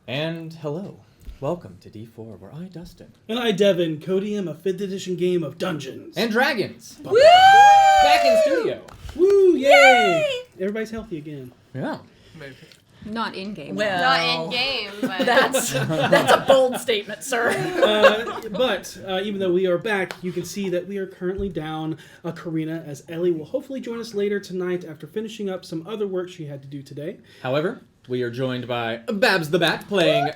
And hello. Welcome to D4, where I, Dustin. And I, Devin, codium a 5th edition game of Dungeons. And Dragons. Woo! Back in studio. Woo, yay! Everybody's healthy again. Yeah. Maybe. Not in game. Well, Not in game, but that's a bold statement, sir. But even though we are back, you can see that we are currently down a Karina, as Ellie will hopefully join us later tonight after finishing up some other work she had to do today. However, we are joined by Babs the Bat playing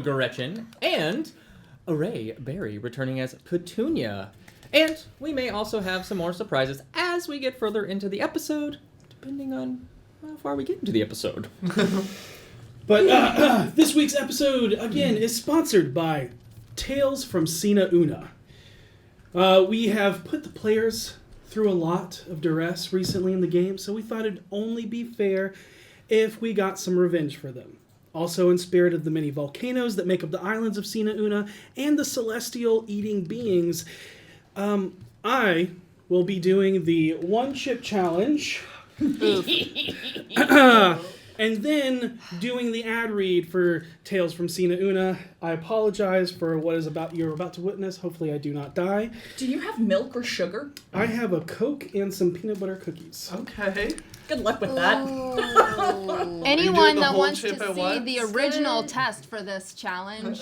Gretchen and Array Barry returning as Petunia. And we may also have some more surprises as we get further into the episode, depending on how far we get into the episode. But this week's episode, again, is sponsored by Tales from Sina Una. We have put the players through a lot of duress recently in the game, so we thought it'd only be fair if we got some revenge for them. Also in spirit of the many volcanoes that make up the islands of Sina Una and the celestial eating beings, I will be doing the one chip challenge. And then doing the ad read for Tales from Sina Una. I apologize for what you're about to witness. Hopefully I do not die. Do you have milk or sugar? I have a Coke and some peanut butter cookies. Okay. Good luck with that. Anyone that wants chip to at see once? the original test for this challenge,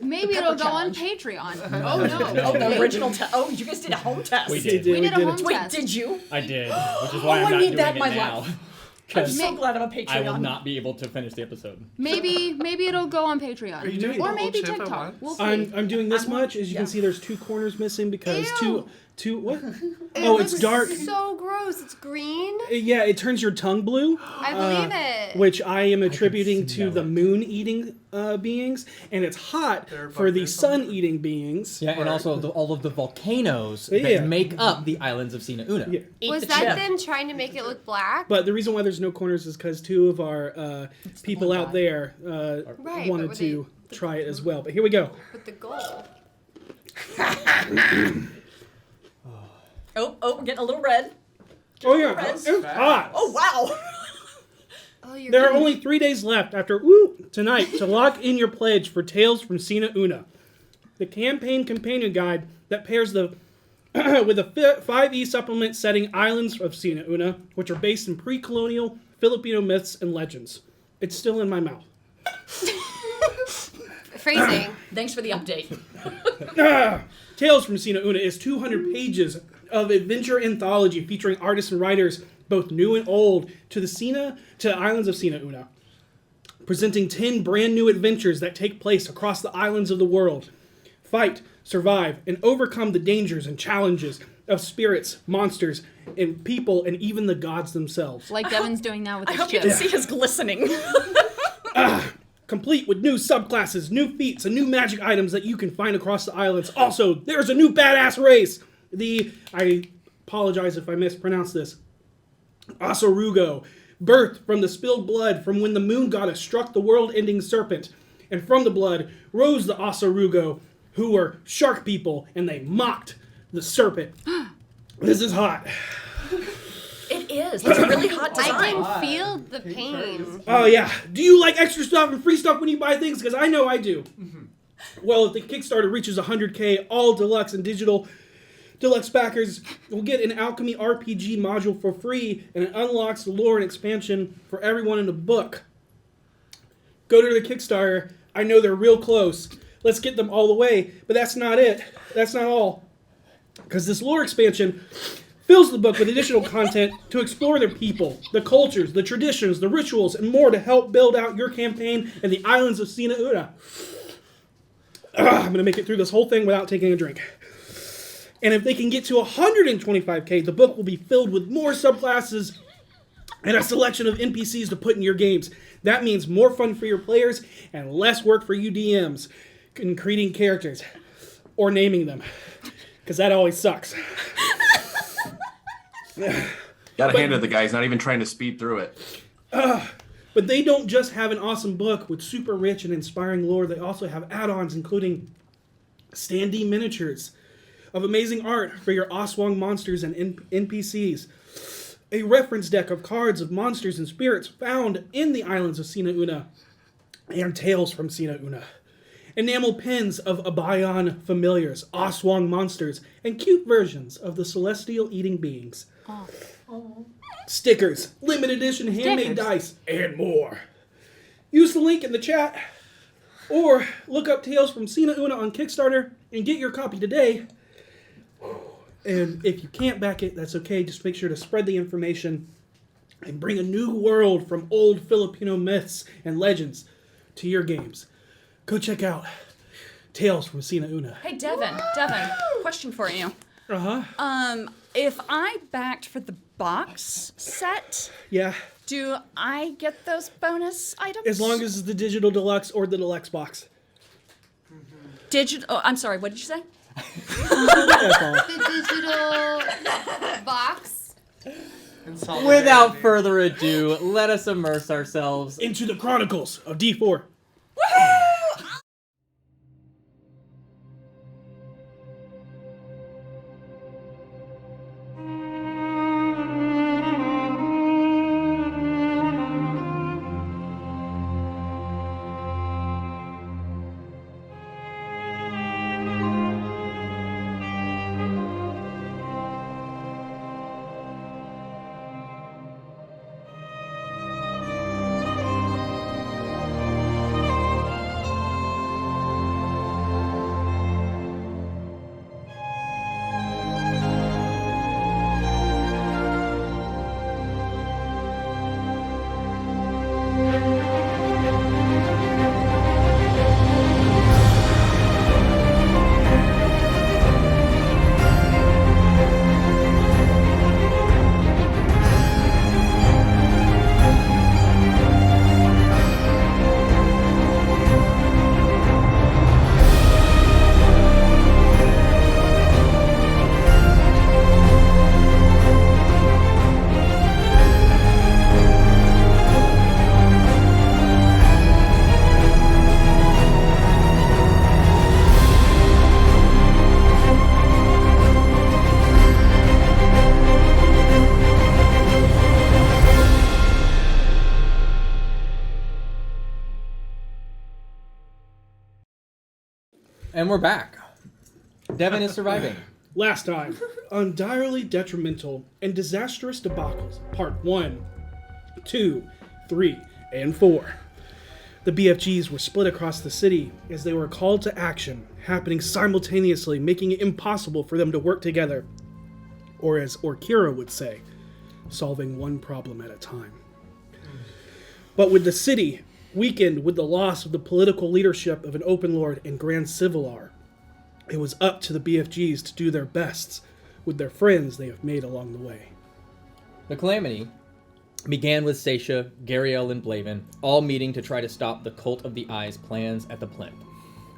maybe pepper it'll go on challenge. Patreon. Oh no! Oh, the original test. Oh, you guys did a home test. We did. We did a home Wait, test. did you? I did, which is why Oh, I'm I not need doing that in it my now. life. I'm Because so glad I'm a Patreon. I will not be able to finish the episode. Maybe it'll go on Patreon. Are you doing or the whole maybe chip at TikTok. once? We'll see. I'm doing this I'm- much. As you yeah. can see, there's 2 corners missing because Ew. two what? it Oh, it's looks dark. So gross. It's green. Yeah, it turns your tongue blue. I believe it. Which I am attributing to smell the it. moon-eating beings, and it's hot They're for the volcanoes. sun-eating beings. Yeah, and also all of the volcanoes Yeah. that make up the islands of Sina Una. Yeah. Eat Was the that chip. them trying to make it look black? But the reason why there's no corners is because 2 of our people one out guy. there Right, wanted but were to try it as well. But here we go. With the goal. Oh, we're getting a little red. Oh yeah, Friends. it's hot. Oh, wow. Oh, you're There are getting- only 3 days left after tonight to lock in your pledge for Tales from Sina Una, the campaign companion guide that pairs the with a 5e supplement setting Islands of Sina Una, which are based in pre-colonial Filipino myths and legends. It's still in my mouth. phrasing. Thanks for the update. Tales from Sina Una is 200 pages of adventure anthology featuring artists and writers, both new and old, to the islands of Sina Una, presenting 10 brand new adventures that take place across the islands of the world. Fight, survive, and overcome the dangers and challenges of spirits, monsters, and people, and even the gods themselves. Like Devin's doing now with I his hope you chip. can see his glistening. Complete with new subclasses, new feats, and new magic items that you can find across the islands. Also, there's a new badass race. I apologize if I mispronounce this, Asarugo, birthed from the spilled blood from when the moon goddess struck the world-ending serpent. And from the blood rose the Asarugo, who were shark people, and they mocked the serpent. This is hot. It is. It's a really hot I design. can feel the pain. Oh yeah. Do you like extra stuff and free stuff when you buy things? Because I know I do. Well, if the Kickstarter reaches 100K, all deluxe and digital deluxe backers will get an Alchemy RPG module for free, and it unlocks the lore and expansion for everyone in the book. Go to the Kickstarter. I know they're real close. Let's get them all the way. But that's not it. That's not all. Because this lore expansion fills the book with additional content to explore their people, the cultures, the traditions, the rituals, and more to help build out your campaign in the islands of Sina Una. I'm going to make it through this whole thing without taking a drink. And if they can get to 125K, the book will be filled with more subclasses and a selection of NPCs to put in your games. That means more fun for your players and less work for you DMs in creating characters or naming them, because that always sucks. Gotta hand it to the guy. He's not even trying to speed through it. But they don't just have an awesome book with super rich and inspiring lore. They also have add-ons, including standee miniatures of amazing art for your Aswang monsters and NPCs. A reference deck of cards of monsters and spirits found in the islands of Sina Una. and Tales from Sina Una. Enamel pins of Abayon familiars, Aswang monsters, and cute versions of the celestial eating beings. Stickers, limited edition handmade dice, and more. Use the link in the chat, or look up Tales from Sina Una on Kickstarter and get your copy today. And if you can't back it, that's okay. Just make sure to spread the information and bring a new world from old Filipino myths and legends to your games. Go check out Tales from Sina Una. Hey, Devin, question for you. If I backed for the box set, Yeah, do I get those bonus items? as long as it's the digital deluxe or the deluxe box. Oh, I'm sorry, what did you say? That's all. The digital box. Without further ado, let us immerse ourselves. Into the Chronicles of D4. And we're back. Devin is surviving. Last time on Direly Detrimental and Disastrous Debacles, Part 1, 2, 3, and 4. The BFGs were split across the city as they were called to action, happening simultaneously, making it impossible for them to work together. Or as Orkira would say, solving one problem at a time. But with the city weakened with the loss of the political leadership of an Open Lord and Grand Civilar, it was up to the BFGs to do their best with their friends they have made along the way. The calamity began with Seisha, Gariel, and Blaven all meeting to try to stop the Cult of the Eye's plans at the plinth.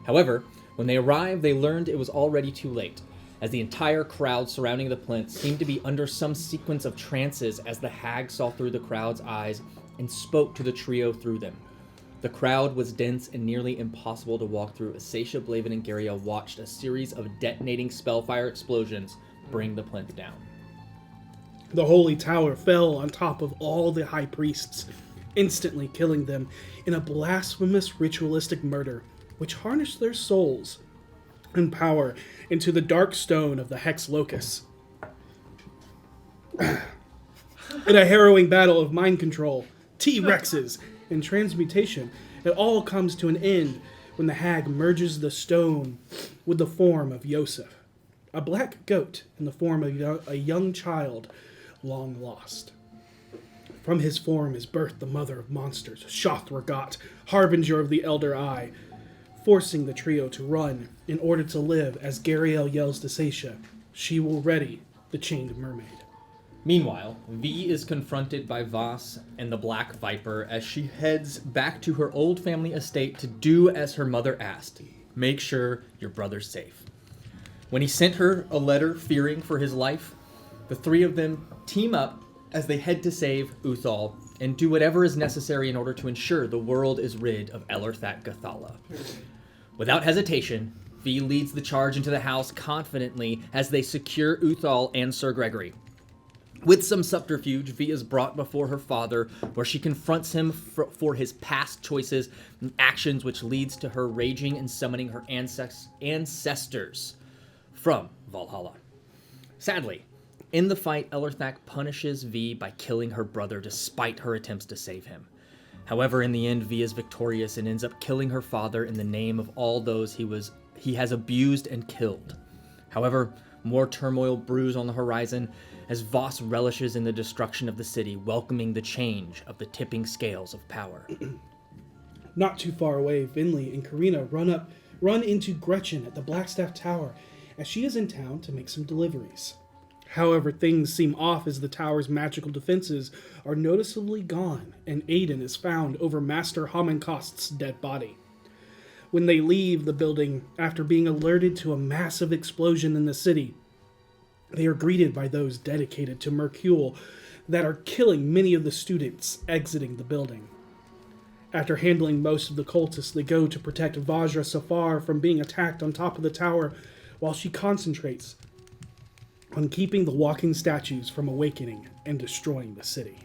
However, when they arrived, they learned it was already too late, as the entire crowd surrounding the plinth seemed to be under some sequence of trances as the hag saw through the crowd's eyes and spoke to the trio through them. The crowd was dense and nearly impossible to walk through as Seisha, Blaven, and Gariel watched a series of detonating spellfire explosions bring the plinth down. The holy tower fell on top of all the high priests, instantly killing them in a blasphemous ritualistic murder which harnessed their souls and power into the dark stone of the Hex Locus. In a harrowing battle of mind control, T-Rexes, and transmutation, it all comes to an end when the hag merges the stone with the form of Yosef, a black goat in the form of a young child long lost. From his form is birthed the mother of monsters, Shoth-Ragat, harbinger of the Elder Eye, forcing the trio to run in order to live as Gariel yells to Seisha, she will ready the chained mermaid. Meanwhile, V is confronted by Voss and the Black Viper as she heads back to her old family estate to do as her mother asked, make sure your brother's safe. When he sent her a letter fearing for his life, the three of them team up as they head to save Uthal and do whatever is necessary in order to ensure the world is rid of Elerthat Gathala. Without hesitation, V leads the charge into the house confidently as they secure Uthal and Sir Gregory. With some subterfuge, Vi is brought before her father, where she confronts him for his past choices and actions, which leads to her raging and summoning her ancestors from Valhalla. Sadly, in the fight, Elerthak punishes Vi by killing her brother despite her attempts to save him. However, in the end, Vi is victorious and ends up killing her father in the name of all those he has abused and killed. However, more turmoil brews on the horizon as Voss relishes in the destruction of the city, welcoming the change of the tipping scales of power. Not too far away, Vinley and Karina run into Gretchen at the Blackstaff Tower as she is in town to make some deliveries. However, things seem off as the tower's magical defenses are noticeably gone, and Aiden is found over Master Homenkost's dead body. When they leave the building after being alerted to a massive explosion in the city, they are greeted by those dedicated to Mercule that are killing many of the students exiting the building. After handling most of the cultists, they go to protect Vajra Safar from being attacked on top of the tower while she concentrates on keeping the walking statues from awakening and destroying the city.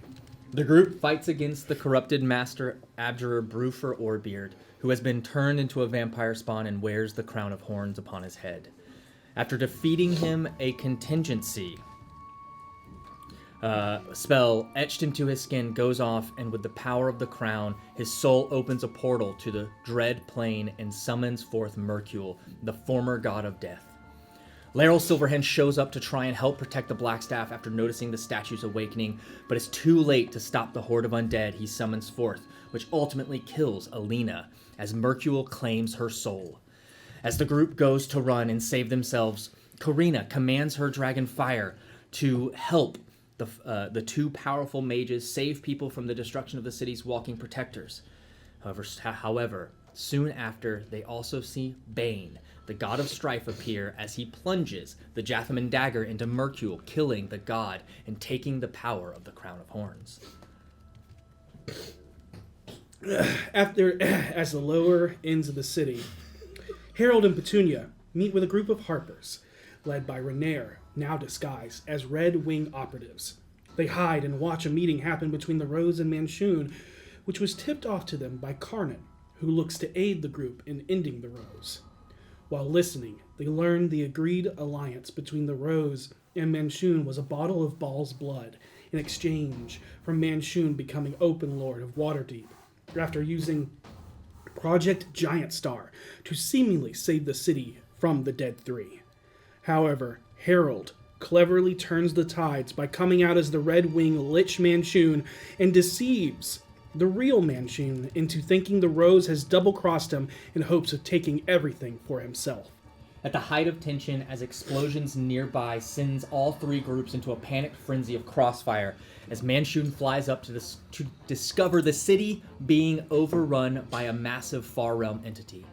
The group fights against the corrupted master Abjurer Bruford Orbeard, who has been turned into a vampire spawn and wears the crown of horns upon his head. After defeating him, a contingency spell etched into his skin goes off, and with the power of the crown, his soul opens a portal to the dread plane and summons forth Mercule, the former god of death. Laeral Silverhand shows up to try and help protect the Blackstaff after noticing the statue's awakening, but it's too late to stop the horde of undead he summons forth, which ultimately kills Alina, as Mercule claims her soul. As the group goes to run and save themselves, Karina commands her dragon fire to help the two powerful mages save people from the destruction of the city's walking protectors. However, soon after, they also see Bane, the god of strife, appear as he plunges the Jathaman dagger into Mercule, killing the god and taking the power of the crown of horns. As the lower ends of the city, Harold and Petunia meet with a group of Harpers, led by Renaer, now disguised as Red Wing operatives. They hide and watch a meeting happen between the Rose and Manshoon, which was tipped off to them by Karnan, who looks to aid the group in ending the Rose. While listening, they learn the agreed alliance between the Rose and Manshoon was a bottle of Baal's blood in exchange for Manshoon becoming Open Lord of Waterdeep, after using Project Giant Star to seemingly save the city from the Dead Three. However, Harold cleverly turns the tides by coming out as the Red Wing Lich Manshoon and deceives the real Manshoon into thinking the Rose has double-crossed him in hopes of taking everything for himself. At the height of tension, as explosions nearby sends all three groups into a panicked frenzy of crossfire, as Manshoon flies up to discover the city being overrun by a massive Far Realm entity.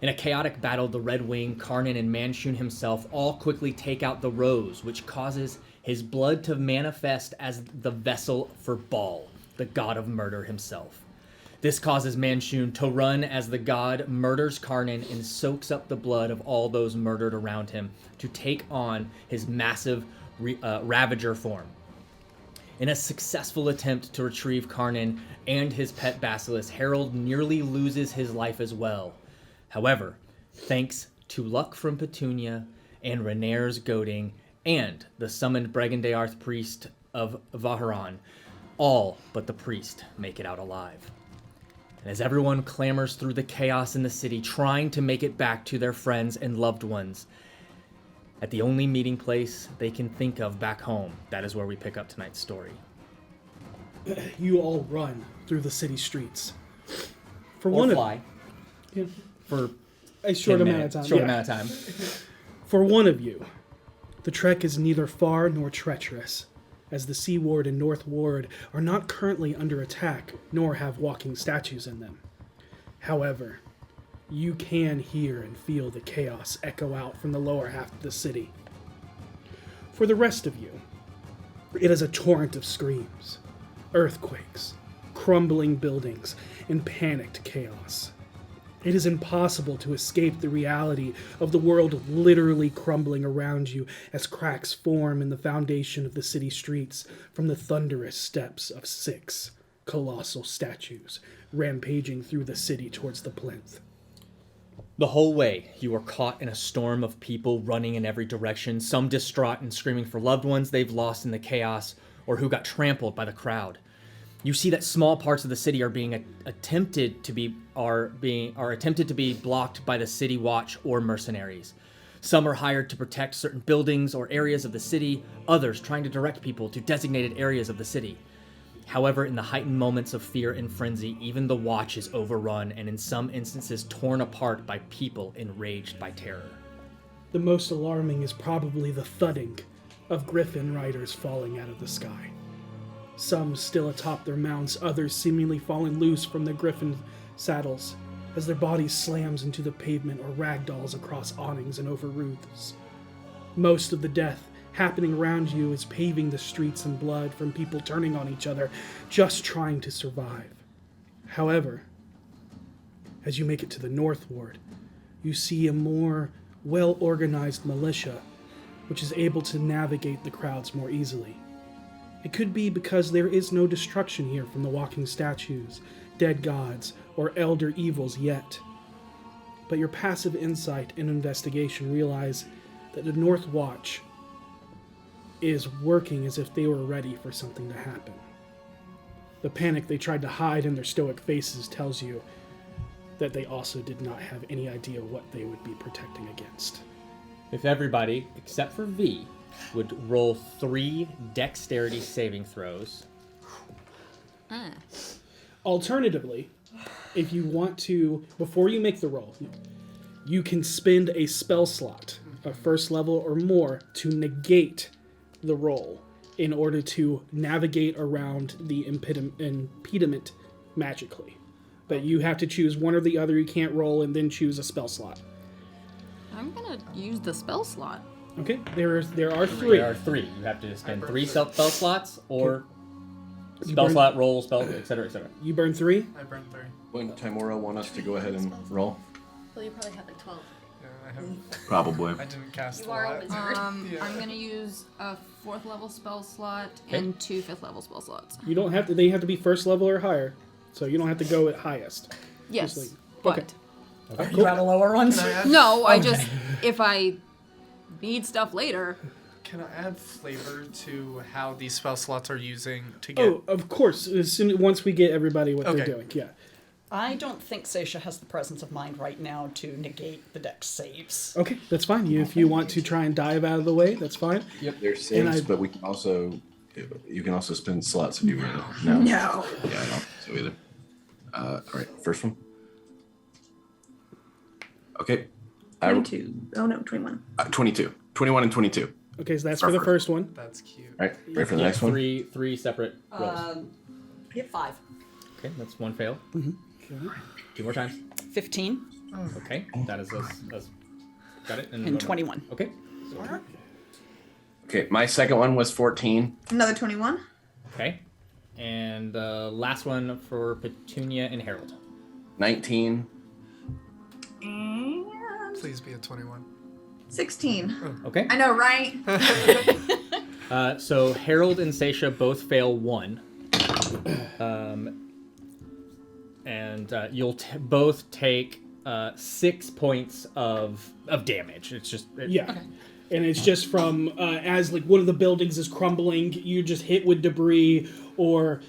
In a chaotic battle, the Red Wing, Karnan, and Manshoon himself all quickly take out the Rose, which causes his blood to manifest as the vessel for Baal, the god of murder himself. This causes Manshoon to run as the god murders Karnan and soaks up the blood of all those murdered around him to take on his massive Ravager form. In a successful attempt to retrieve Karnan and his pet Basilisk, Harold nearly loses his life as well. However, thanks to luck from Petunia and Renaer's goading and the summoned Bregendaarth priest of Vaharan, all but the priest make it out alive. And as everyone clamors through the chaos in the city, trying to make it back to their friends and loved ones, at the only meeting place they can think of back home, that is where we pick up tonight's story. You all run through the city streets. For Or one fly. Yeah. For A short 10 amount minutes, of time. Short yeah. amount of time. For one of you, the trek is neither far nor treacherous, as the Sea Ward and North Ward are not currently under attack, nor have walking statues in them. However, you can hear and feel the chaos echo out from the lower half of the city. For the rest of you, it is a torrent of screams, earthquakes, crumbling buildings, and panicked chaos. It is impossible to escape the reality of the world literally crumbling around you as cracks form in the foundation of the city streets from the thunderous steps of 6 colossal statues rampaging through the city towards the plinth. The whole way, you are caught in a storm of people running in every direction, some distraught and screaming for loved ones they've lost in the chaos or who got trampled by the crowd. You see that small parts of the city are being attempted to be blocked by the city watch or mercenaries. Some are hired to protect certain buildings or areas of the city, others trying to direct people to designated areas of the city. However, in the heightened moments of fear and frenzy, even the watch is overrun and in some instances torn apart by people enraged by terror. The most alarming is probably the thudding of griffin riders falling out of the sky. Some still atop their mounts, others seemingly falling loose from their griffin saddles as their bodies slams into the pavement or ragdolls across awnings and over roofs. Most of the death happening around you is paving the streets in blood from people turning on each other, just trying to survive. However, as you make it to the North Ward, you see a more well-organized militia, which is able to navigate the crowds more easily. It could be because there is no destruction here from the walking statues, dead gods, or elder evils yet. But your passive insight and investigation realize that the North Watch is working as if they were ready for something to happen. The panic they tried to hide in their stoic faces tells you that they also did not have any idea what they would be protecting against. If everybody, except for V, would roll 3 dexterity saving throws. Alternatively, if you want to, before you make the roll, you can spend a spell slot of first level or more to negate the roll in order to navigate around the impediment magically. But you have to choose one or the other. You can't roll and then choose a spell slot. I'm gonna use the spell slot. Okay, there are 3. There are 3. You have to spend 3 spell slots or spell burn- slot, roll, spell, etc., etc. You burn 3? I burned 3. Wouldn't Timora want us to go ahead and roll? Well, you probably have like 12. Yeah, Probably. I didn't cast You a are a lot. wizard. Yeah. I'm gonna use a 4th level spell slot and 2 5th level spell slots. You don't have to. They have to be first level or higher, so you don't have to go at highest. Yes, Just but okay. You had a lower ones? Can I add, no, I just if I need stuff later. can I add flavor to how these spell slots are using to get... Oh, of course. Once we get everybody what they're Okay. doing, yeah. I don't think Seisha has the presence of mind right now to negate the dex saves. Okay, that's fine. If you want to try and dive out of the way, that's fine. There's And saves, I- but we can also you can also spend slots if you want to. No. No. Yeah, I don't. So either. All right, first one. Okay. 22. Oh no, 21. 22. 21 and 22. Okay, so that's for the first one. That's cute. All right, ready for the next one? 3 separate rolls. Yep. 5. Okay, that's 1 fail. 2 more times. 15 Okay, that is us. Got it. and 21. Okay. Okay, my second one was 14. Another 21. Okay. And the last one for Petunia and Harold. 19. And Please be a 21. 16. Okay. I know, right? So Harold and Seisha both fail 1. And you'll both take 6 points of damage. It's just... Yeah. And it's just from as like one of the buildings is crumbling, you just hit with debris, or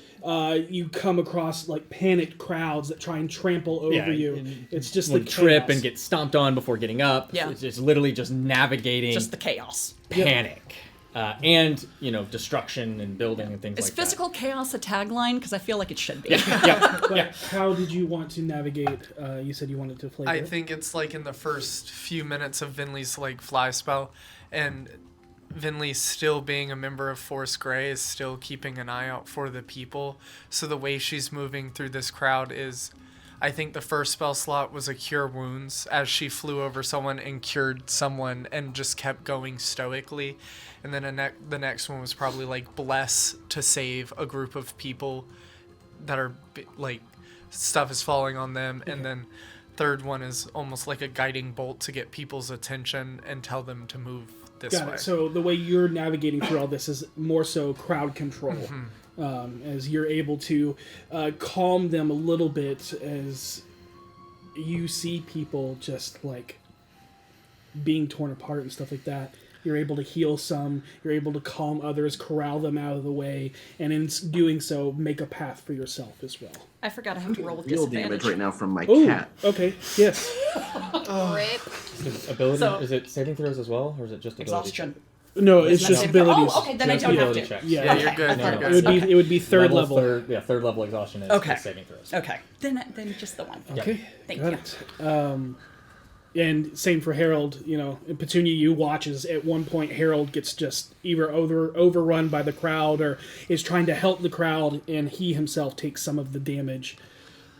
you come across like panicked crowds that try and trample over you. and It's just like the trip chaos. and get stomped on before getting up. Yeah. It's literally just navigating Just the chaos. panic. And, destruction and building and things Is like physical chaos a tagline? Because I feel like it should be. But how did you want to navigate? You said you wanted to flavor I it. think it's like in the first few minutes of Vinley's like fly spell, and Vinley still being a member of Force Grey is still keeping an eye out for the people. So the way she's moving through this crowd is, I think the first spell slot was a cure wounds as she flew over someone and cured someone and just kept going stoically. And then the next one was probably like bless to save a group of people that are like stuff is falling on them. And then third one is almost like a guiding bolt to get people's attention and tell them to move this Got way. it. So the way you're navigating through all this is more so crowd control, as you're able to calm them a little bit as you see people just like being torn apart and stuff like that. You're able to heal some, you're able to calm others, corral them out of the way, and in doing so, make a path for yourself as well. I forgot I have to roll with Real disadvantage. damage right now from my Oh, cat. okay, yes. Rip. Is ability, So- is it saving throws as well, or is it just ability? Exhaustion. No, it's Isn't that just saving throw? abilities. Oh, okay, then I Just don't have ability to. checks. Yeah. Yeah, you're good. I thought You're it good. was- It would be third level. Third level exhaustion is Okay. saving throws. Okay. Then just the one. Okay, Thank got you. it. And same for Harold. You know, Petunia, you watch as at one point Harold gets just either overrun by the crowd or is trying to help the crowd, and he himself takes some of the damage.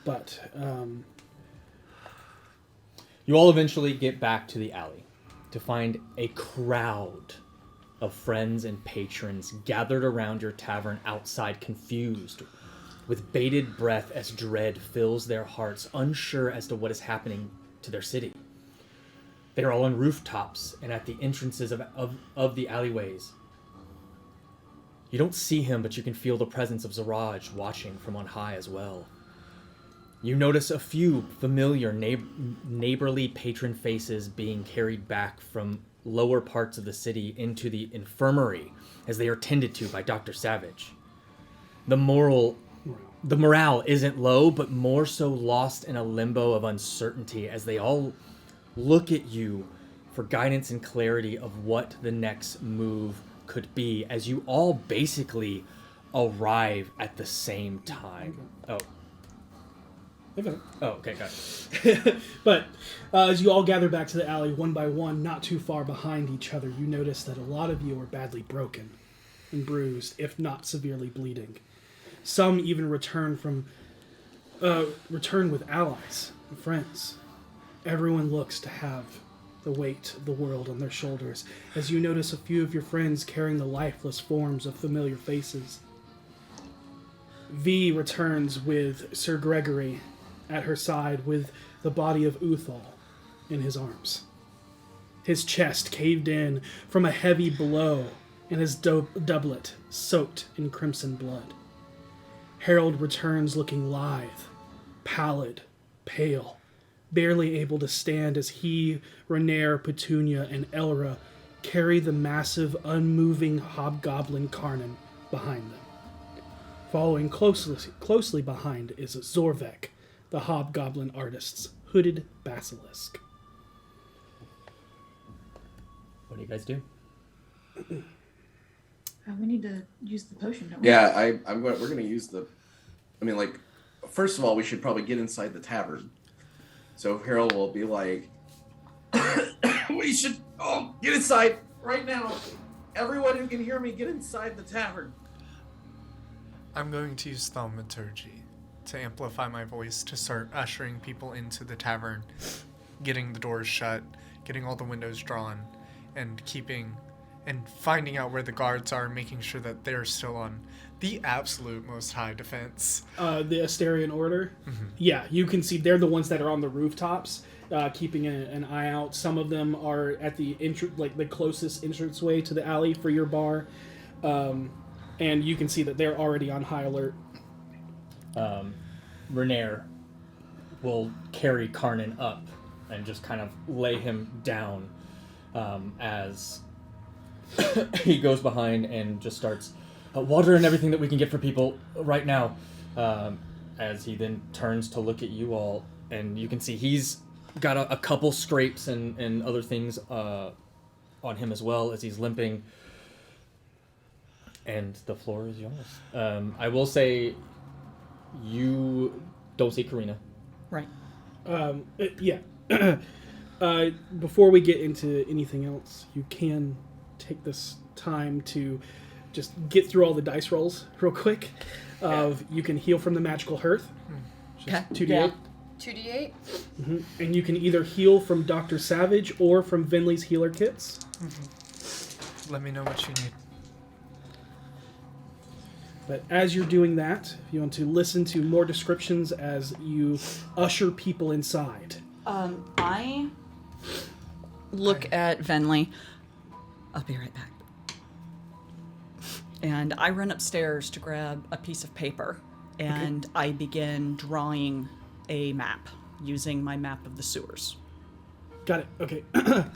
But You all eventually get back to the alley to find a crowd of friends and patrons gathered around your tavern outside, confused, with bated breath as dread fills their hearts, unsure as to what is happening to their city. They are all on rooftops and at the entrances of the alleyways. You don't see him, but you can feel the presence of Zaraj watching from on high as well. You notice a few familiar neighborly patron faces being carried back from lower parts of the city into the infirmary as they are tended to by Dr. Savage. The morale isn't low, but more so lost in a limbo of uncertainty as they all look at you for guidance and clarity of what the next move could be, as you all basically arrive at the same time. Okay, got it. But as you all gather back to the alley one by one, not too far behind each other, you notice that a lot of you are badly broken and bruised, if not severely bleeding. Some even return with allies and friends. Everyone looks to have the weight of the world on their shoulders, as you notice a few of your friends carrying the lifeless forms of familiar faces. V returns with Sir Gregory at her side with the body of Uthal in his arms. His chest caved in from a heavy blow and his doublet soaked in crimson blood. Harold returns looking lithe, pallid, pale, barely able to stand as he, Renaer, Petunia, and Elra carry the massive, unmoving hobgoblin Karnan behind them. Following closely behind is Zorvek, the hobgoblin artist's hooded basilisk. What do you guys do? We need to use the potion, don't we? Yeah, we're gonna use the. I mean, like, first of all, we should probably get inside the tavern. So Harold will be like, "We should get inside right now. Everyone who can hear me, get inside the tavern." I'm going to use thaumaturgy to amplify my voice to start ushering people into the tavern, getting the doors shut, getting all the windows drawn, and finding out where the guards are, making sure that they're still on the absolute most high defense. The Asterian Order? Mm-hmm. Yeah, you can see they're the ones that are on the rooftops, keeping an eye out. Some of them are at the the closest entranceway to the alley for your bar. And you can see that they're already on high alert. Renaer will carry Karnan up and just kind of lay him down as he goes behind and just starts water and everything that we can get for people right now. As he then turns to look at you all, and you can see he's got a couple scrapes and other things on him as well as he's limping. And the floor is yours. I will say you don't see Karina. Right. Yeah. Before we get into anything else, you can take this time to just get through all the dice rolls real quick. You can heal from the magical hearth. Okay. 2d8. Yeah. 2d8. Mm-hmm. And you can either heal from Dr. Savage or from Vinley's healer kits. Let me know what you need. But as you're doing that, if you want to listen to more descriptions as you usher people inside, I look at Venley. I'll be right back. And I run upstairs to grab a piece of paper, and I begin drawing a map using my map of the sewers. Got it. Okay.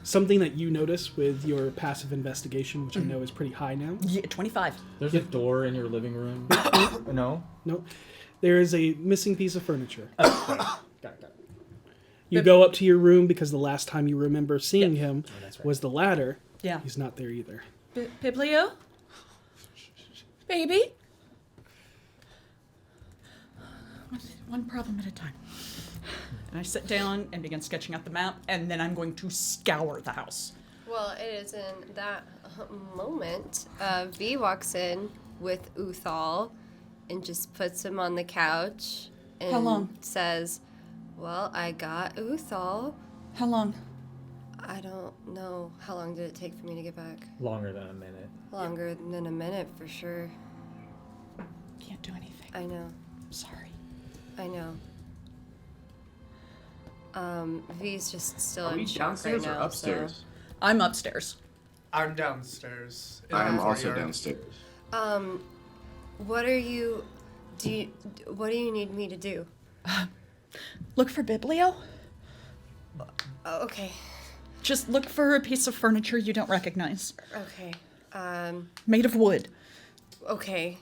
Something that you notice with your passive investigation, which I know is pretty high now. Yeah, 25. There's a door in your living room. No? No. There is a missing piece of furniture. Got it. You go up to your room because the last time you remember seeing him that's right. was the ladder. Yeah. He's not there either. Biblio? Baby? One problem at a time. And I sit down and begin sketching out the map, and then I'm going to scour the house. Well, it is in that moment. V walks in with Uthal and just puts him on the couch and How long? says, "Well, I got Uthal." How long? I don't know. How long did it take for me to get back? Longer than a minute. Longer than a minute for sure. Can't do anything. I know. Sorry. I know. V's just still Are in we shock downstairs right or now. upstairs? I'm upstairs. I'm downstairs. in I'm the also courtyard. downstairs. What are you? What do you need me to do? Look for Biblio. Oh, okay. Just look for a piece of furniture you don't recognize. Okay. Made of wood. Okay.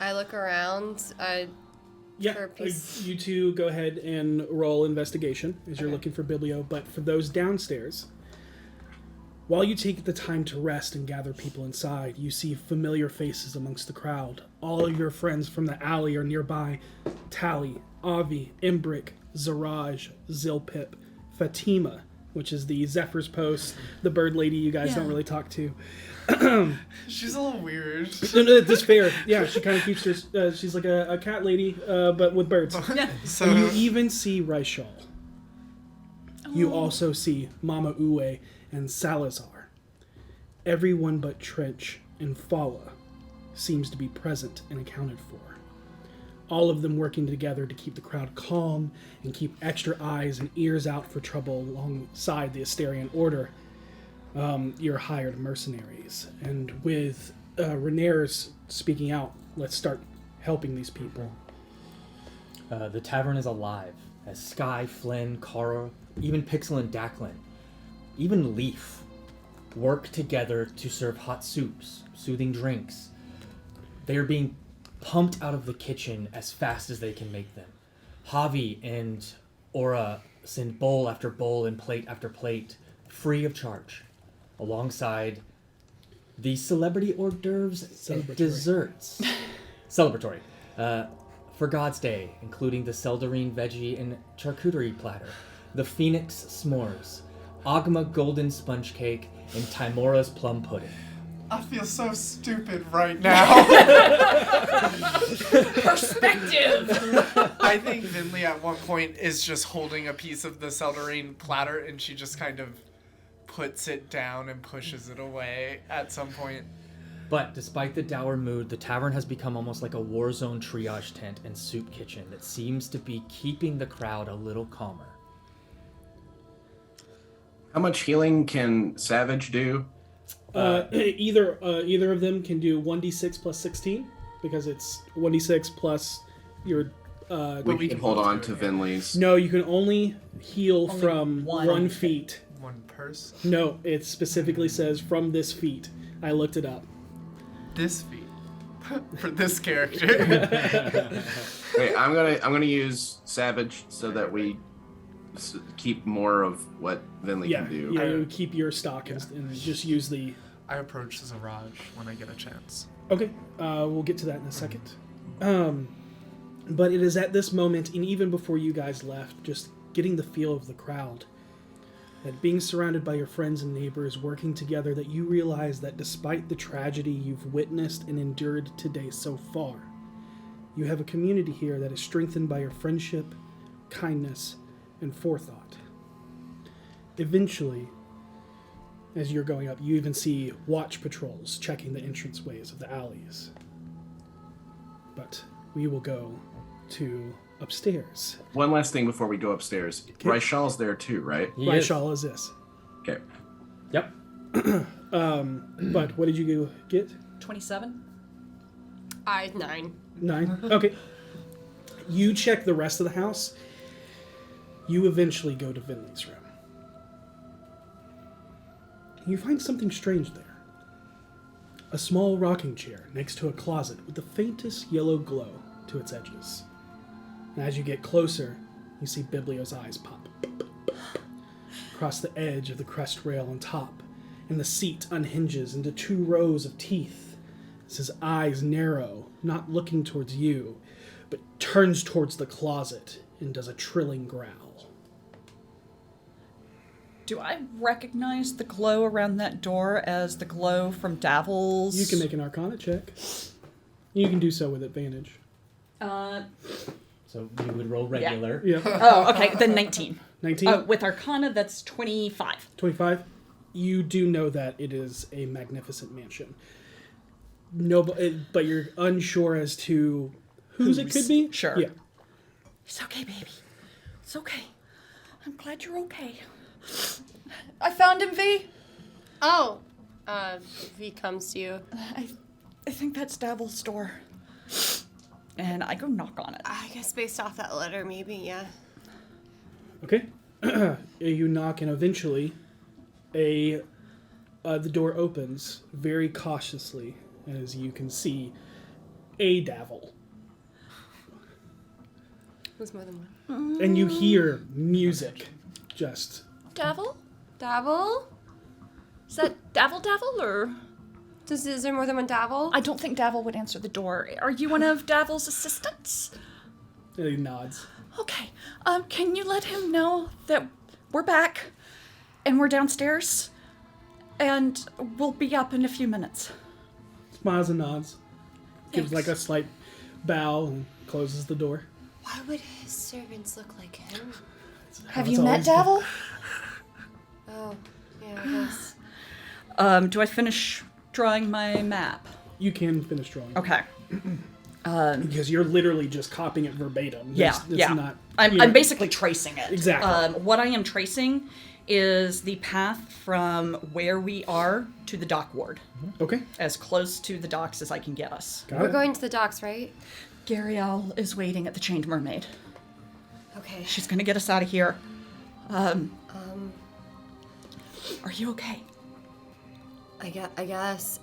I look around. Yeah, For a piece. you two go ahead and roll investigation as you're Okay. looking for Biblio. But for those downstairs, while you take the time to rest and gather people inside, you see familiar faces amongst the crowd. All of your friends from the alley are nearby. Tally, Avi, Imbrick, Zaraj, Zilpip, Fatima, which is the Zephyr's Post, the bird lady you guys don't really talk to. She's a little weird. No, that's fair. Yeah, she kind of keeps her. She's like a cat lady, but with birds. So And you even see Raishal. You also see Mama Uwe and Salazar. Everyone but Trench and Fala seems to be present and accounted for. All of them working together to keep the crowd calm and keep extra eyes and ears out for trouble alongside the Asterian Order. Your hired mercenaries. And with Renair's speaking out, let's start helping these people. The tavern is alive, as Sky, Flynn, Kara, even Pixel and Declan, even Leaf, work together to serve hot soups, soothing drinks. They are being pumped out of the kitchen as fast as they can make them. Javi and Aura send bowl after bowl and plate after plate, free of charge, alongside the celebrity hors d'oeuvres and Celebratory. desserts. Celebratory. For God's Day, including the Seldarine veggie and charcuterie platter, the Phoenix s'mores, Agma golden sponge cake, and Timora's plum pudding. I feel so stupid right now. Perspective! I think Vinley at one point is just holding a piece of the Seldarine platter and she just kind of puts it down and pushes it away at some point. But despite the dour mood, the tavern has become almost like a war zone triage tent and soup kitchen that seems to be keeping the crowd a little calmer. How much healing can Savage do? Either of them can do 1d6 plus 16 because it's 1d6 plus your. We can hold on to Vinley's. No, you can only heal Only from one. 1 feet. One person. No, it specifically says from this feet. I looked it up. This feat. For this character. Okay, I'm gonna use Savage so that we keep more of what Vinley Yeah, can do. you keep your stock and just use the. I approach Zaraj when I get a chance. Okay, we'll get to that in a second. But it is at this moment, and even before you guys left, just getting the feel of the crowd, that being surrounded by your friends and neighbors working together, that you realize that despite the tragedy you've witnessed and endured today so far, you have a community here that is strengthened by your friendship, kindness, and forethought. Eventually, as you're going up, you even see watch patrols checking the entranceways of the alleys. But we will go to upstairs. One last thing before we go upstairs. Raishal's there too, right? He is. Raishal is this. Okay. Yep. But what did you get? 27? 9. 9. Okay. You check the rest of the house. You eventually go to Vinley's room. You find something strange there. A small rocking chair next to a closet with the faintest yellow glow to its edges. And as you get closer, you see Biblio's eyes pop. Across the edge of the crest rail on top, and the seat unhinges into 2 rows of teeth as his eyes narrow, not looking towards you, but turns towards the closet and does a trilling growl. Do I recognize the glow around that door as the glow from Davil's? You can make an Arcana check. You can do so with advantage. So you would roll regular. Yeah. Oh, okay, then 19. 19? With Arcana, that's 25. 25? You do know that it is a magnificent mansion. No, but you're unsure as to whose it could be? Sure. Yeah. It's okay, baby. It's okay. I'm glad you're okay. I found him, V. Oh, V comes to you. I think that's Davil's door. And I go knock on it. I guess based off that letter, maybe, yeah. Okay. You knock, and eventually the door opens very cautiously, as you can see a Davil. There's more than one. And you hear music just... Davil? Davil? Is that Davil or? Is there more than one Davil? I don't think Davil would answer the door. Are you one of Davil's assistants? And he nods. Okay. Can you let him know that we're back and we're downstairs and we'll be up in a few minutes? Smiles and nods. Gives Thanks. like a slight bow and closes the door. Why would his servants look like him? Have it's you met always been. Davil? Oh, yeah, I guess. Do I finish drawing my map? You can finish drawing. Okay. Because you're literally just copying it verbatim. Yeah, It's yeah. Not, I'm basically tracing it. Exactly. What I am tracing is the path from where we are to the dock ward. Okay. As close to the docks as I can get us. Got We're it. going to the docks, right? Gariel is waiting at the Chained Mermaid. Okay. She's gonna get us out of here. Are you okay? I guess.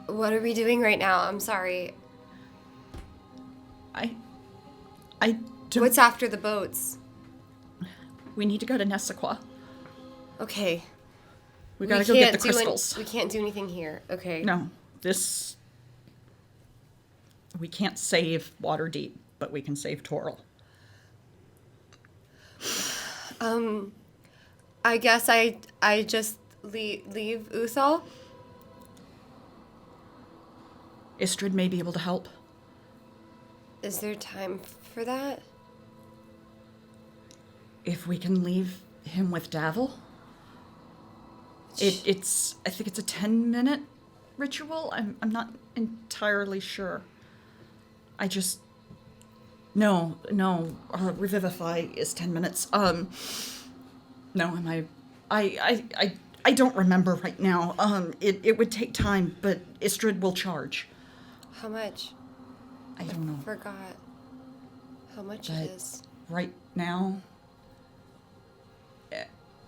What are we doing right now? I'm sorry. I do. What's after the boats? We need to go to Nessaquah. Okay. We gotta go get the can't do crystals. we can't do anything here. Okay. No, this. We can't save Waterdeep, but we can save Toril. I guess I just leave Uthal. Istrid may be able to help. Is there time for that? If we can leave him with Davil. It's I think it's a 10-minute ritual. I'm not entirely sure. I just no. Revivify is 10 minutes. No, I don't remember right now. It would take time, but Istrid will charge. How much? I don't know. Forgot how much But- it is. Right now,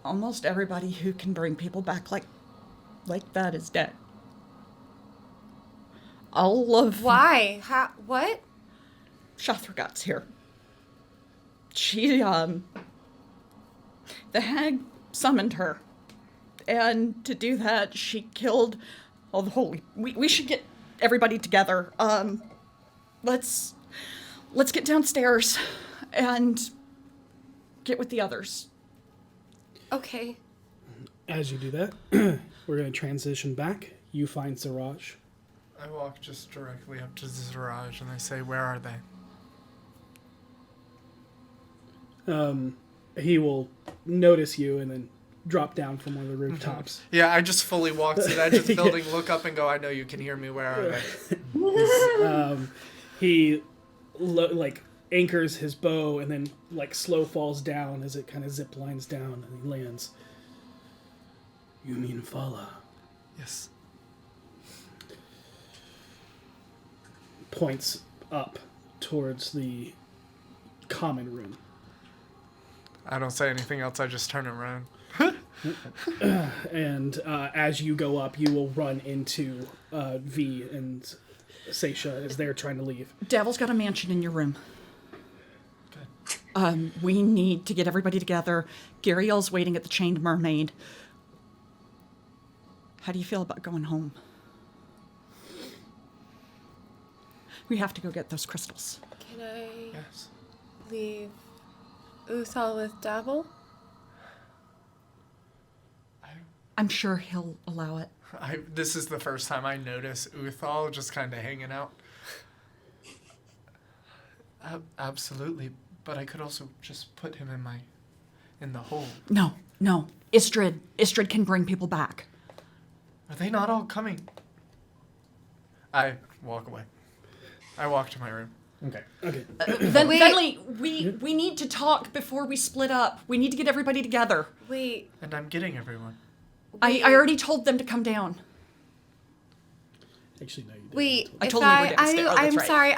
almost everybody who can bring people back like that is dead. All of Why? How? What? Shathragat's here. She, the hag summoned her. And to do that, she killed all the holy... We should get everybody together. Let's get downstairs and get with the others. Okay. As you do that, we're going to transition back. You find Siraj. I walk just directly up to Ziraj and I say, where are they? He will notice you and then drop down from one of the rooftops. Yeah, I just fully walk to the edge of the building, look up, and go, I know you can hear me. Where are they? He anchors his bow and then slow falls down as it kind of zip lines down and he lands. You mean Fala? Yes. Points up towards the common room. I don't say anything else. I just turn around. And as you go up, you will run into V and Seisha as they're trying to leave. Devil's got a mansion in your room. We need to get everybody together. Gariel's waiting at the Chained Mermaid. How do you feel about going home? We have to go get those crystals. Can I Yes. leave Uthal with Dabble? I'm sure he'll allow it. This is the first time I notice Uthal just kind of hanging out. Absolutely, but I could also just put him in the hole. No. Istrid can bring people back. Are they not all coming? I walk away. I walk to my room. Okay. Venley, we need to talk before we split up. We need to get everybody together. Wait. And I'm getting everyone. I already told them to come down. Actually, no, you didn't. Wait, I if told them we were downstairs. Oh, that's I'm right. sorry.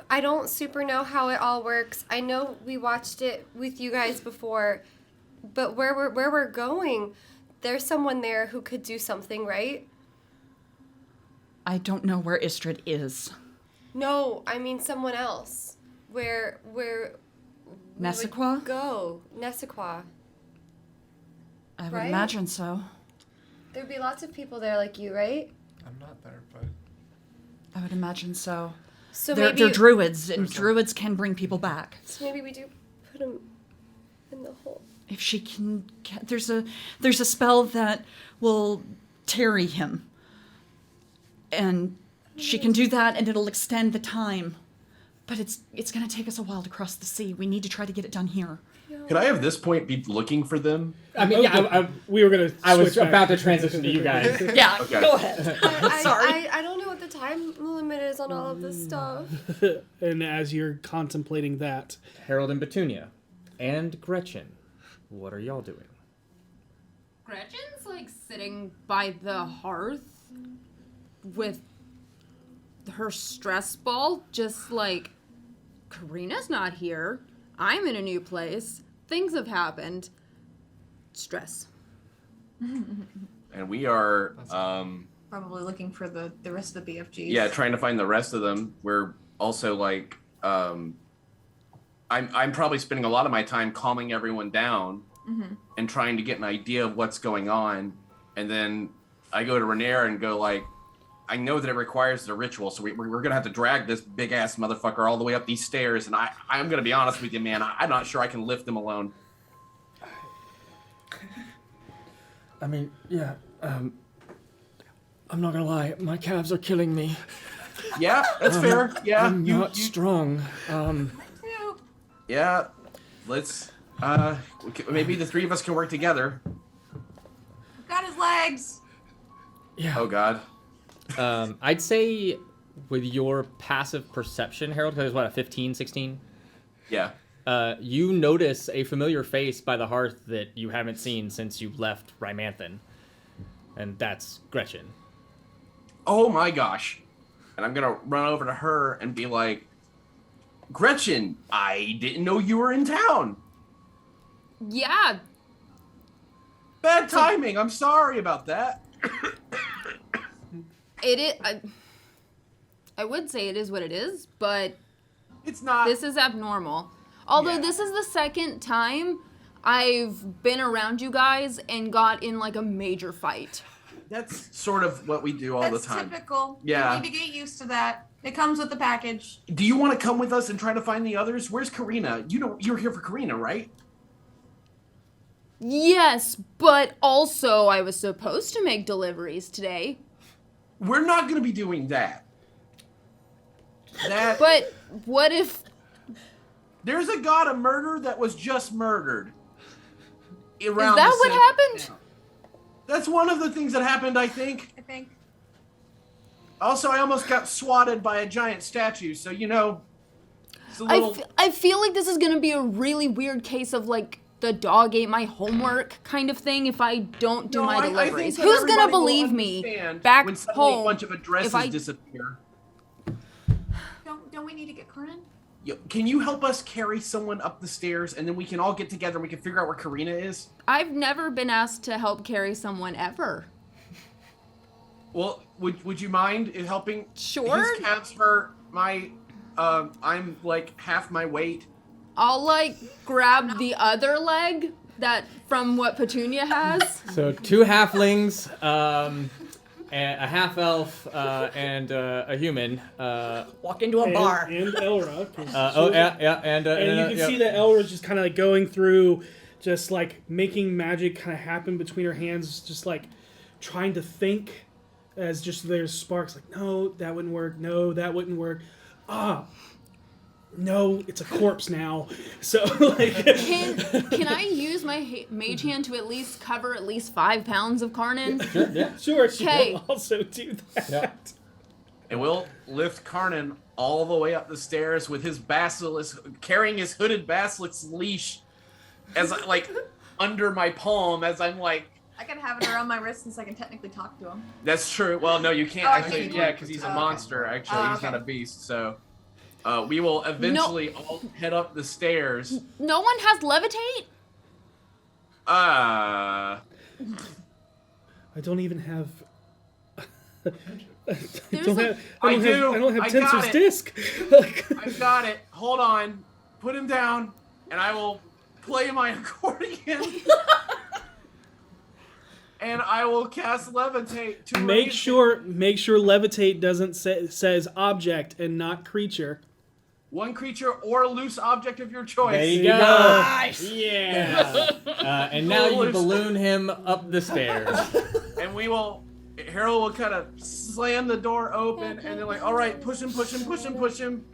I don't super know how it all works. I know we watched it with you guys before, but where we're going, there's someone there who could do something, right? I don't know where Istrid is. No, I mean someone else. Where we would Nessaquah? go. Nessaquah. I would Right? imagine so. There'd be lots of people there like you, right? I'm not there, but I would imagine so. So They're maybe druids, and druids can bring people back. So maybe we do put him in the hole. If she can, there's a spell that will tarry him, and she can do that, and it'll extend the time. But it's gonna take us a while to cross the sea. We need to try to get it done here. Could I, at this point, be looking for them? I mean, yeah, We were gonna. I was switch back. about to transition to you guys. Yeah, Okay. go ahead. Sorry. I don't know what the time limit is on all of this stuff. And as you're contemplating that, Harold and Petunia, and Gretchen, what are y'all doing? Gretchen's like sitting by the hearth with her stress ball, just like, Karina's not here. I'm in a new place. Things have happened. Stress. And we are, Probably looking for the rest of the BFGs. yeah, trying to find the rest of them. We're also like, I'm probably spending a lot of my time calming everyone down and trying to get an idea of what's going on. And then I go to Renair and go like, I know that it requires the ritual, so we're going to have to drag this big-ass motherfucker all the way up these stairs, and I'm going to be honest with you, man, I'm not sure I can lift him alone. I mean, yeah, I'm not gonna lie, my calves are killing me. Yeah, that's fair. Yeah, I'm not strong. Yeah, let's, maybe the three of us can work together. Got his legs. Yeah. Oh, God. I'd say with your passive perception, Harold, because what, a 15, 16? Yeah. You notice a familiar face by the hearth that you haven't seen since you left Rymanthan. And that's Gretchen. Oh, my gosh. And I'm going to run over to her and be like, Gretchen, I didn't know you were in town. Yeah. Bad timing. I'm sorry about that. It is. I would say it is what it is, but It's not. this is abnormal. Although Yeah. this is the second time I've been around you guys and got in like a major fight. That's sort of what we do all That's the time. typical. Yeah. You need to get used to that. It comes with the package. Do you want to come with us and try to find the others? Where's Karina? You know, you're here for Karina, right? Yes, but also I was supposed to make deliveries today. We're not going to be doing that. But what if... There's a god of murder that was just murdered. around. Is that the what center of happened? town. That's one of the things that happened, I think. I think. Also, I almost got swatted by a giant statue, so you know. It's a I little. feel like this is gonna be a really weird case of like the dog ate my homework kind of thing if I don't do No, my I think deliveries. that Who's gonna everybody will believe me understand back when suddenly home a bunch of addresses if I disappear? Don't we need to get Conan? Can you help us carry someone up the stairs, and then we can all get together and we can figure out where Karina is? I've never been asked to help carry someone ever. Well, would you mind in helping? Sure. His calves hurt. My, I'm like half my weight. I'll like grab the other leg that from what Petunia has. So 2 halflings, a half elf, and a human. Walk into a bar. And Elra. And And you can see that Elra's just kind of like going through, just like making magic kind of happen between her hands, just like trying to think as just there's sparks like, no, that wouldn't work. No, that wouldn't work. No, it's a corpse now. So like, Can I use my mage hand to at least cover at least 5 pounds of Karnan? Sure, yeah. sure, she Okay. will also do that. Yeah. And we'll lift Karnan all the way up the stairs with his basilisk, carrying his hooded basilisk leash, as like under my palm, as I'm like. I can have it around my wrist since I can technically talk to him. That's true. Well, no, you can't Oh, actually. okay. Yeah, because he's a Oh, okay. monster. Actually, Oh, he's not a okay. beast. So, we will eventually all head up the stairs. No one has levitate? I don't even have. I don't have. I don't have I got Tensor's it. disc. Like, I've got it. Hold on. Put him down, and I will play my accordion. And I will cast levitate to make raise sure levitate doesn't says object and not creature. one creature or loose object of your choice. There you go. Nice. Yeah. And now you balloon him up the stairs. And we will. Harold will kind of slam the door open, and they're like, "All right, push him, push him, push him, push him."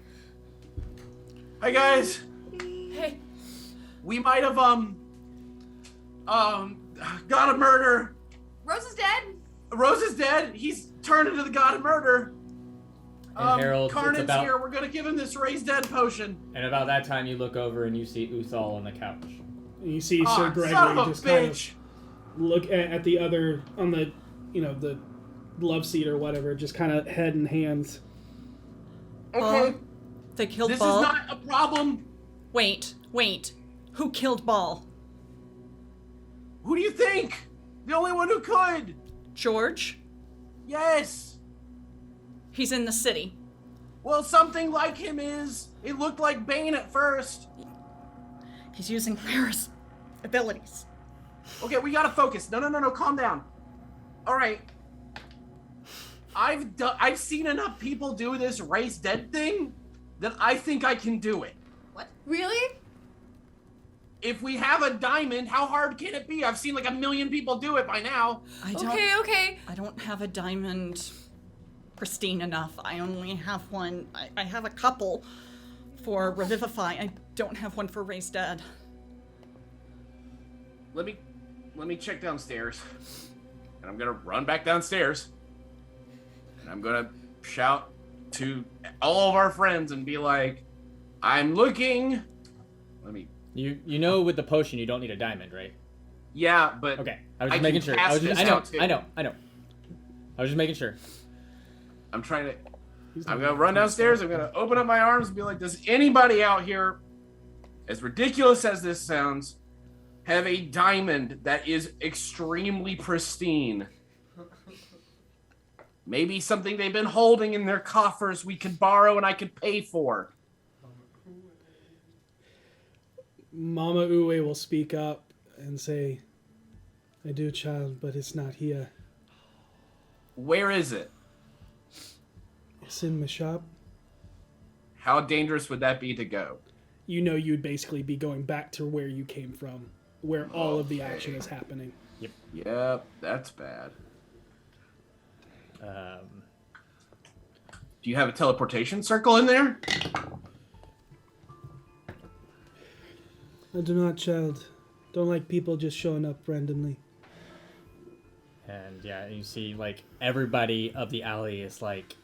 Hi guys. Hey. We might have got a murder. Rose is dead. Rose is dead. He's turned into the god of murder. And Harold, it's Karnan's about- here. We're gonna give him this raised dead potion. And about that time, you look over and you see Uthal on the couch. And you see Sir Son Gregory of a just kind of bitch. look at the other on the, the love seat or whatever, just kind of head and hands. Okay. They killed This Ball. is not a problem. Wait. Who killed Ball? Who do you think? The only one who could. George? Yes. He's in the city. Well, something like him is. It looked like Bane at first. He's using Farrah's abilities. Okay, we gotta focus. No, calm down. All right. I've seen enough people do this race dead thing that I think I can do it. Really? If we have a diamond, how hard can it be? I've seen like 1 million people do it by now. Okay. I don't have a diamond pristine enough. I only have one. I have a couple for Revivify. I don't have one for Raise Dead. Let me check downstairs. And I'm gonna run back downstairs. And I'm gonna shout to all of our friends and be like, I'm looking. You know with the potion you don't need a diamond, right? Yeah, but Okay. I was I just making can sure. cast this I know. out, too. I know. I was just making sure. I'm gonna run downstairs, I'm gonna open up my arms and be like, does anybody out here, as ridiculous as this sounds, have a diamond that is extremely pristine? Maybe something they've been holding in their coffers we could borrow and I could pay for. Mama Uwe will speak up and say, I do, child, but it's not here. Where is it? It's in my shop. How dangerous would that be to go? You'd basically be going back to where you came from, where all of the action is happening. Yep, that's bad. Do you have a teleportation circle in there? I do not, child. Don't like people just showing up randomly. And yeah, you see like everybody of the alley is like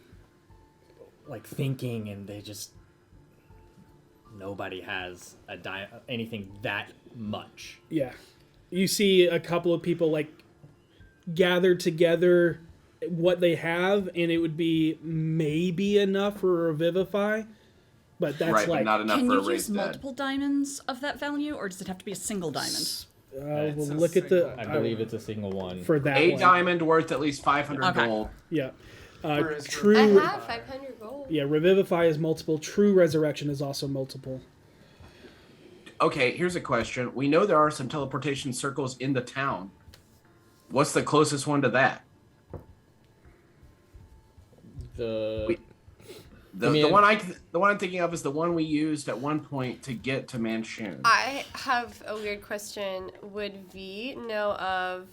thinking, and they just nobody has anything that much. Yeah. You see a couple of people like gather together what they have, and it would be maybe enough for a Revivify, but that's Right, like but not enough Can for a you use raised dead. multiple diamonds of that value, or does it have to be a single diamond? we'll It's a look at the. single- I believe it's a single one. for that A one. diamond worth at least 500 Okay. gold. Yeah. Whereas True. I have 500 gold. Yeah, Revivify is multiple. True Resurrection is also multiple. Okay, here's a question. We know there are some teleportation circles in the town. What's the closest one to that? The The I mean- one I'm thinking of is the one we used at one point to get to Manchun. I have a weird question. Would V know of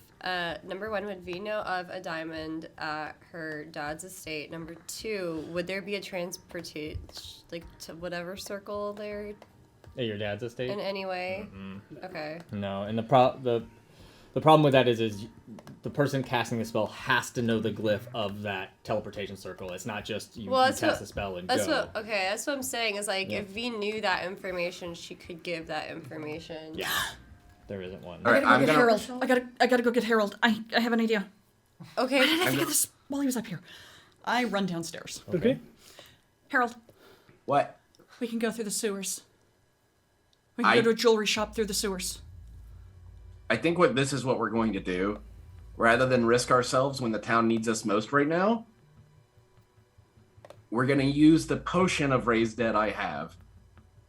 number one? Would V know of a diamond at her dad's estate? Number two, would there be a transportation like to whatever circle there at your dad's estate? in any way? Okay. No, and the problem with that is the person casting the spell has to know the glyph of that teleportation circle. It's not just you, Well, you that's cast what- the spell and That's go. that's what I'm saying is like Yeah. if V knew that information, she could give that information. Yeah, there isn't one. All right, I I'm gotta go gonna. get Harold. I gotta go get Harold. I have an idea. Okay. I think of this while he was up here. I run downstairs. Okay. Harold, What? we can go through the sewers. We can I- go to a jewelry shop through the sewers. I think this is what we're going to do. Rather than risk ourselves when the town needs us most right now, we're going to use the potion of Raised Dead I have.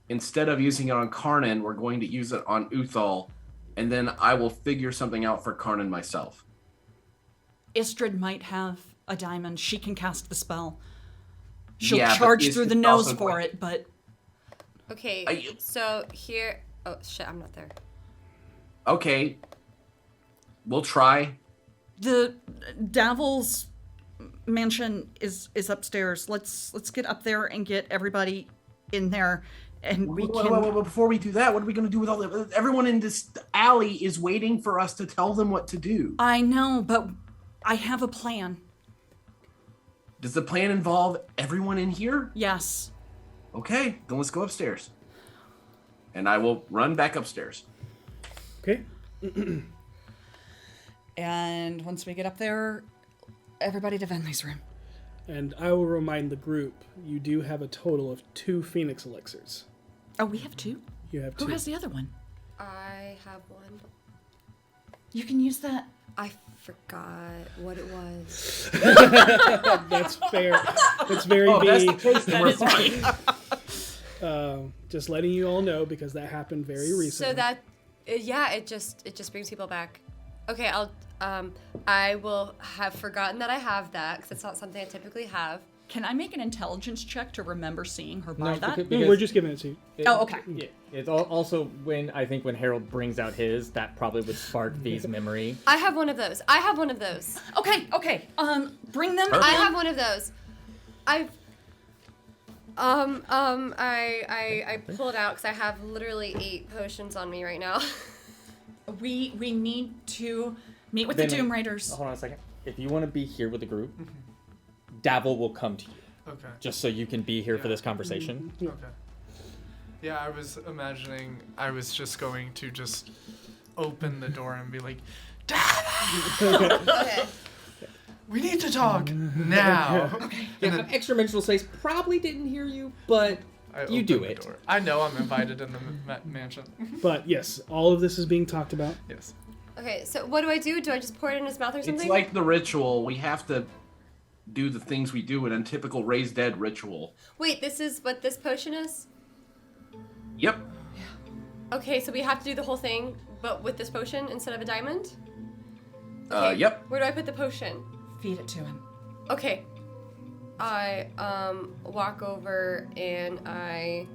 Instead of using it on Karnan, we're going to use it on Uthal, and then I will figure something out for Karnan myself. Istrid might have a diamond. She can cast the spell. She'll Yeah, but charge through the Istrid's nose also for going- it, but Okay. So here. Oh shit! I'm not there. Okay. We'll try. the Davil's mansion is upstairs. Let's get up there and get everybody in there, and we can. Wait, before we do that, what are we going to do with all the... Everyone in this alley is waiting for us to tell them what to do. I know, but I have a plan. Does the plan involve everyone in here? Yes. Okay, then let's go upstairs. And I will run back upstairs. Okay. And once we get up there, everybody to Venley's room. And I will remind the group, you do have a total of 2 Phoenix Elixirs. Oh, we have 2? You have Who 2. has the other one? I have one. You can use that. I forgot what it was. That's fair. That's very That's B. the case, then we're fine. Just letting you all know because that happened very recently. So that, yeah, it just brings people back. Okay, I will have forgotten that I have that because it's not something I typically have. Can I make an intelligence check to remember seeing her No, buy that? because- No, we're just giving it to you. Oh, okay. Yeah, it's also when Harold brings out his, that probably would spark V's memory. I have one of those. Okay. Bring them. I in. have one of those. I pulled out because I have literally 8 potions on me right now. We need to meet with Then- the Doom Raiders. Hold on a second. If you want to be here with the group, Davil will come to you, Okay. just so you can be here for Yeah. this conversation. Okay. Yeah, I was imagining I was just going to just open the door and be like, Okay. we need to talk now. Yeah, extra dimensional space probably didn't hear you, but I you do open the it. door. I know I'm invited in the mansion. But yes, all of this is being talked about. Yes. Okay, so what do I do? Do I just pour it in his mouth or something? It's like the ritual. We have to do the things we do in a typical Raised Dead ritual. Wait, this is what this potion is? Yep. Okay, so we have to do the whole thing, but with this potion instead of a diamond? Yep. Where do I put the potion? Feed it to him. Okay. I walk over and I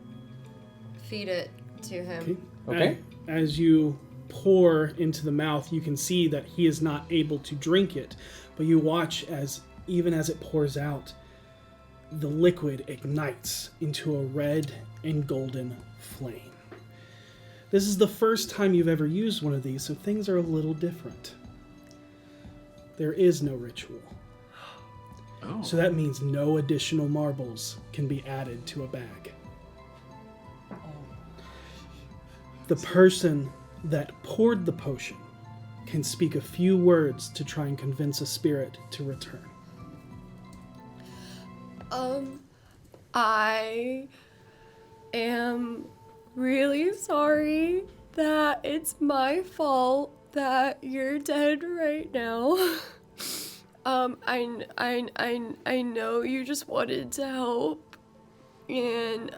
feed it to him. Okay. As you pour into the mouth, you can see that he is not able to drink it, but you watch as, even as it pours out, the liquid ignites into a red and golden flame. This is the first time you've ever used one of these, so things are a little different. There is no ritual. Oh. So that means no additional marbles can be added to a bag. The person that poured the potion can speak a few words to try and convince a spirit to return. I am really sorry that it's my fault that you're dead right now. I know you just wanted to help, and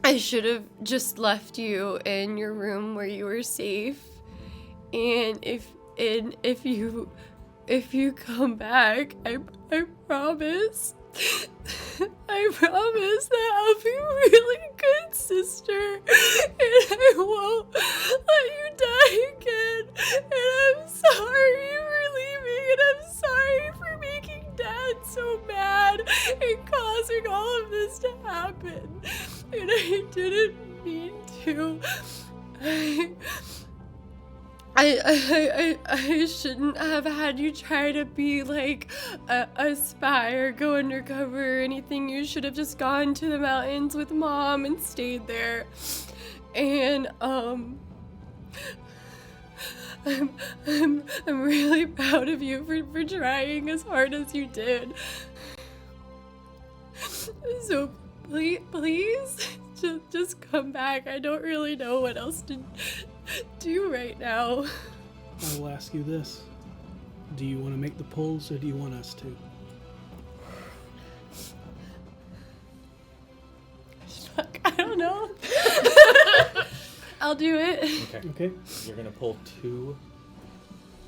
I should have just left you in your room where you were safe. And if you come back, I promise. I promise that I'll be a really good sister, and I won't let you die again. And I'm sorry for leaving, and I'm sorry for making Dad so mad and causing all of this to happen. And I didn't mean to. I shouldn't have had you try to be like a spy or go undercover or anything. You should have just gone to the mountains with Mom and stayed there. And I'm really proud of you for trying as hard as you did. So please just come back. I don't really know what else to do right now. I will ask you this. Do you want to make the pulls, or do you want us to? Fuck, I don't know. I'll do it. Okay. You're gonna pull two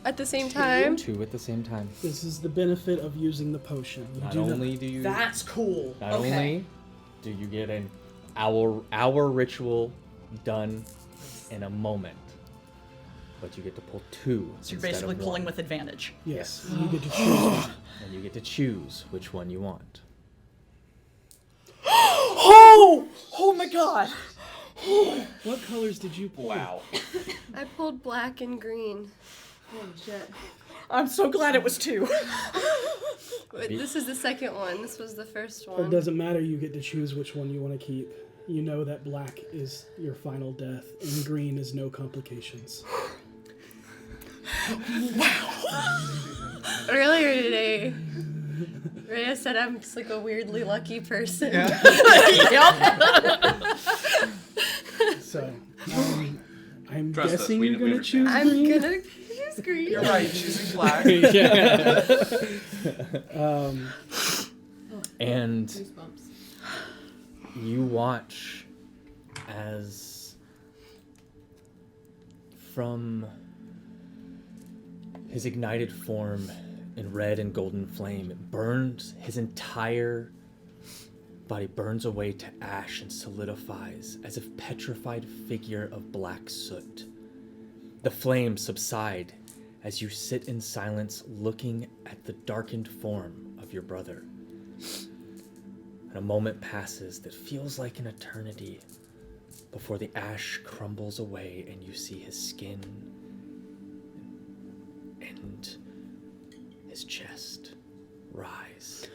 At the same time. Two at the same time. This is the benefit of using the potion. You Not do only do you That's cool. not Okay. only do you get an hour ritual done in a moment, but you get to pull two. So you're instead basically of pulling one. with advantage. Yes, you get to choose one. And you get to choose which one you want. Oh! Oh my god! What colors did you pull? Wow. I pulled black and green. Holy shit. I'm so glad it was 2. But this is the second one. This was the first It one. doesn't matter, you get to choose which one you want to keep. You know that black is your final death, and green is no complications. Earlier today, Rhea said I'm just like a weirdly lucky person. So, I'm Trust us, guessing we- you're we going to choose understand. I'm green? gonna choose green. You're right, choosing black. And Goosebumps. you watch as from his ignited form in red and golden flame, it burns his entire body, burns away to ash and solidifies as a petrified figure of black soot. The flames subside as you sit in silence looking at the darkened form of your brother. And a moment passes that feels like an eternity before the ash crumbles away and you see his skin and his chest rise.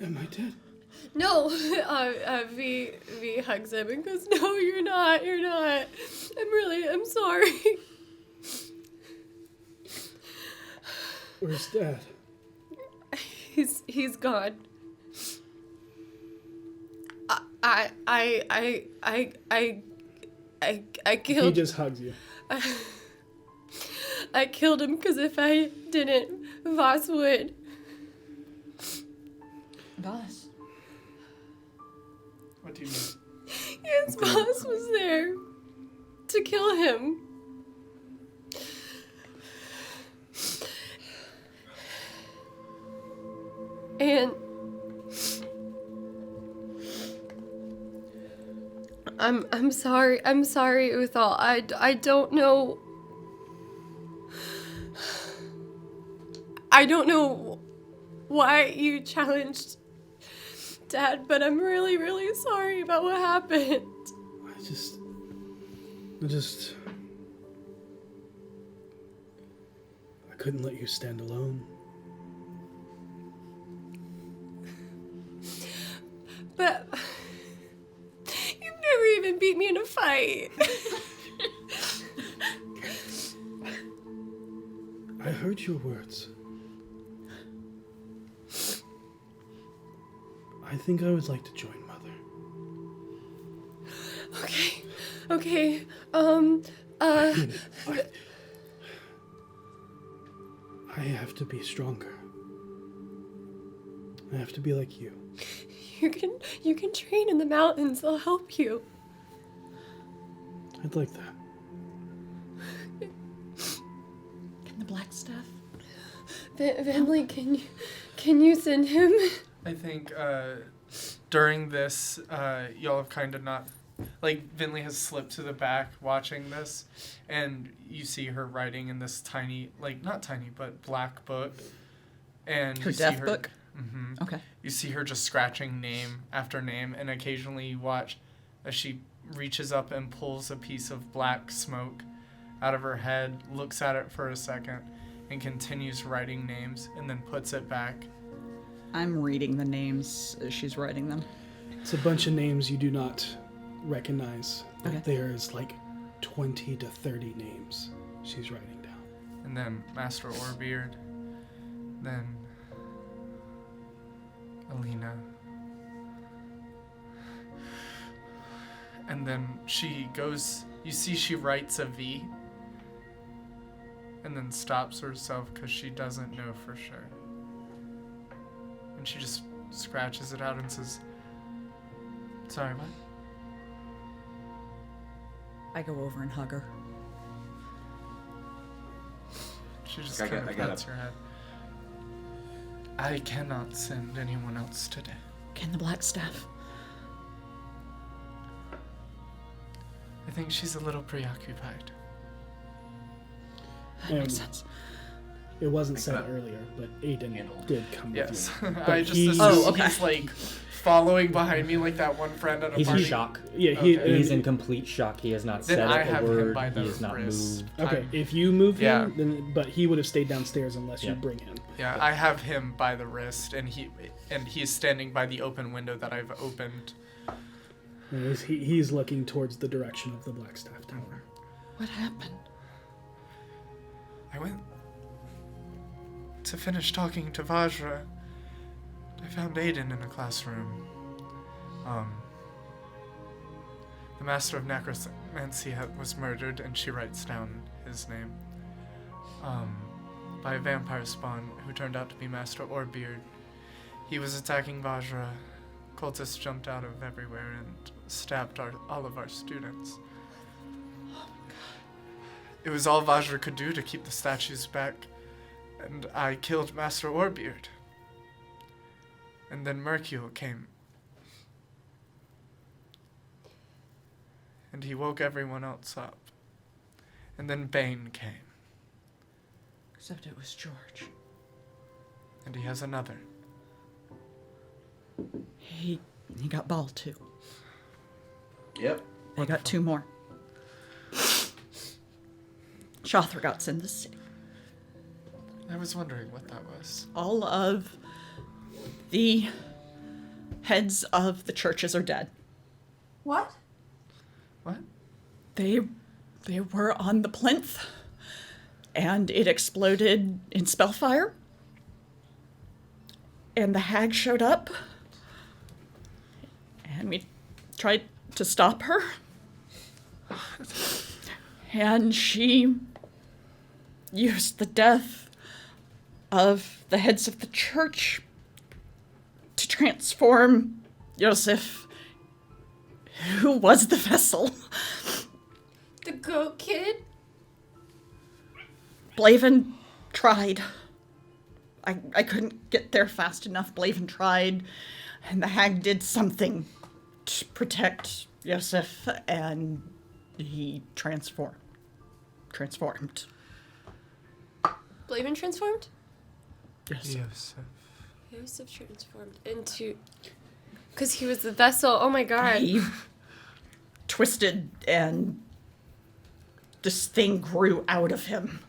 Am I dead? No, V hugs him and goes, "No, you're not. You're not. I'm sorry." Where's Dad? He's gone. I He killed. just hugs you. I killed him because if I didn't, Voss would. Boss. What do you mean? Yes, Voss was there to kill him. And I'm sorry. I'm sorry, Uthal. I don't know. I don't know why you challenged Dad, but I'm really, really sorry about what happened. I couldn't let you stand alone. But you've never even beat me in a fight. I heard your words. I think I would like to join Mother. Okay. I have to be stronger. I have to be like you. You can train in the mountains. They'll help you. I'd like that. Can the black staff? Vinley, can you send him? I think during this, y'all have kind of not... Like, Vinley has slipped to the back watching this, and you see her writing in this tiny, like, not tiny, but black book. And Her you death see book? Mm-hmm. Okay. You see her just scratching name after name, and occasionally you watch as she reaches up and pulls a piece of black smoke out of her head, looks at it for a second, and continues writing names, and then puts it back. I'm reading the names as she's writing them. It's a bunch of names you do not recognize. Okay. There is like 20 to 30 names she's writing down. And then Master Orbeard, then Alina. And then she goes, you see she writes a V, and then stops herself because she doesn't know for sure. And she just scratches it out and says, sorry, what? I go over and hug her. She just I kind of got pats her head. I cannot send anyone else today. Can the black staff? I think she's a little preoccupied. That makes sense. It wasn't I said got earlier, but Aiden did come Yes. with you. I But just he's- assume he's like following behind me like that one friend at a He's in party. shock. Yeah, Okay. He's in complete shock. He has not Then said I a have word. him by the He has not wrist. moved. Okay, I'm- if you move Yeah. him, then but he would have stayed downstairs unless Yeah. you bring him. Yeah, I have him by the wrist, and he's standing by the open window that I've opened. And he's looking towards the direction of the Blackstaff Tower. What happened? I went to finish talking to Vajra. I found Aiden in a classroom. The master of necromancy was murdered, and she writes down his name. By a vampire spawn who turned out to be Master Orbeard. He was attacking Vajra. Cultists jumped out of everywhere and stabbed all of our students. It was all Vajra could do to keep the statues back, and I killed Master Orbeard. And then Mercule came. And he woke everyone else up. And then Bane came. Except it was George. And he has another. He got Ball too. Yep. They got two more. Shothragot's in the city. I was wondering what that was. All of the heads of the churches are dead. What? What? They were on the plinth, and it exploded in spellfire. And the hag showed up, and we tried to stop her. And she used the death of the heads of the church to transform Yosef, who was the vessel. The goat kid? Blaven tried. I couldn't get there fast enough. Blaven tried, and the hag did something to protect Yosef, and he transformed. Blaven transformed? Yosef transformed into... Because he was the vessel. Oh my god. He twisted and this thing grew out of him.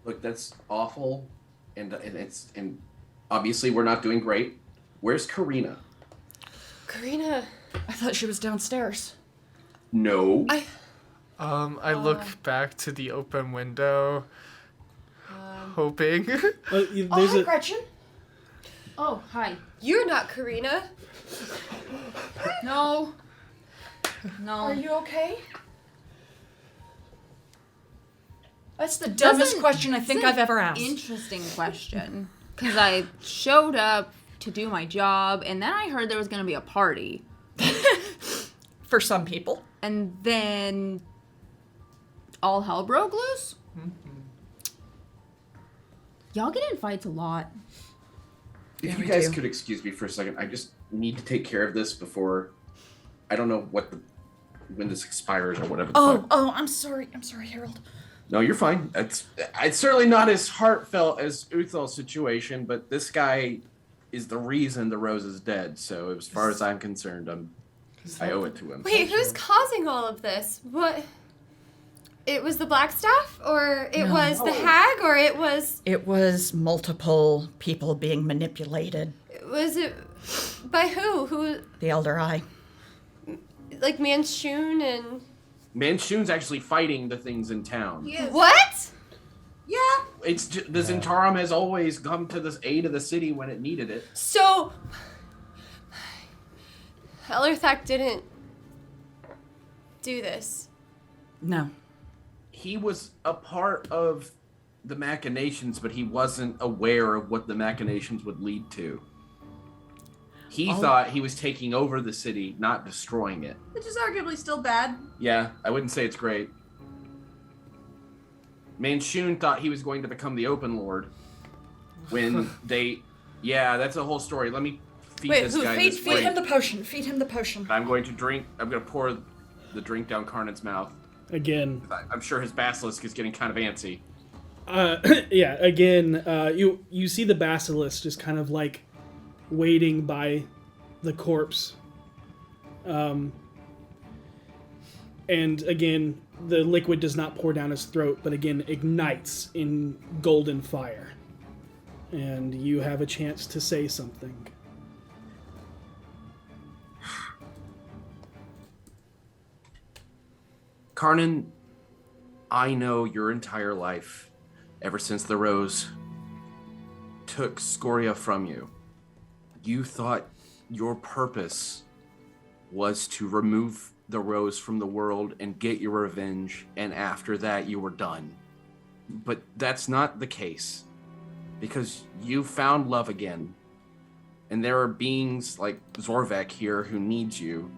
Look, that's awful, and obviously we're not doing great. Where's Karina? Karina. I thought she was downstairs. No. I look back to the open window, hoping. Hi, Gretchen. Oh, hi. You're not Karina. No. No. Are you okay? That's the dumbest question I think I've ever asked. Interesting question. Because I showed up to do my job, and then I heard there was going to be a party. For some people. And then all hell broke loose? Y'all get in fights a lot. If Yeah, you we guys do. could excuse me for a second, I just need to take care of this before. I don't know when this expires or whatever. I'm sorry. I'm sorry, Harold. No, you're fine. It's certainly not as heartfelt as Uthal's situation, but this guy is the reason the rose is dead. So as far as I'm concerned, I owe it to him. Wait, who's causing all of this? What? It was the Blackstaff? Or it No. was the hag? Or it was... It was multiple people being manipulated. Was it... By who? Who... The Elder Eye. Like Manchun and... Manchun's actually fighting the things in town. Yes. What? Yeah. It's the Zentarum has always come to the aid of the city when it needed it. So... Ellerthak didn't do this. No. He was a part of the machinations, but he wasn't aware of what the machinations would lead to. He thought he was taking over the city, not destroying it. Which is arguably still bad. Yeah, I wouldn't say it's great. Manchun thought he was going to become the Open Lord when they... Yeah, that's a whole story. Let me feed this guy this Feed drink. him the potion. Feed him the potion. I'm going to pour the drink down Karnan's mouth. Again. I'm sure his basilisk is getting kind of antsy. Yeah, again, you see the basilisk just kind of like waiting by the corpse. And again, the liquid does not pour down his throat, but again ignites in golden fire. And you have a chance to say something. Karnan, I know your entire life, ever since the rose took Scoria from you, you thought your purpose was to remove the rose from the world and get your revenge, and after that you were done. But that's not the case, because you found love again, and there are beings like Zorvek here who need you.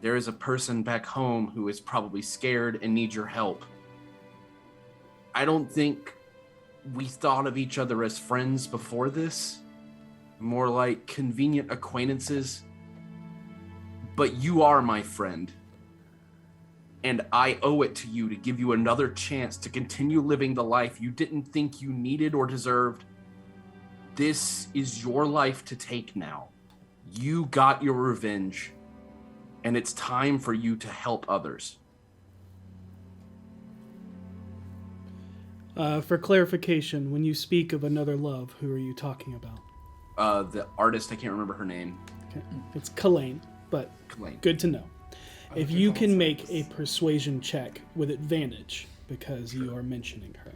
There is a person back home who is probably scared and needs your help. I don't think we thought of each other as friends before this. More like convenient acquaintances. But you are my friend. And I owe it to you to give you another chance to continue living the life you didn't think you needed or deserved. This is your life to take now. You got your revenge. And it's time for you to help others. For clarification, when you speak of another love, who are you talking about? The artist, I can't remember her name. Okay. It's Kalain, but Kalain. good to know. If you can make a persuasion check with advantage, because you are mentioning her.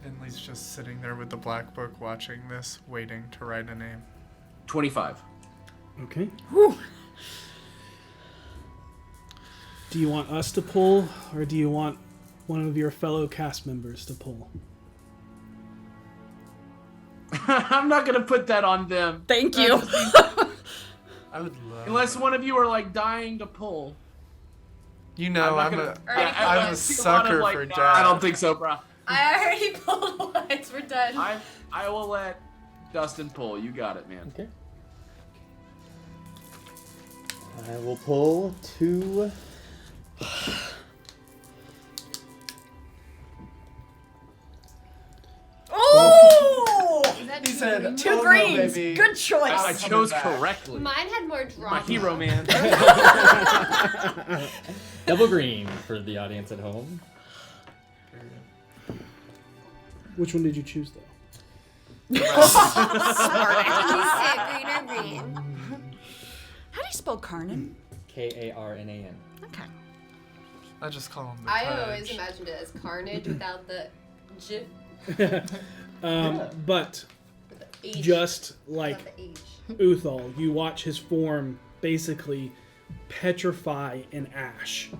Vinley's just sitting there with the black book watching this, waiting to write a name. 25. Okay. Whew. Do you want us to pull, or do you want one of your fellow cast members to pull? I'm not going to put that on them. Thank you. I would love. Unless one of you are like dying to pull. You know, I'm I a see a lot of, sucker like, for I death. don't think so, bro. I already pulled once. We're done. I will let Dustin pull. You got it, man. Okay. I will pull 2. Oh! said, Two "Oh, no, greens. baby." Good choice. I chose correctly. Mine had more drama. My hero man. Double green for the audience at home. Which one did you choose, though? You said green or green. How do you spell Karnan? Karnan. Okay. I just call him the I Purge. always imagined it as carnage without the J. But With the H. just like Without the H. Uthal, you watch his form basically petrify in ash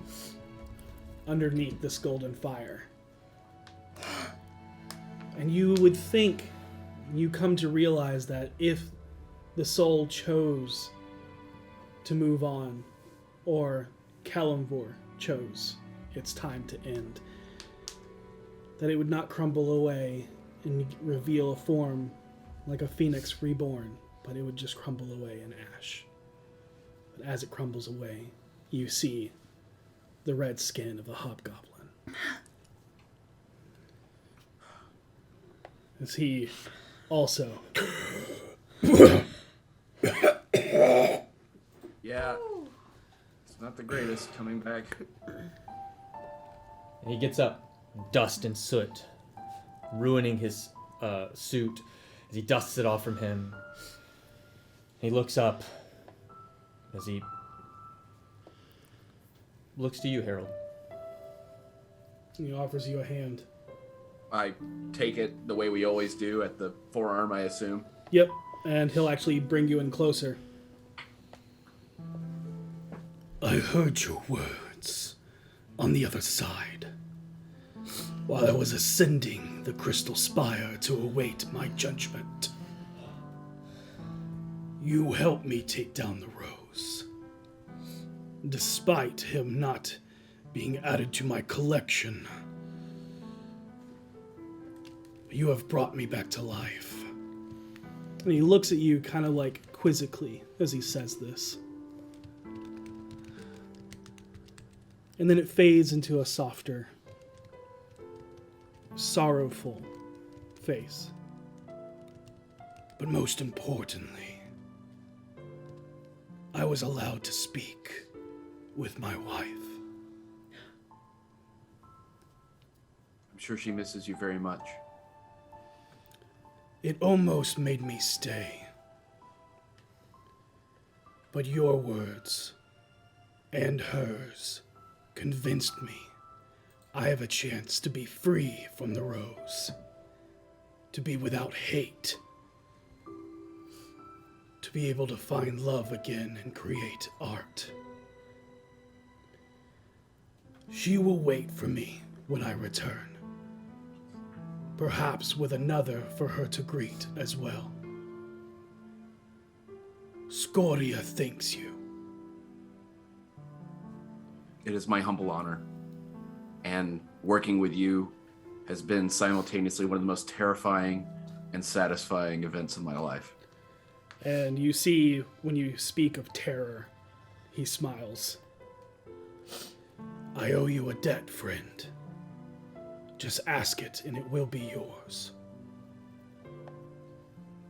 underneath this golden fire. And you would think, you come to realize that if the soul chose to move on, or Kalimvor chose its time to end, that it would not crumble away and reveal a form like a phoenix reborn, but it would just crumble away in ash. But as it crumbles away, you see the red skin of a hobgoblin. As he also Yeah. It's not the greatest coming back. And he gets up, dust and soot, ruining his suit as he dusts it off from him. He looks up as he looks to you, Harold. he offers you a hand. I take it the way we always do at the forearm, I assume. Yep, and he'll actually bring you in closer. I heard your words on the other side. While I was ascending the crystal spire to await my judgment, you helped me take down the rose. Despite him not being added to my collection, you have brought me back to life. And he looks at you kind of like quizzically as he says this. And then it fades into a softer, sorrowful face. But most importantly, I was allowed to speak with my wife. I'm sure she misses you very much. It almost made me stay. But your words and hers convinced me I have a chance to be free from the rose, to be without hate, to be able to find love again and create art. She will wait for me when I return, perhaps with another for her to greet as well. Scoria thanks you. It is my humble honor. And working with you has been simultaneously one of the most terrifying and satisfying events of my life. And you see, when you speak of terror, he smiles. I owe you a debt, friend. Just ask it and it will be yours.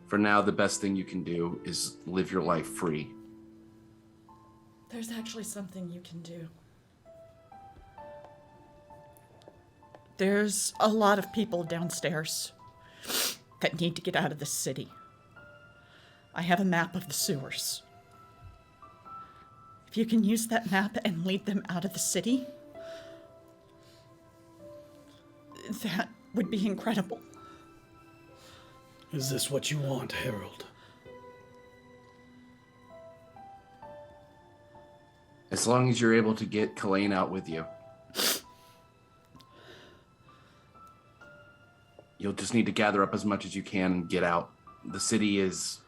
For now, the best thing you can do is live your life free. There's actually something you can do. There's a lot of people downstairs that need to get out of the city. I have a map of the sewers. If you can use that map and lead them out of the city, that would be incredible. Is this what you want, Harold? As long as you're able to get Kalain out with you. You'll just need to gather up as much as you can and get out. The city is...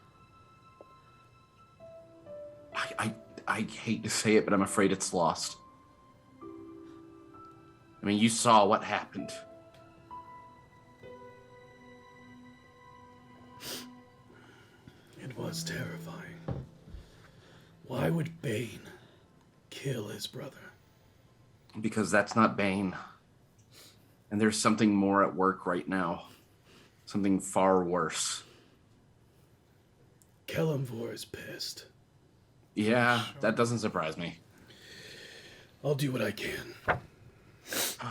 I hate to say it, but I'm afraid it's lost. I mean, you saw what happened. It was terrifying. Why would Bane kill his brother? Because that's not Bane. And there's something more at work right now. Something far worse. Kellamvor is pissed. Yeah, that doesn't surprise me. I'll do what I can.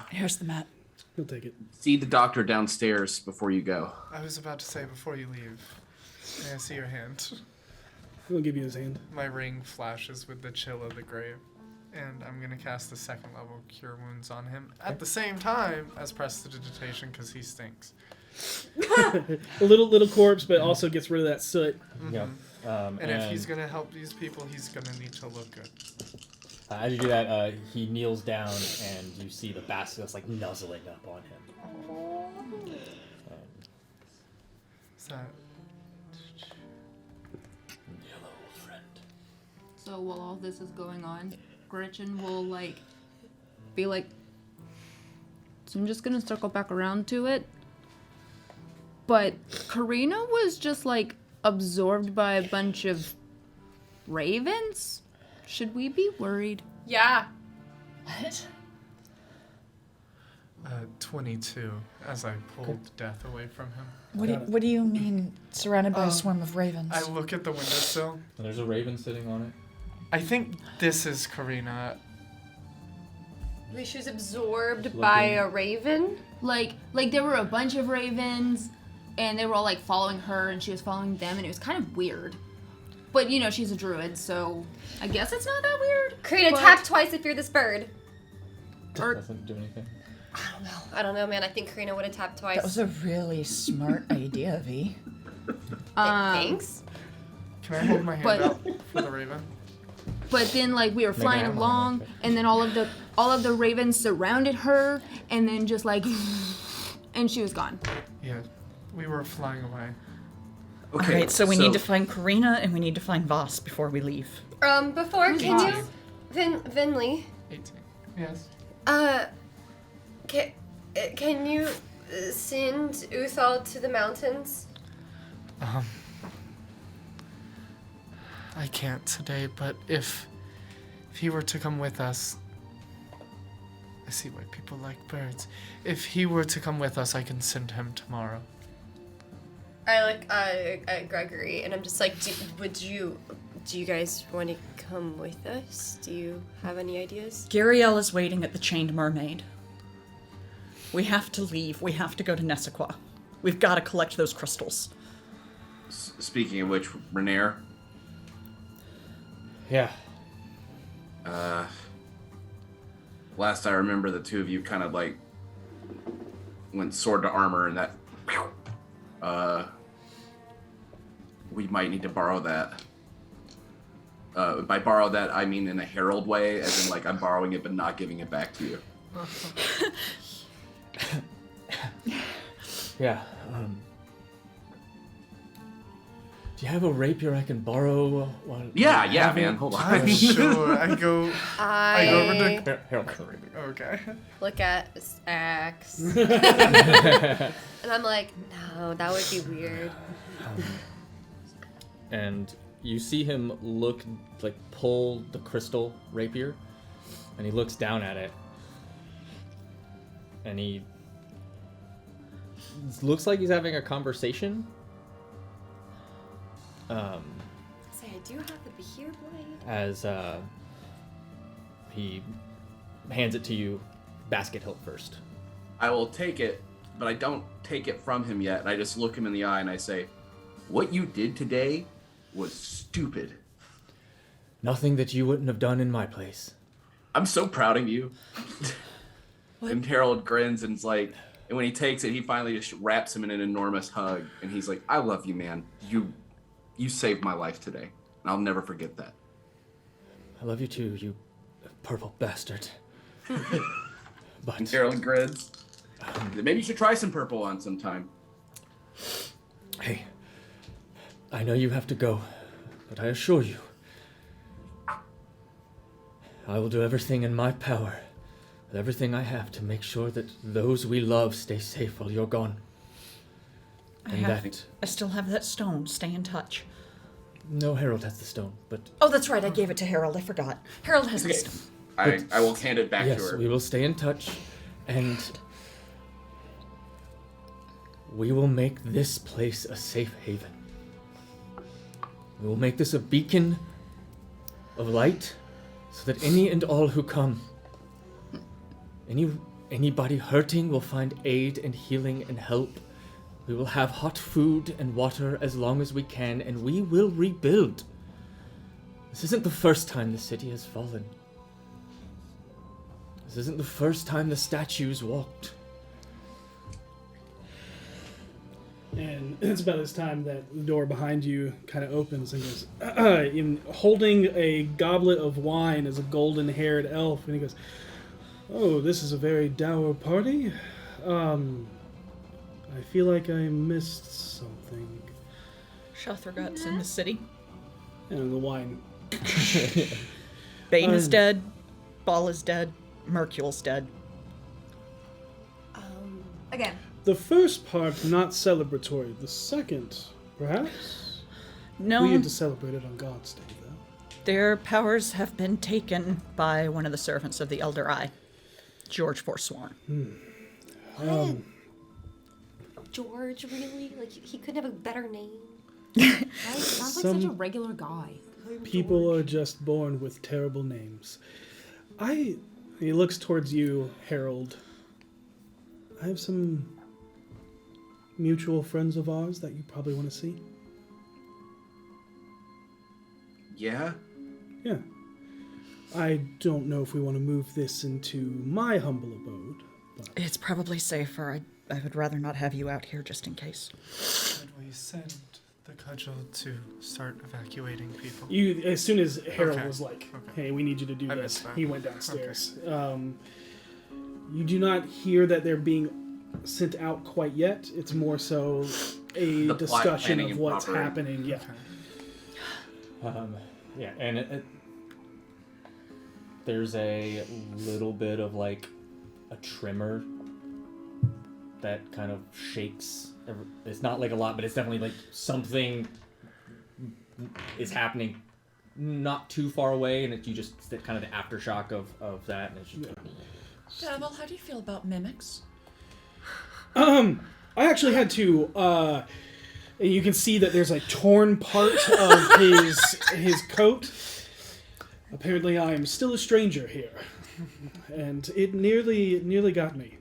Here's the map. He'll take it. See the doctor downstairs before you go. I was about to say before you leave. May I see your hand? He'll give you his hand. My ring flashes with the chill of the grave, and I'm gonna cast the 2nd level Cure Wounds on him at the same time as Prestidigitation because he stinks. A little corpse, but also gets rid of that soot. Yeah. And if he's gonna help these people, he's gonna need to look good. As you do that, he kneels down, and you see the basilisk like nuzzling up on him. Is that Hello, friend. So while all this is going on, Gretchen will be like, so I'm just gonna circle back around to it. But Karina was just absorbed by a bunch of ravens? Should we be worried? Yeah. What? 22 as I pulled death away from him. What do you mean surrounded by a swarm of ravens? I look at the windowsill. And there's a raven sitting on it. I think this is Karina. Wait, she was absorbed by a raven? Like there were a bunch of ravens, and they were all following her, and she was following them, and it was kind of weird. But she's a druid, so I guess it's not that weird. Karina, but- tap twice if you're this bird. Or- Doesn't do anything. I don't know, man. I think Karina would have tapped twice. That was a really smart idea, V. Thanks. Can I hold my hand But- out for the raven? But then we were flying animal along, like that. and then all of the ravens surrounded her, and then just and she was gone. Yeah, we were flying away. Okay. All right, so we need to find Karina and we need to find Voss before we leave. Before, Who's can boss? you, Vinley, 18. Yes. can you send Uthal to the mountains? I can't today, but if he were to come with us, I see why people like birds. If he were to come with us, I can send him tomorrow. I look at Gregory, and I'm just like, do you guys want to come with us? Do you have any ideas? Gariel is waiting at the Chained Mermaid. We have to leave. We have to go to Nessaquah. We've got to collect those crystals. Speaking of which, Renair, Yeah. last I remember, the two of you kind of went sword to armor, and that. We might need to borrow that. By borrow that, I mean in a herald way, as in I'm borrowing it but not giving it back to you. Yeah. Do you have a rapier I can borrow? Yeah, have it? man. Hold on. I'm sure. I go over I to. Harold. Okay. look at this axe, and I'm like, no, that would be weird. And you see him pull the crystal rapier, and he looks down at it, and he looks like he's having a conversation. Say, I do have the Behir blade. As he hands it to you, basket hilt first. I will take it, but I don't take it from him yet. I just look him in the eye and I say, "What you did today was stupid. Nothing that you wouldn't have done in my place. I'm so proud of you." And Harold grins and and when he takes it, he finally just wraps him in an enormous hug, and he's like, "I love you, man. You saved my life today, and I'll never forget that." I love you too, you purple bastard. And But Harold grins. Maybe you should try some purple on sometime. hey, I know you have to go, but I assure you, I will do everything in my power, with everything I have, to make sure that those we love stay safe while you're gone. And I still have that stone. Stay in touch. No, Harold has the stone, but Oh, that's right. I gave it to Harold. I forgot. Harold has the Okay. stone. I will hand it back yes, to her. we will stay in touch, and we will make this place a safe haven. We will make this a beacon of light so that any and all who come, anybody hurting will find aid and healing and help. We will have hot food and water as long as we can, and we will rebuild. This isn't the first time the city has fallen. This isn't the first time the statues walked. And it's about this time that the door behind you kind of opens and goes, holding a goblet of wine as a golden-haired elf, and he goes, "Oh, this is a very dour party. I feel like I missed something." Shothragot's in the city. And the wine. Bane is dead. Ball is dead. Mercule's dead. Again. The first part, not celebratory. The second, perhaps? No, We get to celebrate it on God's Day, though. their powers have been taken by one of the servants of the Elder Eye, George Forsworn. George, really? Like, he couldn't have a better name. Right? Sounds like such a Some- regular guy. People are just born with terrible names. He looks towards you, Harold. I have some mutual friends of ours that you probably want to see. Yeah? Yeah. I don't know if we want to move this into my humble abode, but It's probably safer. I would rather not have you out here just in case. Should we send the cudgel to start evacuating people? you, as soon as Harold Okay. was like, Okay. "Hey, we need you to do I this," missed that. he went downstairs. You do not hear that they're being sent out quite yet. It's more so a The plot discussion planning of and what's proper- happening. Yeah. Yeah, and there's a little bit of like a tremor that kind of shakes. It's not like a lot, but it's definitely like something is happening not too far away, and you just get kind of the aftershock of that. And it's just, Devil, how do you feel about mimics? I actually had to. And you can see that there's a torn part of his coat. Apparently, I am still a stranger here, and it nearly got me.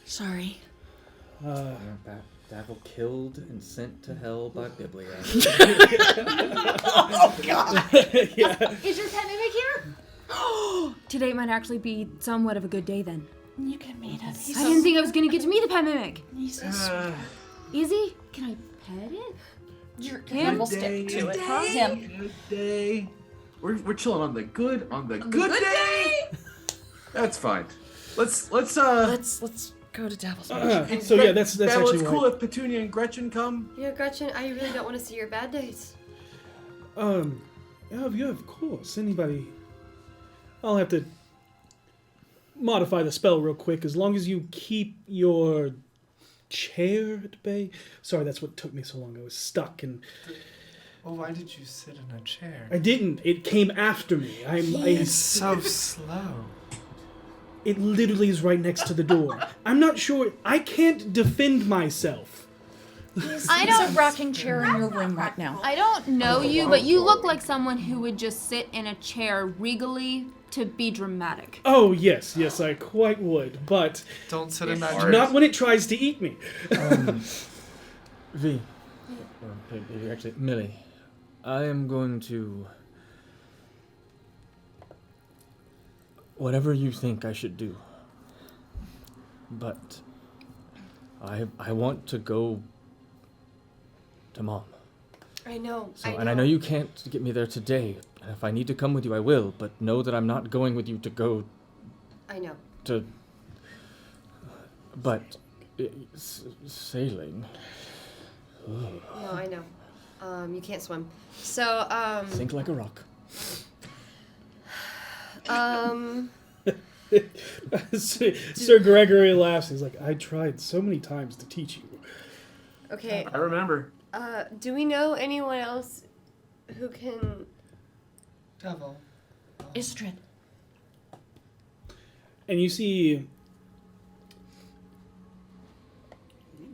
Sorry. Davil killed and sent to hell by Biblia. Yeah. Is your pet mimic here? Today might actually be somewhat of a good day then. You can meet him. I didn't think I was gonna get to meet the pet mimic. He's so Is he? Can I pet it? Him? We'll stick to it. Huh? Him. Good day. We're chilling on the good good day. That's fine. Let's Let's go to Devil's So yeah, that's That actually was why. cool if Petunia and Gretchen come. Yeah, Gretchen, I really don't want to see your bad days. Yeah, of course. Anybody. I'll have to modify the spell real quick. As long as you keep your chair at bay. Sorry, that's what took me so long. I was stuck and Well, why did you sit in a chair? I didn't. It came after me. It's so slow. It literally is right next to the door. I'm not sure. I can't defend myself. I There's don't a rocking chair in your room right now. I don't know you, but you look like someone who would just sit in a chair regally to be dramatic. Oh, yes, I quite would. But Don't sit in that Yes. chair. not when it tries to eat me. V. Or actually, Millie. I am going to. Whatever you think I should do. But. I want to go. To Mom. I know. So, and I know you can't get me there today. And if I need to come with you, I will. But know that I'm not going with you to go I know. to. But. Sailing. No, I know. You can't swim. So, Sink like a rock. Sir Gregory laughs. He's like, I tried so many times to teach you. okay. I remember. Do we know anyone else who can? Devil. Istrid. And you see.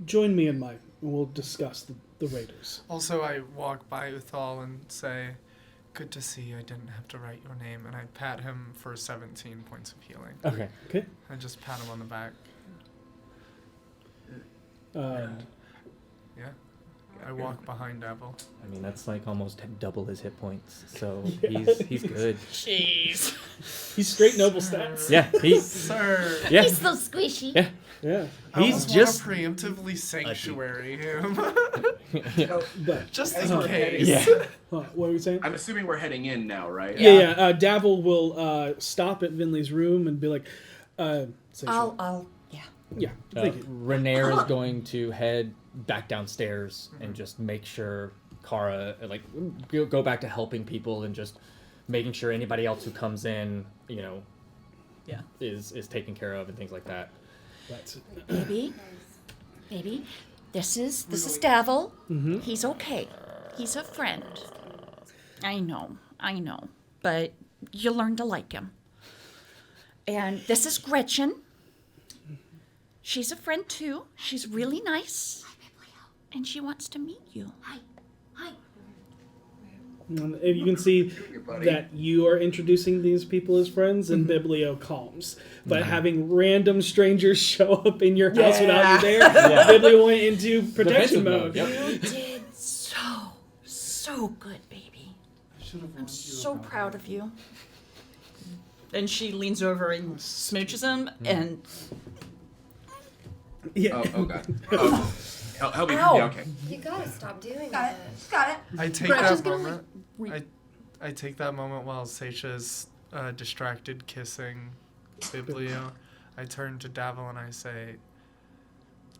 Join me in my. We'll discuss the raiders. Also, I walk by Uthal and say, "Good to see you. I didn't have to write your name." And I pat him for 17 points of healing. Okay. Okay. I just pat him on the back. Yeah. I walk behind Devil. I mean, that's like almost double his hit points, so Yeah. he's good. Jeez. He's straight noble stats. Yeah, he's Sir. yeah, He's so squishy. yeah. Yeah. I He's almost just want to preemptively sanctuary him. But Just As in we're case. yeah. what were we saying? I'm assuming we're heading in now, right? Yeah. Davil will stop at Vinley's room and be like, say I'll, yeah. yeah. Thank you. Renair is going to head back downstairs and just make sure Kara go back to helping people and just making sure anybody else who comes in, Yeah. is taken care of and things like that. That's Baby, this is Davil. Mm-hmm. He's okay. He's a friend. I know, but you learn to like him. And this is Gretchen. She's a friend too. She's really nice. And she wants to meet you. Hi. And you can see that you are introducing these people as friends, and Biblio calms. But having random strangers show up in your house without you there, Biblio went into protection mode. Yep. You did so good, baby. I'm so proud of you. And she leans over and smooches him, and Yeah. Oh god. Oh. Help me. Ow. Yeah, okay. You gotta stop doing Got it. that. Got it. I take Gretchen's that gonna, moment. like, I take that moment while Seisha's distracted kissing Biblio. I turn to Davil and I say,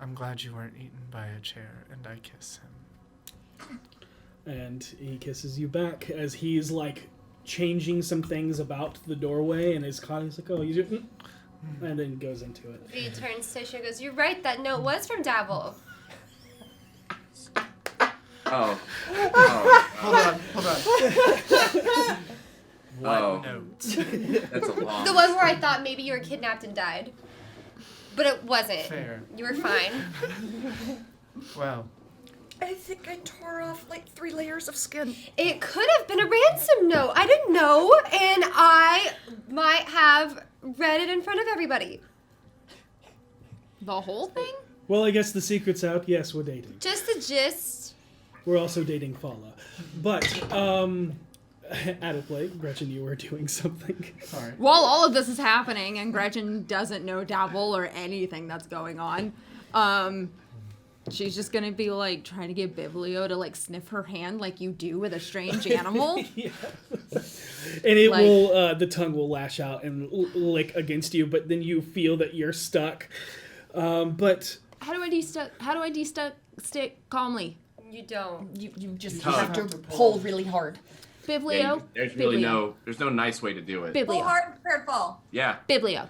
"I'm glad you weren't eaten by a chair," and I kiss him. And he kisses you back as he's like changing some things about the doorway, and he's like, "Oh, you didn't," and then goes into it. V turns to Shisha and goes, "You're right, that note was from Davil." Oh. Hold on. What Oh. note? That's a long. The one where I thought maybe you were kidnapped and died. But it wasn't. Fair. You were fine. Well, I think I tore off like 3 layers of skin. It could have been a ransom note. I didn't know, and I might have read it in front of everybody. The whole thing? Well, I guess the secret's out. Yes, we're dating. Just the gist. We're also dating Fala. But, out of play, Gretchen, you were doing something. sorry. While all of this is happening and Gretchen doesn't know Davil or anything that's going on, she's just gonna be like trying to get Biblio to like sniff her hand like you do with a strange animal. Yeah. And it Like- will, the tongue will lash out and lick against you, but then you feel that you're stuck. But How do I stay calmly? You don't. You just Tough. have to pull really hard. Biblio. Yeah, there's really Biblio. there's no nice way to do it. Full Biblio. heart, prepared fall. Yeah. Biblio.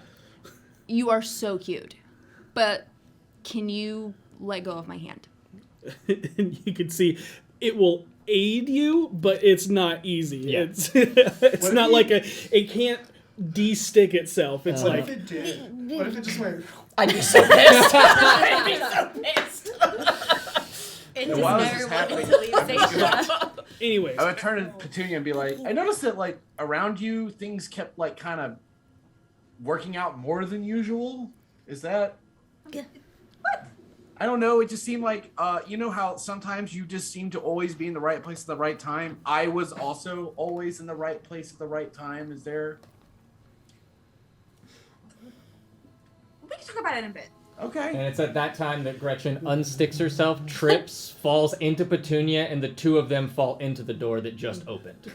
You are so cute. But can you let go of my hand? and you can see it will aid you, but it's not easy. Yeah. It's not like it can't de-stick itself. It's like it did? What if it just went? I'd be so pissed. I'd be so pissed. It And just while this never is wanted happening- to leave Seisha. anyways. I would turn to Petunia and be like, I noticed that like around you things kept like kind of working out more than usual. Is that What? I don't know. It just seemed like you know how sometimes you just seem to always be in the right place at the right time. I was also always in the right place at the right time. Is there? We can talk about it in a bit. Okay. And it's at that time that Gretchen unsticks herself, trips, falls into Petunia, and the two of them fall into the door that just opened.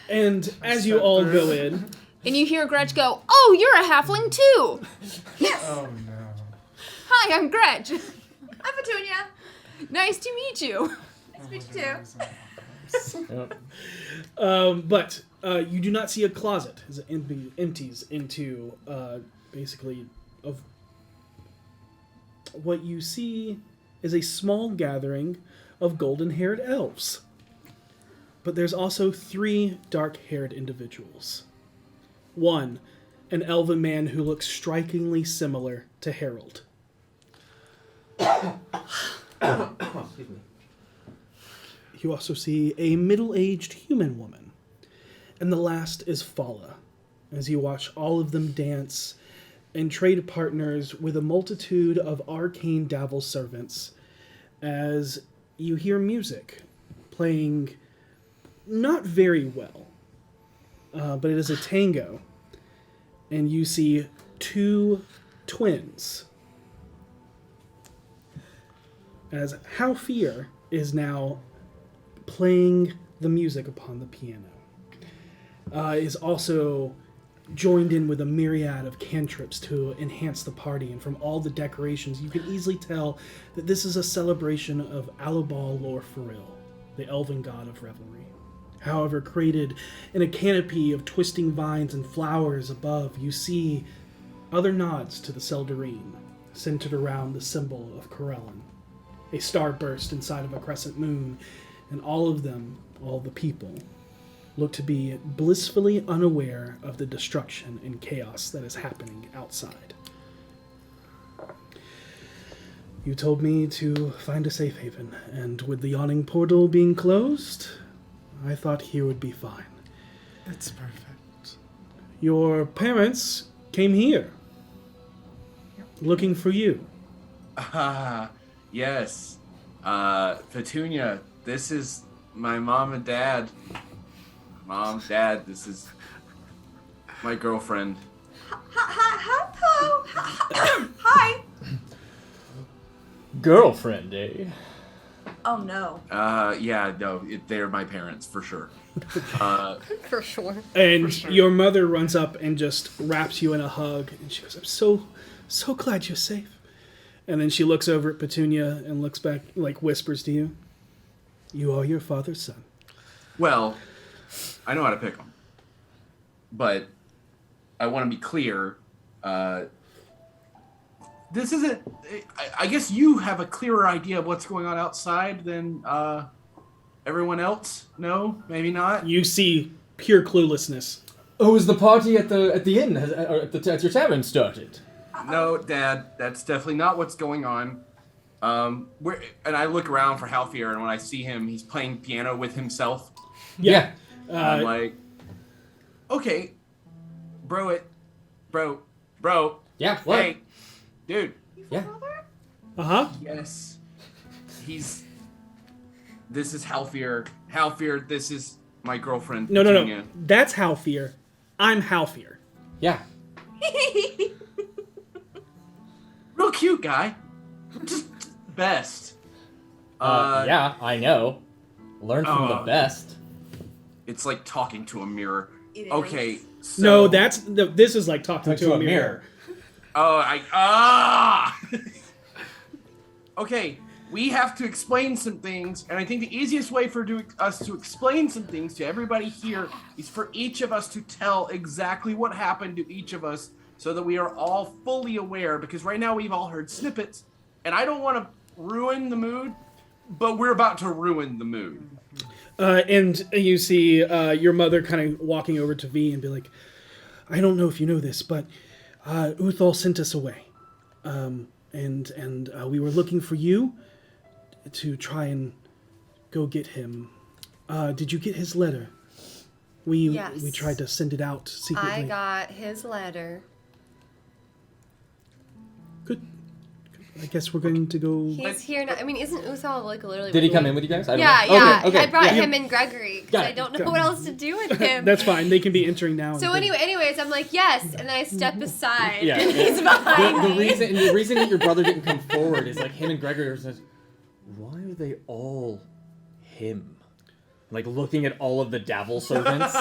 And as you all go in, And you hear Gretch go, "Oh, you're a halfling too." Oh no. Hi, I'm Gretch. I'm Petunia. Nice to meet you. Nice to meet you too. Yep. but you do not see a closet as it empties into basically of what you see is a small gathering of golden-haired elves. But there's also 3 dark-haired individuals. One, an elven man who looks strikingly similar to Harold. Excuse me. You also see a middle-aged human woman. And the last is Fala, as you watch all of them dance and trade partners with a multitude of arcane Davil servants as you hear music playing not very well, but it is a tango. And you see two twins as Halfir is now playing the music upon the piano. Is also joined in with a myriad of cantrips to enhance the party, and from all the decorations you can easily tell that this is a celebration of Alabal Lorfaril, the elven god of revelry. However, created in a canopy of twisting vines and flowers above, you see other nods to the Seldarine, centered around the symbol of Corellin, a starburst inside of a crescent moon, and all of them, all the people, look to be blissfully unaware of the destruction and chaos that is happening outside. You told me to find a safe haven, and with the yawning portal being closed, I thought here would be fine. It's perfect. Your parents came here, looking for you. Yes. Petunia, this is my mom and dad. Mom, Dad, this is my girlfriend. Hi. Girlfriend, eh? Oh no. Yeah, no, they're my parents, for sure. For sure. And your mother runs up and just wraps you in a hug, and she goes, I'm so glad you're safe. And then she looks over at Petunia and looks back, like whispers to you, you are your father's son. Well, I know how to pick them. But I want to be clear. This isn't... I guess you have a clearer idea of what's going on outside than everyone else? No? Maybe not? You see pure cluelessness. Oh, is the party at the inn, or at your tavern started? No, Dad, that's definitely not what's going on. And I look around for Halfir, and when I see him, he's playing piano with himself. Yeah. I'm like, okay, bro. Yeah, what? Hey, dude. Yeah. Uh-huh. Yes. This is Halfir. Halfir, this is my girlfriend. No. Petunia. That's Halfir. I'm Halfir. Yeah. Real cute guy. Just best. Yeah, I know. Learn from the best. It's like talking to a mirror. It Okay, is. so... No, this is like talking to a mirror. Oh, Okay, we have to explain some things, and I think the easiest way for us to explain some things to everybody here is for each of us to tell exactly what happened to each of us so that we are all fully aware, because right now we've all heard snippets, and I don't want to ruin the mood, but we're about to ruin the mood. And you see your mother kind of walking over to V and be like, I don't know if you know this, but Uthal sent us away. And we were looking for you to try and go get him. Did you get his letter? We tried to send it out secretly. I got his letter. Good. I guess we're going to go... He's here now. I mean, isn't Uthal like literally... Did he come in with you guys? I don't Yeah, know. yeah. Okay, I brought yeah. him and Gregory because Got I it. don't know Got it. what else to do with him. That's fine. They can be entering now. So anyways, I'm like, yes, and then I step aside, Yeah, and yeah. he's behind The me. reason that your brother didn't come forward is like him and Gregory says, why are they all him? Like looking at all of the Davil servants.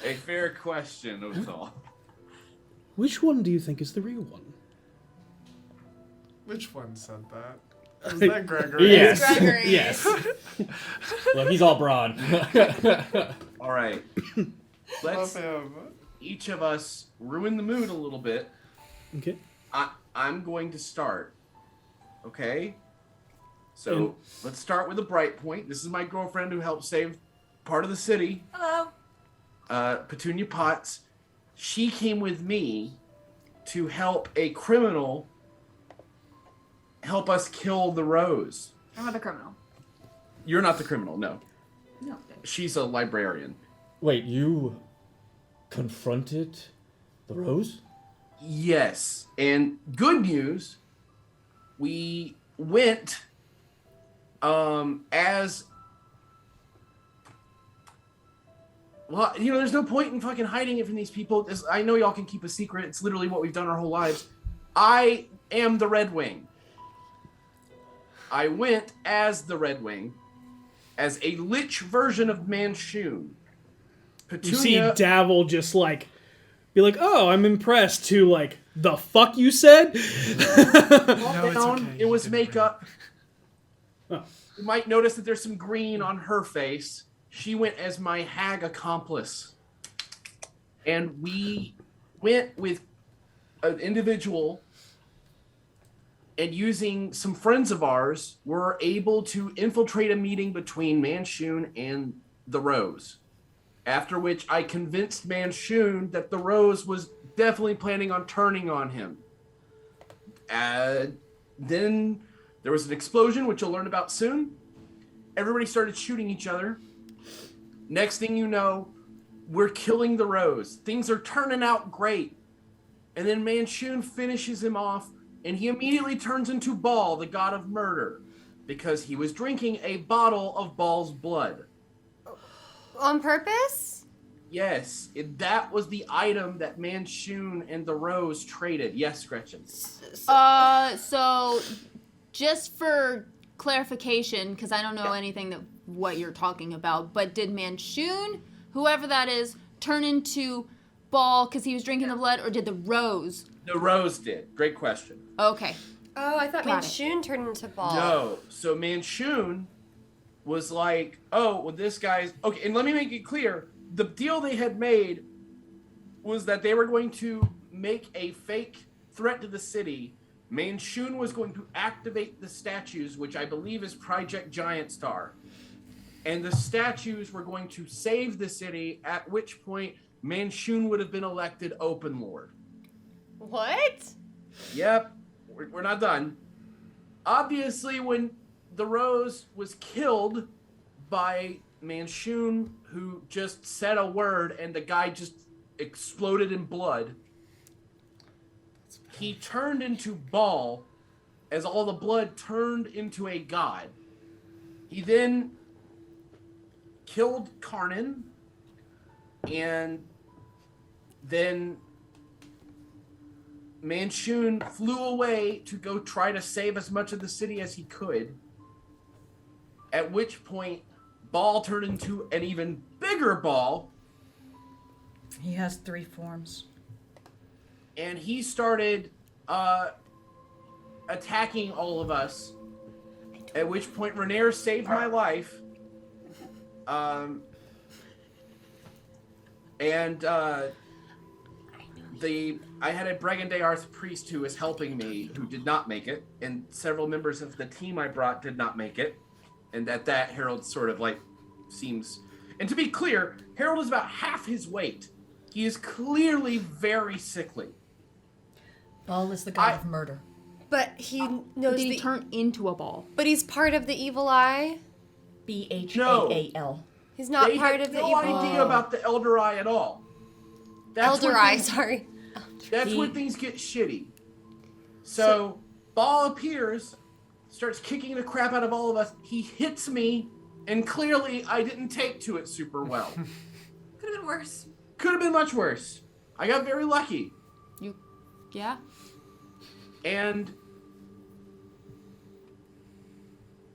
A fair question, Uthal. Which one do you think is the real one? Which one said that? Is that Gregory? Yes. It's Gregory. Yes. Look, he's all broad. All right. Let's Love him. each of us ruin the mood a little bit. Okay. I'm going to start. Okay? So let's start with a bright point. This is my girlfriend who helped save part of the city. Hello. Petunia Potts. She came with me to help a criminal help us kill the Rose. I'm not a criminal. You're not the criminal, no. No. She's a librarian. Wait, you confronted the Rose? Yes. And good news, we went as... Well, you know, there's no point in fucking hiding it from these people. I know y'all can keep a secret. It's literally what we've done our whole lives. I am the Red Wing. I went as the Red Wing, as a lich version of Manchun. You see Petunia, Davil just like be like, "Oh, I'm impressed." To like, "The fuck you said?" No, it's okay. It was You didn't makeup. Oh. You might notice that there's some green on her face. She went as my hag accomplice. And we went with an individual, and using some friends of ours, were able to infiltrate a meeting between Manchun and the Rose. After which I convinced Manchun that the Rose was definitely planning on turning on him. Then there was an explosion, which you'll learn about soon. Everybody started shooting each other. Next thing you know, we're killing the Rose. Things are turning out great. And then Manchun finishes him off, and he immediately turns into Baal, the god of murder, because he was drinking a bottle of Baal's blood. On purpose? Yes, that was the item that Manchun and the Rose traded. Yes, Gretchen. So just for clarification, because I don't know anything that what you're talking about, but did Manchun, whoever that is, turn into Baal because he was drinking the blood, or did the Rose? The Rose did. Great question. Okay. Oh, I thought Got it. Manchun turned into Baal. No. So Manchun was like, oh, well, this guy's... Okay, and let me make it clear. The deal they had made was that they were going to make a fake threat to the city. Manchun was going to activate the statues, which I believe is Project Giant Star. And the statues were going to save the city, at which point Manchun would have been elected Open Lord. What? Yep, we're not done. Obviously, when the Rose was killed by Manchun, who just said a word and the guy just exploded in blood, he turned into Baal as all the blood turned into a god. He then killed Karnan, and then Manchun flew away to go try to save as much of the city as he could, at which point Baal turned into an even bigger Baal. He has 3 forms. And he started attacking all of us, at which point Renair saved my life. I had a Brigandayarth priest who was helping me, who did not make it, and several members of the team I brought did not make it. And at that, Harold sort of like seems... And to be clear, Harold is about half his weight. He is clearly very sickly. Baal is the god of murder. But he knows Did he turn into a Baal? But he's part of the evil eye. BHAAL. He's not They part had of the no evil idea about the Elder Eye at all. Elder Eye, sorry. That's when things get shitty. So Baal appears, starts kicking the crap out of all of us. He hits me, and clearly I didn't take to it super well. Could have been worse. Could have been much worse. I got very lucky. Yeah? And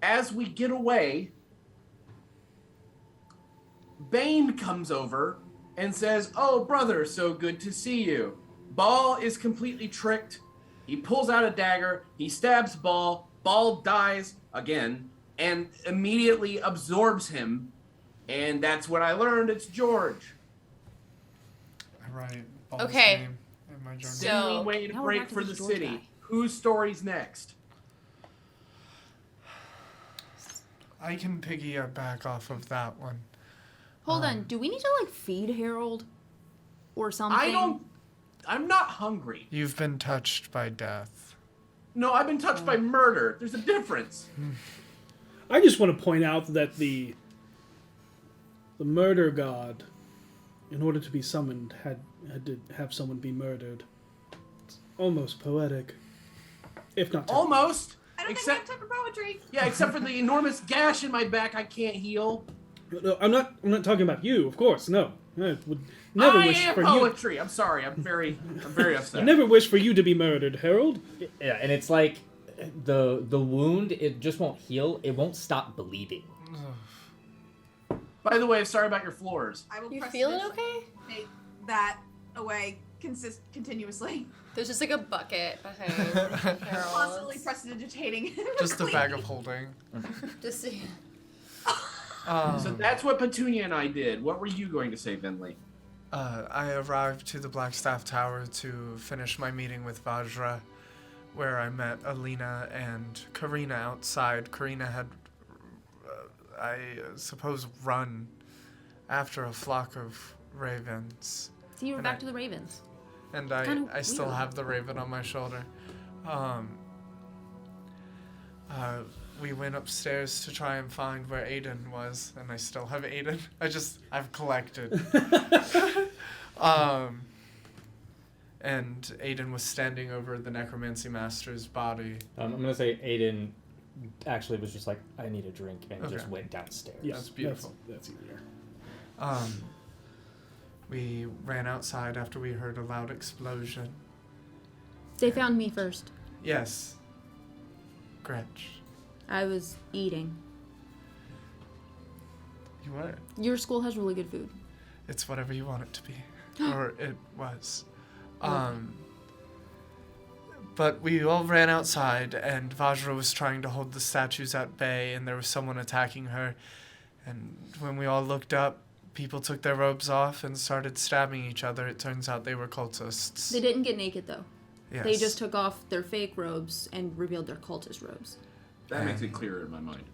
as we get away, Bane comes over and says, "Oh, brother, so good to see you." Baal is completely tricked. He pulls out a dagger. He stabs Baal. Baal dies again and immediately absorbs him. And that's what I learned. It's George. Right. Ball's Okay. name in my journal. Then we made a now we're break back to for this the George city. guy. Whose story's next? I can piggyback off of that one. Hold on. Do we need to like feed Harold or something? I'm not hungry. You've been touched by death. No, I've been touched by murder. There's a difference. I just want to point out that the murder god, in order to be summoned, had to have someone be murdered. It's almost poetic, if not. Almost. I don't Except, think we have time for poetry. yeah, except for the enormous gash in my back I can't heal. No, I'm not talking about you, of course. No, I would never I wish am for poetry. I'm sorry. I'm very you. upset. I never wish for you to be murdered, Harold. Yeah, and it's like the wound, it just won't heal. It won't stop bleeding. By the way, sorry about your floors. I will You press feeling this, okay? Make that away continuously. There's just like a bucket behind Constantly Harold. prestidigitating. Just a bag of holding. Just So that's what Petunia and I did. What were you going to say, Vinley? I arrived to the Blackstaff Tower to finish my meeting with Vajra, where I met Alina and Karina outside. Karina had, I suppose, run after a flock of ravens. So you were And back I- to the Ravens. And Kinda I still weird. have the raven on my shoulder. We went upstairs to try and find where Aiden was, and I still have Aiden. I've collected. And Aiden was standing over the necromancy master's body. I'm gonna say Aiden actually was just like, I need a drink, and just Okay. went downstairs. Yes, That's beautiful. That's easier. We ran outside after we heard a loud explosion. They found me first. Yes. Gretch. I was eating. You were. Your school has really good food. It's whatever you want it to be. Or it was. But we all ran outside, and Vajra was trying to hold the statues at bay, and there was someone attacking her. And when we all looked up, people took their robes off and started stabbing each other. It turns out they were cultists. They didn't get naked though. Yes. They just took off their fake robes and revealed their cultist robes. That makes it clearer in my mind.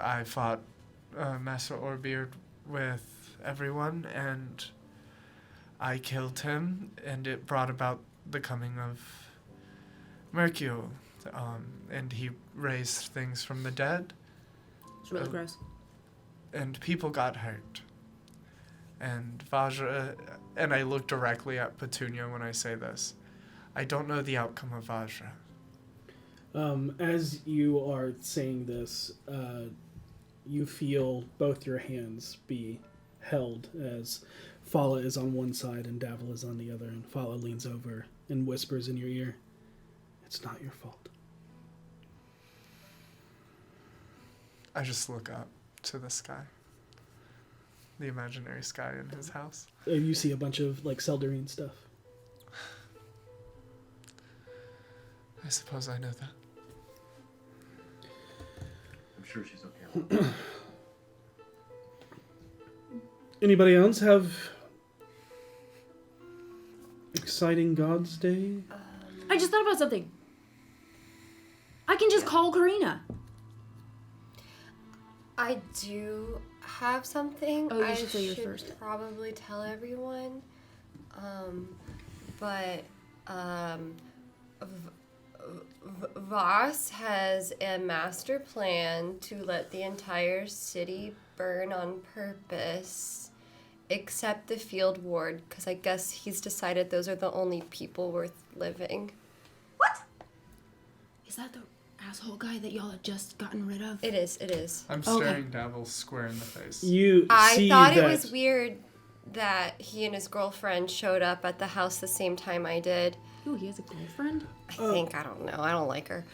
I fought Master Orbeard with everyone, and I killed him, and it brought about the coming of Mercure, and he raised things from the dead, It's really gross. and people got hurt. And Vajra, and I look directly at Petunia when I say this, I don't know the outcome of Vajra. As you are saying this, you feel both your hands be held as Fala is on one side and Davil is on the other, and Fala leans over and whispers in your ear, "It's not your fault." I just look up to the sky. The imaginary sky in his house. You see a bunch of like Seldarine stuff. I suppose I know that. I'm sure she's okay. Anybody else have exciting God's Day? I just thought about something. I can just call Karina. I do have something. Oh, you I should say yours first. Probably tell everyone. Voss has a master plan to let the entire city burn on purpose, except the field ward, because I guess he's decided those are the only people worth living. Is that the asshole guy that y'all had just gotten rid of? It is. I'm Okay. staring Davil square in the face. You I see thought that it was weird that he and his girlfriend showed up at the house the same time I did. Ooh, he has a girlfriend? I think, I don't know. I don't like her.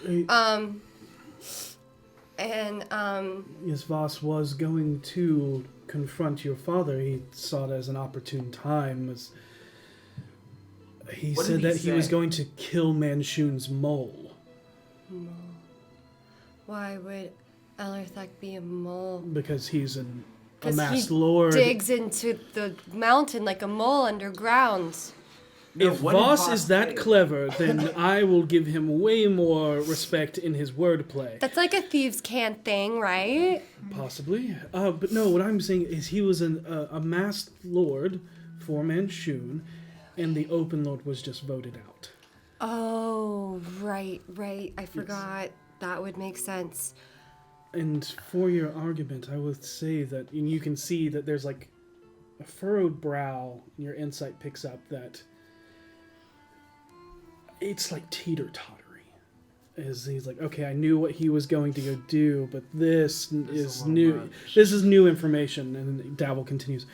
Yes, Voss was going to confront your father. He saw it as an opportune time. He What said did he that he was say? going to kill Manshoon's mole. Why would Elerthak be a mole? Because he's a 'Cause masked he lord. digs into the mountain like a mole underground. If what did Voss Voss is that say? clever, then I will give him way more respect in his wordplay. That's like a thieves' can't thing, right? Possibly. But no, what I'm saying is he was a masked lord for Manshoon, and the open lord was just voted out. Oh, right. I forgot. That would make sense. And for your argument, I would say that, and you can see that there's like a furrowed brow, and your insight picks up that it's like teeter-tottery. As he's like, okay, I knew what he was going to go do, but this is new. much. This is new information. And Davil continues.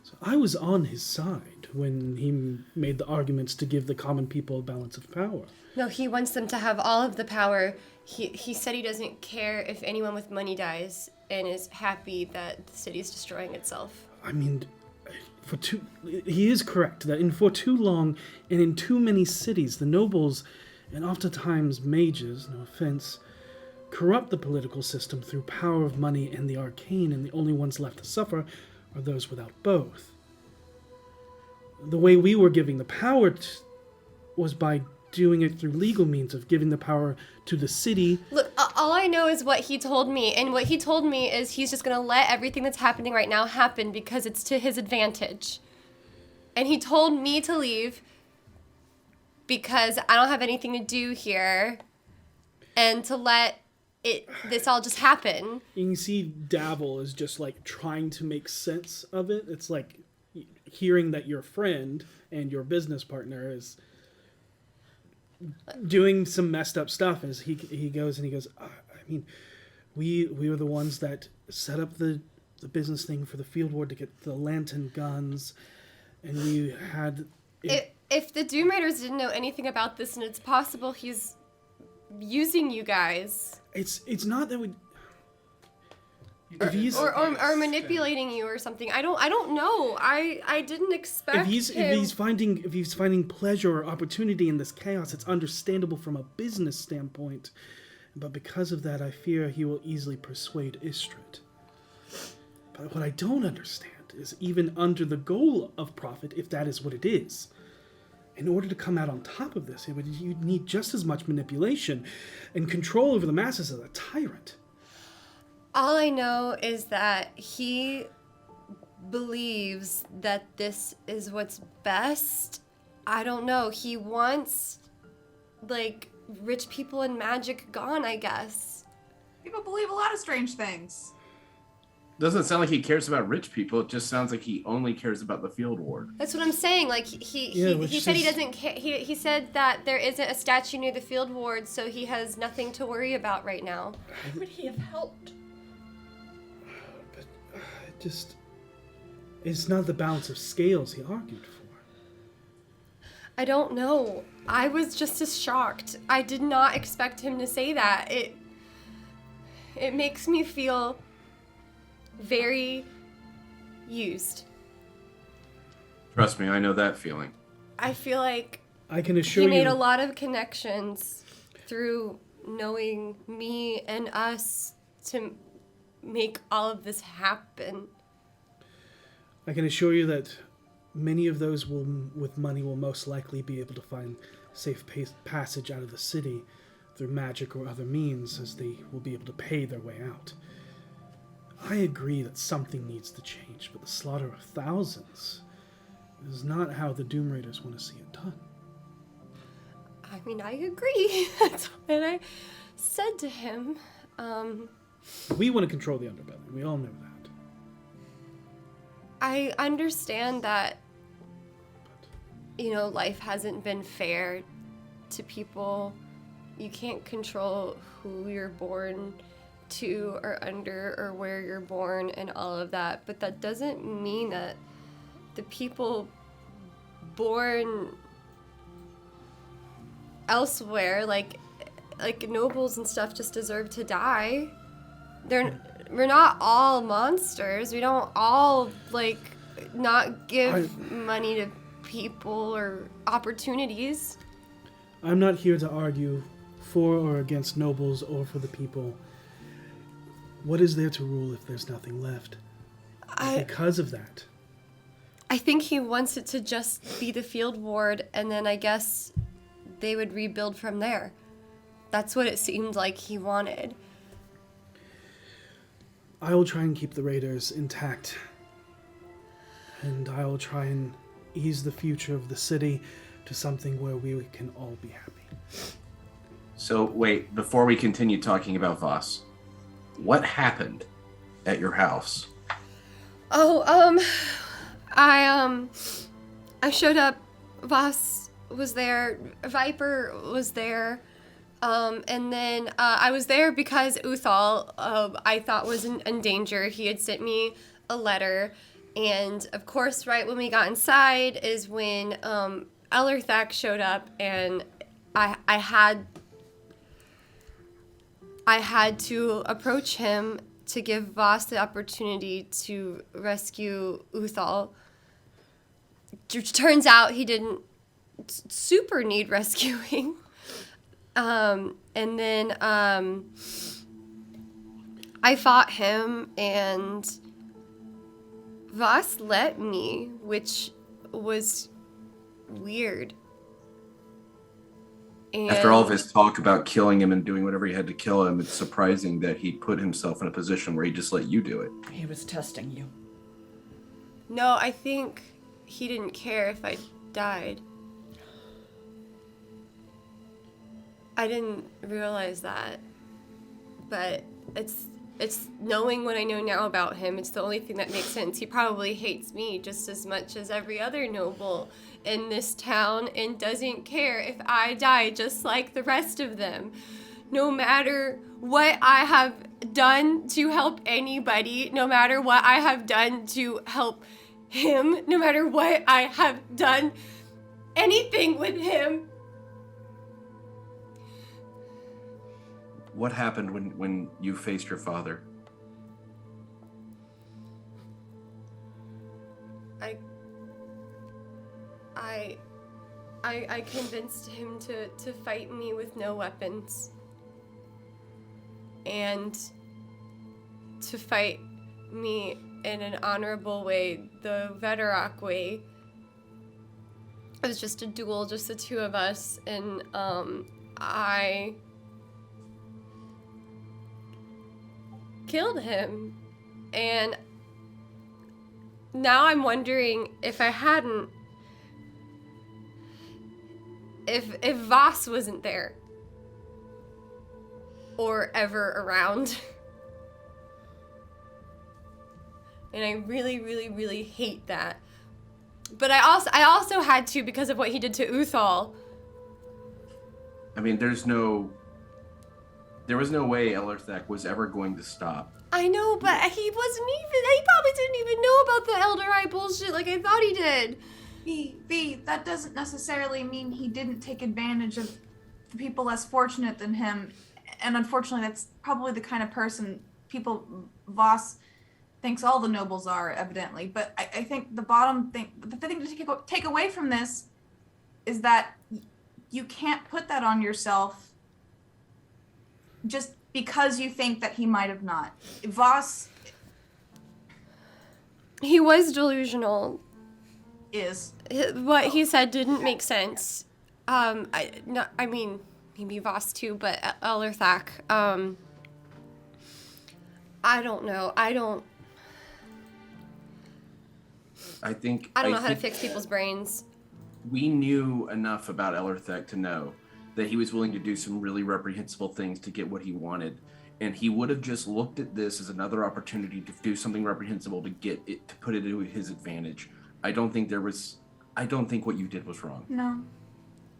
So I was on his side when he made the arguments to give the common people a balance of power. No, he wants them to have all of the power. He said he doesn't care if anyone with money dies and is happy that the city's destroying itself. I mean, he is correct that for too long and in too many cities, the nobles and oftentimes mages, no offense, corrupt the political system through power of money and the arcane, and the only ones left to suffer are those without both. The way we were giving the power was by doing it through legal means of giving the power to the city. Look, all I know is what he told me, and what he told me is he's just going to let everything that's happening right now happen because it's to his advantage. And he told me to leave because I don't have anything to do here, and to let this all just happen. You can see Davil is just like trying to make sense of it. It's like hearing that your friend and your business partner is doing some messed up stuff. As he goes, I mean, we were the ones that set up the business thing for the field ward to get the lantern guns, and we had. If the Doom Raiders didn't know anything about this, and it's possible he's using you guys. It's not that we. Or manipulating you or something. I don't know. I didn't expect If he's him. finding pleasure or opportunity in this chaos, it's understandable from a business standpoint. But because of that, I fear he will easily persuade Istrid. But what I don't understand is, even under the goal of profit, if that is what it is, in order to come out on top of this, you'd need just as much manipulation and control over the masses as a tyrant. All I know is that he believes that this is what's best. I don't know. He wants, like, rich people and magic gone, I guess. People believe a lot of strange things. Doesn't sound like he cares about rich people. It just sounds like he only cares about the field ward. That's what I'm saying. Like, he said he doesn't care. He said that there isn't a statue near the field ward, so he has nothing to worry about right now. Why would he have helped? But it's not the balance of scales he argued for. I don't know. I was just as shocked. I did not expect him to say that. It makes me feel very used. Trust me, I know that feeling. I feel like I can assure he you. made a lot of connections through knowing me and us to make all of this happen. I can assure you that many of those with money will most likely be able to find safe passage out of the city through magic or other means, as they will be able to pay their way out. I agree that something needs to change, but the slaughter of thousands is not how the Doom Raiders want to see it done. I mean, I agree. That's what I said to him. We want to control the underbelly. We all know that. I understand that, life hasn't been fair to people. You can't control who you're born to or under or where you're born and all of that, but that doesn't mean that the people born elsewhere, like nobles and stuff, just deserve to die. We're not all monsters. We don't all not give money to people or opportunities. I'm not here to argue for or against nobles or for the people. What is there to rule if there's nothing left? Because of that. I think he wants it to just be the field ward, and then I guess they would rebuild from there. That's what it seemed like he wanted. I will try and keep the raiders intact. And I will try and ease the future of the city to something where we can all be happy. So wait, before we continue talking about Voss, what happened at your house? Oh, I showed up. Voss was there. Viper was there. And then I was there because Uthal, I thought was in danger. He had sent me a letter. And of course, right when we got inside is when Ellerthak showed up, and I had to approach him to give Voss the opportunity to rescue Uthal. Turns out he didn't super need rescuing. And then I fought him, and Voss let me, which was weird. And After all of his talk about killing him and doing whatever he had to kill him, it's surprising that he put himself in a position where he just let you do it. He was testing you. No, I think he didn't care if I died. I didn't realize that. But it's knowing what I know now about him, it's the only thing that makes sense. He probably hates me just as much as every other noble in this town and doesn't care if I die just like the rest of them. No matter what I have done to help anybody, no matter what I have done to help him, no matter what I have done anything with him. What happened when you faced your father? I convinced him to fight me with no weapons. And to fight me in an honorable way, the Veterak way. It was just a duel, just the two of us, and I killed him. And now I'm wondering if I hadn't, if Voss wasn't there or ever around. And I really, really, really hate that. But I also had to because of what he did to Uthal. I mean, there was no way Ellerthak was ever going to stop. I know, but he probably didn't even know about the Elder Eye bullshit like I thought he did. V, that doesn't necessarily mean he didn't take advantage of the people less fortunate than him. And unfortunately, that's probably the kind of person Voss thinks all the nobles are, evidently. But I think the thing to take away from this is that you can't put that on yourself just because you think that he might have not. Voss He was delusional. is. What he said didn't make sense. I mean, maybe Voss too, but Ellerthak. I don't know. I don't know how to fix people's brains. We knew enough about Ellerthak to know that he was willing to do some really reprehensible things to get what he wanted. And he would have just looked at this as another opportunity to do something reprehensible to get it, to put it to his advantage. I don't think what you did was wrong. No.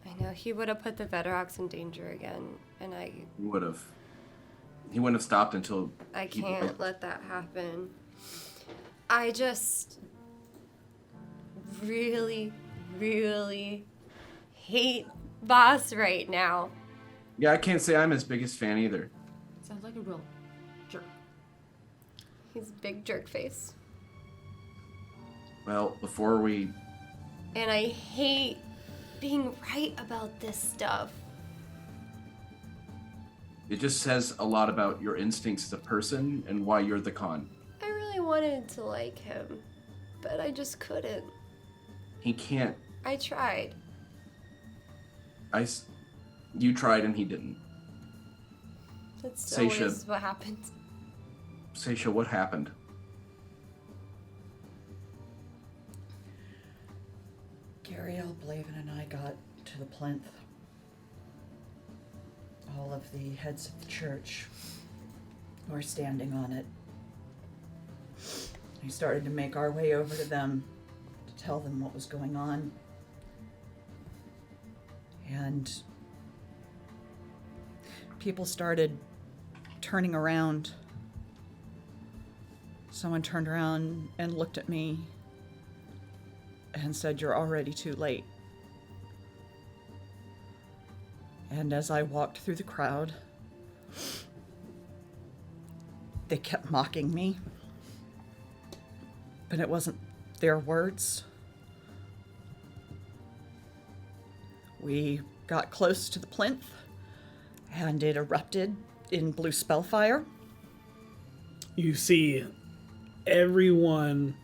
I know, he would have put the Veteraks in danger again, and He would have. He wouldn't have stopped until... I can't let that happen. I just really, really hate Voss right now. Yeah, I can't say I'm his biggest fan either. Sounds like a real jerk. He's a big jerk face. Well, before we... And I hate being right about this stuff. It just says a lot about your instincts as a person and why you're the con. I really wanted to like him, but I just couldn't. He can't. I tried. You tried and he didn't. That's Seisha. always what happens. Seisha, what happened? Gariel, Blaven, and I got to the plinth. All of the heads of the church were standing on it. We started to make our way over to them to tell them what was going on. And people started turning around. Someone turned around and looked at me and said, "You're already too late." And as I walked through the crowd, they kept mocking me. But it wasn't their words. We got close to the plinth, and it erupted in blue spellfire. You see everyone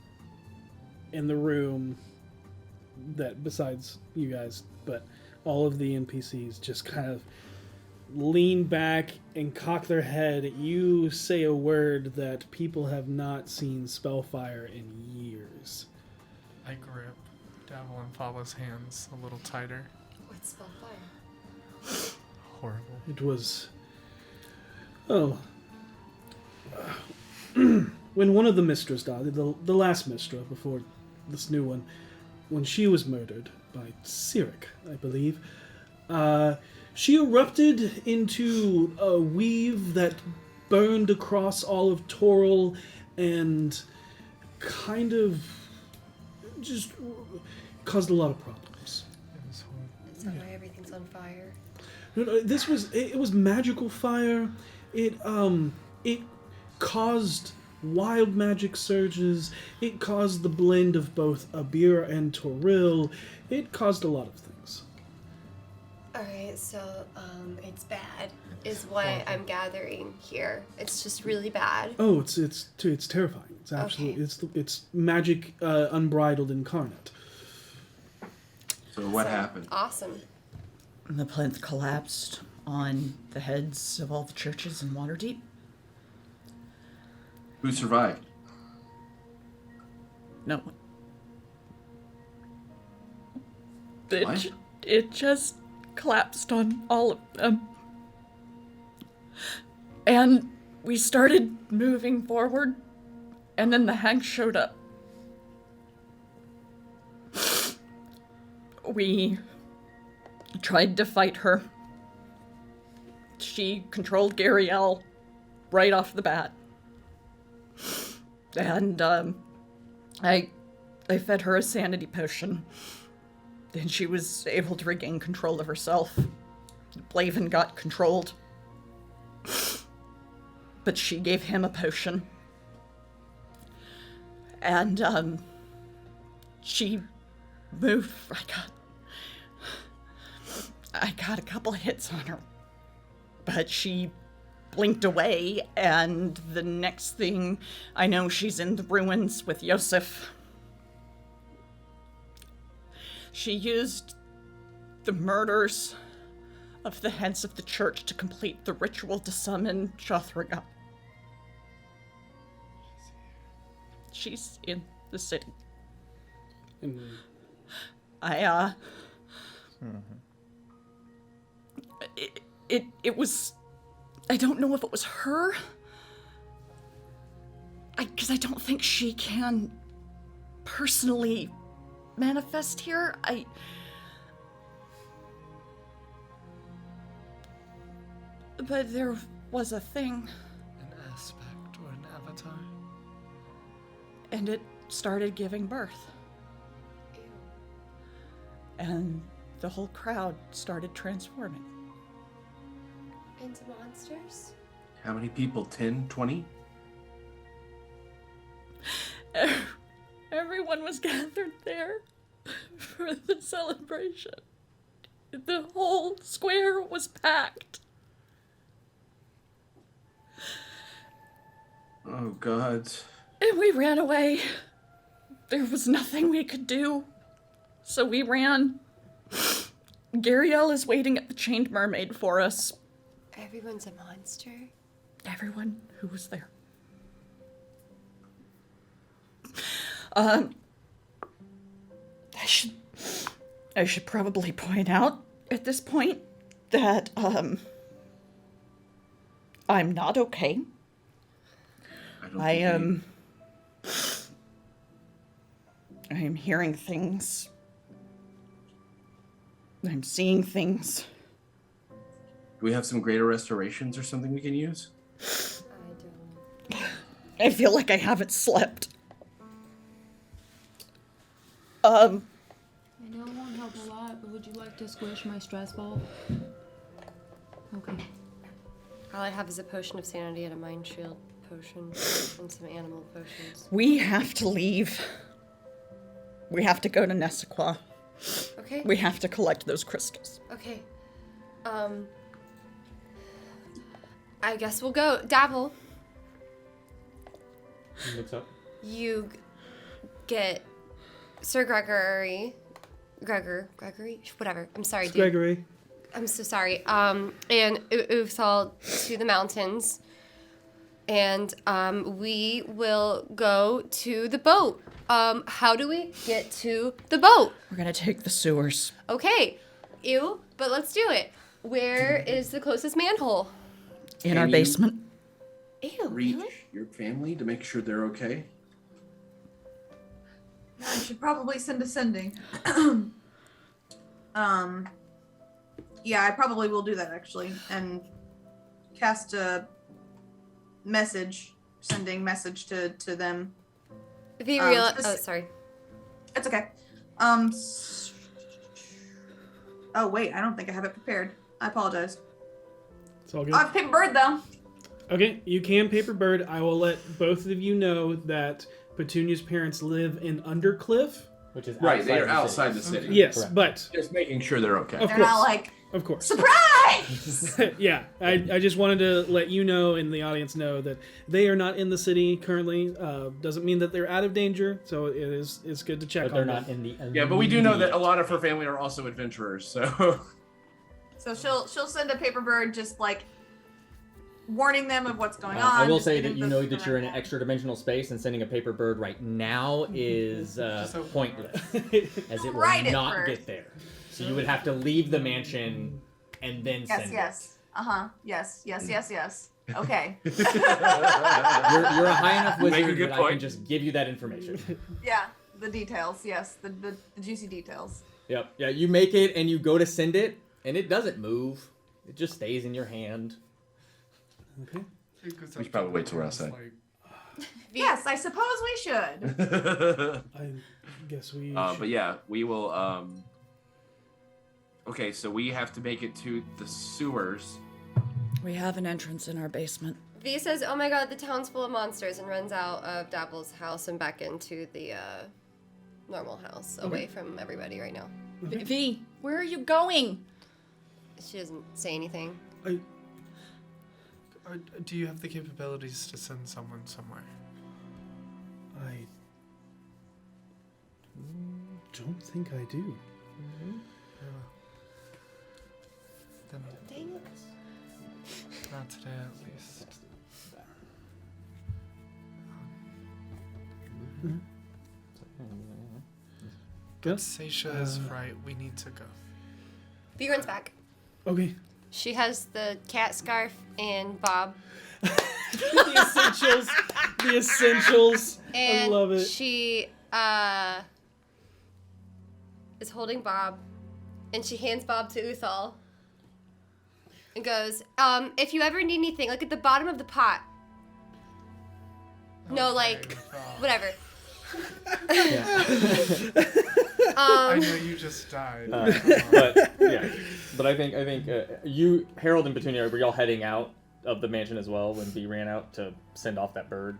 in the room, that besides you guys, but all of the NPCs just kind of lean back and cock their head. You say a word that people have not seen spellfire in years. I grip Davil and Fala's hands a little tighter. What's spellfire? Horrible. It was... when one of the Mistras died, the last Mistra before this new one, when she was murdered by Cyric, I believe, she erupted into a weave that burned across all of Toril and kind of just caused a lot of problems. It was horrible. Is that why everything's on fire? No, it was magical fire. It caused wild magic surges. It caused the blend of both Abir and Toril. It caused a lot of things. Alright, so it's bad, is what I'm gathering here. It's just really bad. Oh, it's terrifying. It's absolutely it's magic unbridled incarnate. So what happened? Awesome. The plinth collapsed on the heads of all the churches in Waterdeep. Who survived? No one. What? It just collapsed on all of them. And we started moving forward, and then the hag showed up. We tried to fight her. She controlled Gariel right off the bat. And I fed her a sanity potion. Then she was able to regain control of herself. Blaven got controlled. But she gave him a potion. And she moved. I got a couple hits on her. But she blinked away, and the next thing I know, she's in the ruins with Yosef. She used the murders of the heads of the church to complete the ritual to summon Jothraga. She's in the city. It was... I don't know if it was her. Because I don't think she can personally manifest here. But there was a thing. An aspect or an avatar. And it started giving birth. Ew. And the whole crowd started transforming. Into monsters? How many people? 10? 20? Everyone was gathered there for the celebration. The whole square was packed. Oh, God. And we ran away. There was nothing we could do. So we ran. Gariel is waiting at the Chained Mermaid for us. Everyone's a monster? Everyone who was there. I I should probably point out at this point that, I'm not okay. I am hearing things. I'm seeing things. Do we have some greater restorations or something we can use? I don't. I feel like I haven't slept. I know it won't help a lot, but would you like to squish my stress ball? Okay. All I have is a potion of sanity and a mind shield potion and some animal potions. We have to leave. We have to go to Nessaquah. Okay. We have to collect those crystals. Okay. I guess we'll go. Dabble, He looks up. you get Sir Gregory, whatever. I'm sorry, It's dude. Gregory. I'm so sorry. And Uthal to the mountains. And we will go to the boat. How do we get to the boat? We're gonna take the sewers. Okay. Ew, but let's do it. Where is the closest manhole? In Can our you- basement. Ew, Reach really? your family to make sure they're okay. I should probably send a sending. Yeah, I probably will do that actually, and cast a message, sending message to them. If you realize, this- oh, sorry. It's okay. Oh wait, I don't think I have it prepared. I apologize. It's all good. I have paper bird though. Okay, you can paper bird. I will let both of you know that Petunia's parents live in Undercliff. Which is Right, outside they're the city. outside the city. Yes, Correct. but Just making sure they're okay. Of They're course. not like of course. surprise. Yeah, I just wanted to let you know and the audience know that they are not in the city currently. Doesn't mean that they're out of danger, so it's good to check But they're on not them. in the. Yeah, but we do know that a lot of her family are also adventurers, so. So she'll send a paper bird just like warning them of what's going on. I will just say giving that you the- know that you're in an extra dimensional space, and sending a paper bird right now is so- pointless, as it will Write it not first. get there. So you would have to leave the mansion and then Yes, send yes. Yes. Okay. it. You're a high enough You make a wizard good that I can point. just give you that information. Yeah, the details. Yes, the juicy details. Yep. Yeah, you make it and you go to send it, and it doesn't move. It just stays in your hand. Okay. We should probably wait till we're outside. Yes, I suppose we should. I guess we. But yeah, we will. Okay, so we have to make it to the sewers. We have an entrance in our basement. V says, "Oh my God, the town's full of monsters," and runs out of Dabble's house and back into the normal house, away from everybody right now. V, where are you going? She doesn't say anything. Do you have the capabilities to send someone somewhere? I don't think I do. Then Dang it. not today, at least. Go. Seisha is right. We need to go. V runs back. Okay. She has the cat scarf and Bob. The essentials. The essentials. And I love it. she is holding Bob, and she hands Bob to Uthal and goes, if you ever need anything, look at the bottom of the pot. No, Okay, like, Uthal. whatever. I know you just died. But yeah, but I think you, Harold and Petunia, were y'all heading out of the mansion as well when V ran out to send off that bird?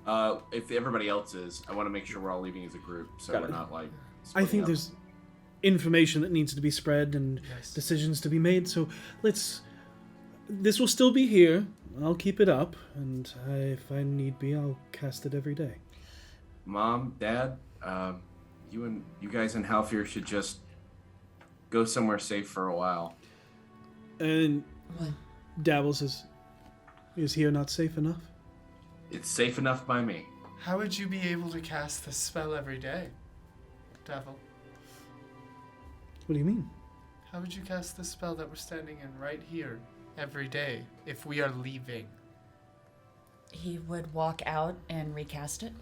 If everybody else is, I want to make sure we're all leaving as a group, so Got we're it. not like. I splitting think up. there's information that needs to be spread and Yes. decisions to be made. So let's. This will still be here. I'll keep it up, and if I need be, I'll cast it every day. Mom, Dad, you guys in Halfir should just go somewhere safe for a while. And Dabble says, "Is here not safe enough?" It's safe enough by me. How would you be able to cast this spell every day, Devil? What do you mean? How would you cast the spell that we're standing in right here every day if we are leaving? He would walk out and recast it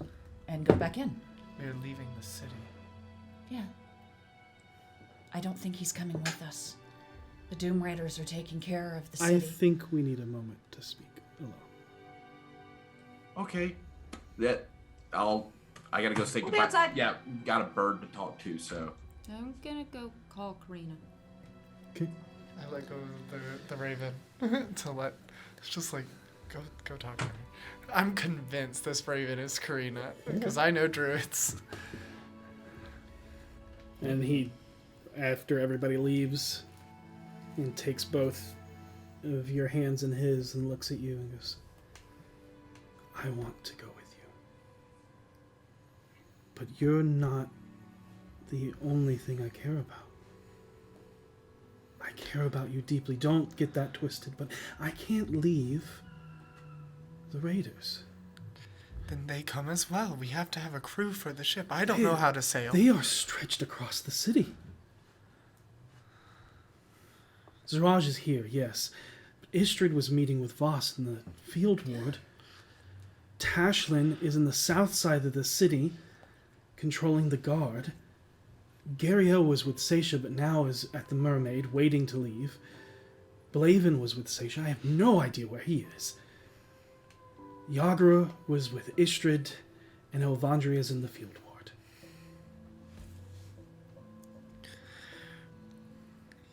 and go back in. We are leaving the city. Yeah. I don't think he's coming with us. The Doom Raiders are taking care of the city. I think we need a moment to speak alone. Okay. I gotta go say We'll be goodbye. outside. Yeah, got a bird to talk to, so. I'm gonna go call Karina. Okay. I let go of the raven to let. It's just like, go talk to her. I'm convinced this raven is Karina because I know druids. And he, after everybody leaves, and takes both of your hands in his and looks at you and goes, I want to go with you. But you're not the only thing I care about. I care about you deeply. Don't get that twisted, but I can't leave the Raiders. Then they come as well. We have to have a crew for the ship. I don't know how to sail. They are stretched across the city. Ziraj is here, yes. But Istrid was meeting with Voss in the field ward. Tashlin is in the south side of the city, controlling the guard. Gariel was with Seisha, but now is at the Mermaid, waiting to leave. Blaven was with Seisha. I have no idea where he is. Yagra was with Istrid, and Elvandria is in the field ward.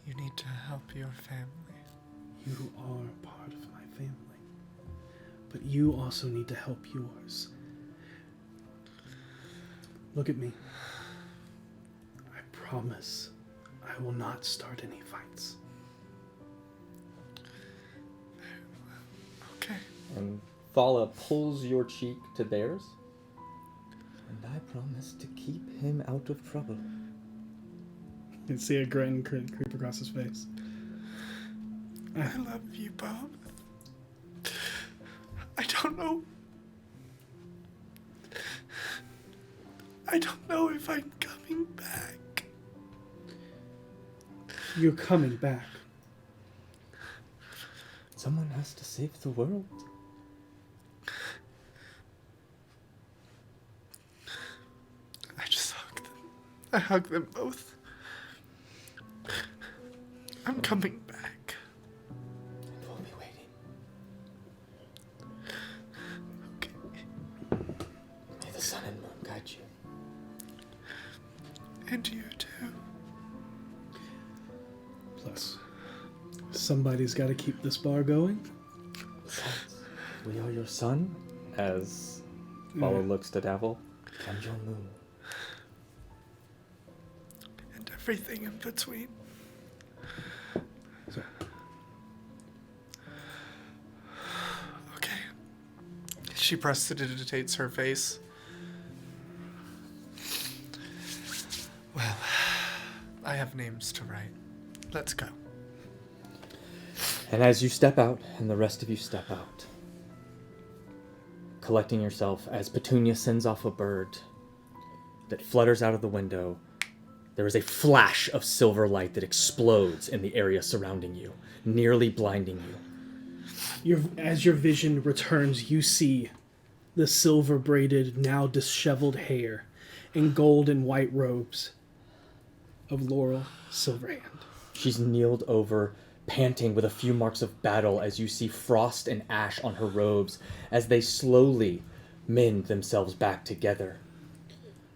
You need to help your family. You are part of my family. But you also need to help yours. Look at me. I promise I will not start any fights. Okay. And Thala pulls your cheek to theirs. And I promise to keep him out of trouble. You can see a grin creep across his face. I love you both. I don't know. I don't know if I'm coming back. You're coming back. Someone has to save the world. I just hug them. I hug them both. I'm coming back. And we'll be waiting. Okay. May the sun and moon guide you. And you too. Plus, somebody's got to keep this bar going. Besides, we are your sun, as Thala looks to Davil, and your moon. And everything in between. So, Okay. She prestidigitates her face. Well, I have names to write. Let's go. And as you step out, and the rest of you step out, collecting yourself as Petunia sends off a bird that flutters out of the window, there is a flash of silver light that explodes in the area surrounding you, nearly blinding you. as your vision returns, you see the silver-braided, now disheveled hair and gold and white robes of Laurel Silverhand. She's kneeled over, panting with a few marks of battle as you see frost and ash on her robes as they slowly mend themselves back together.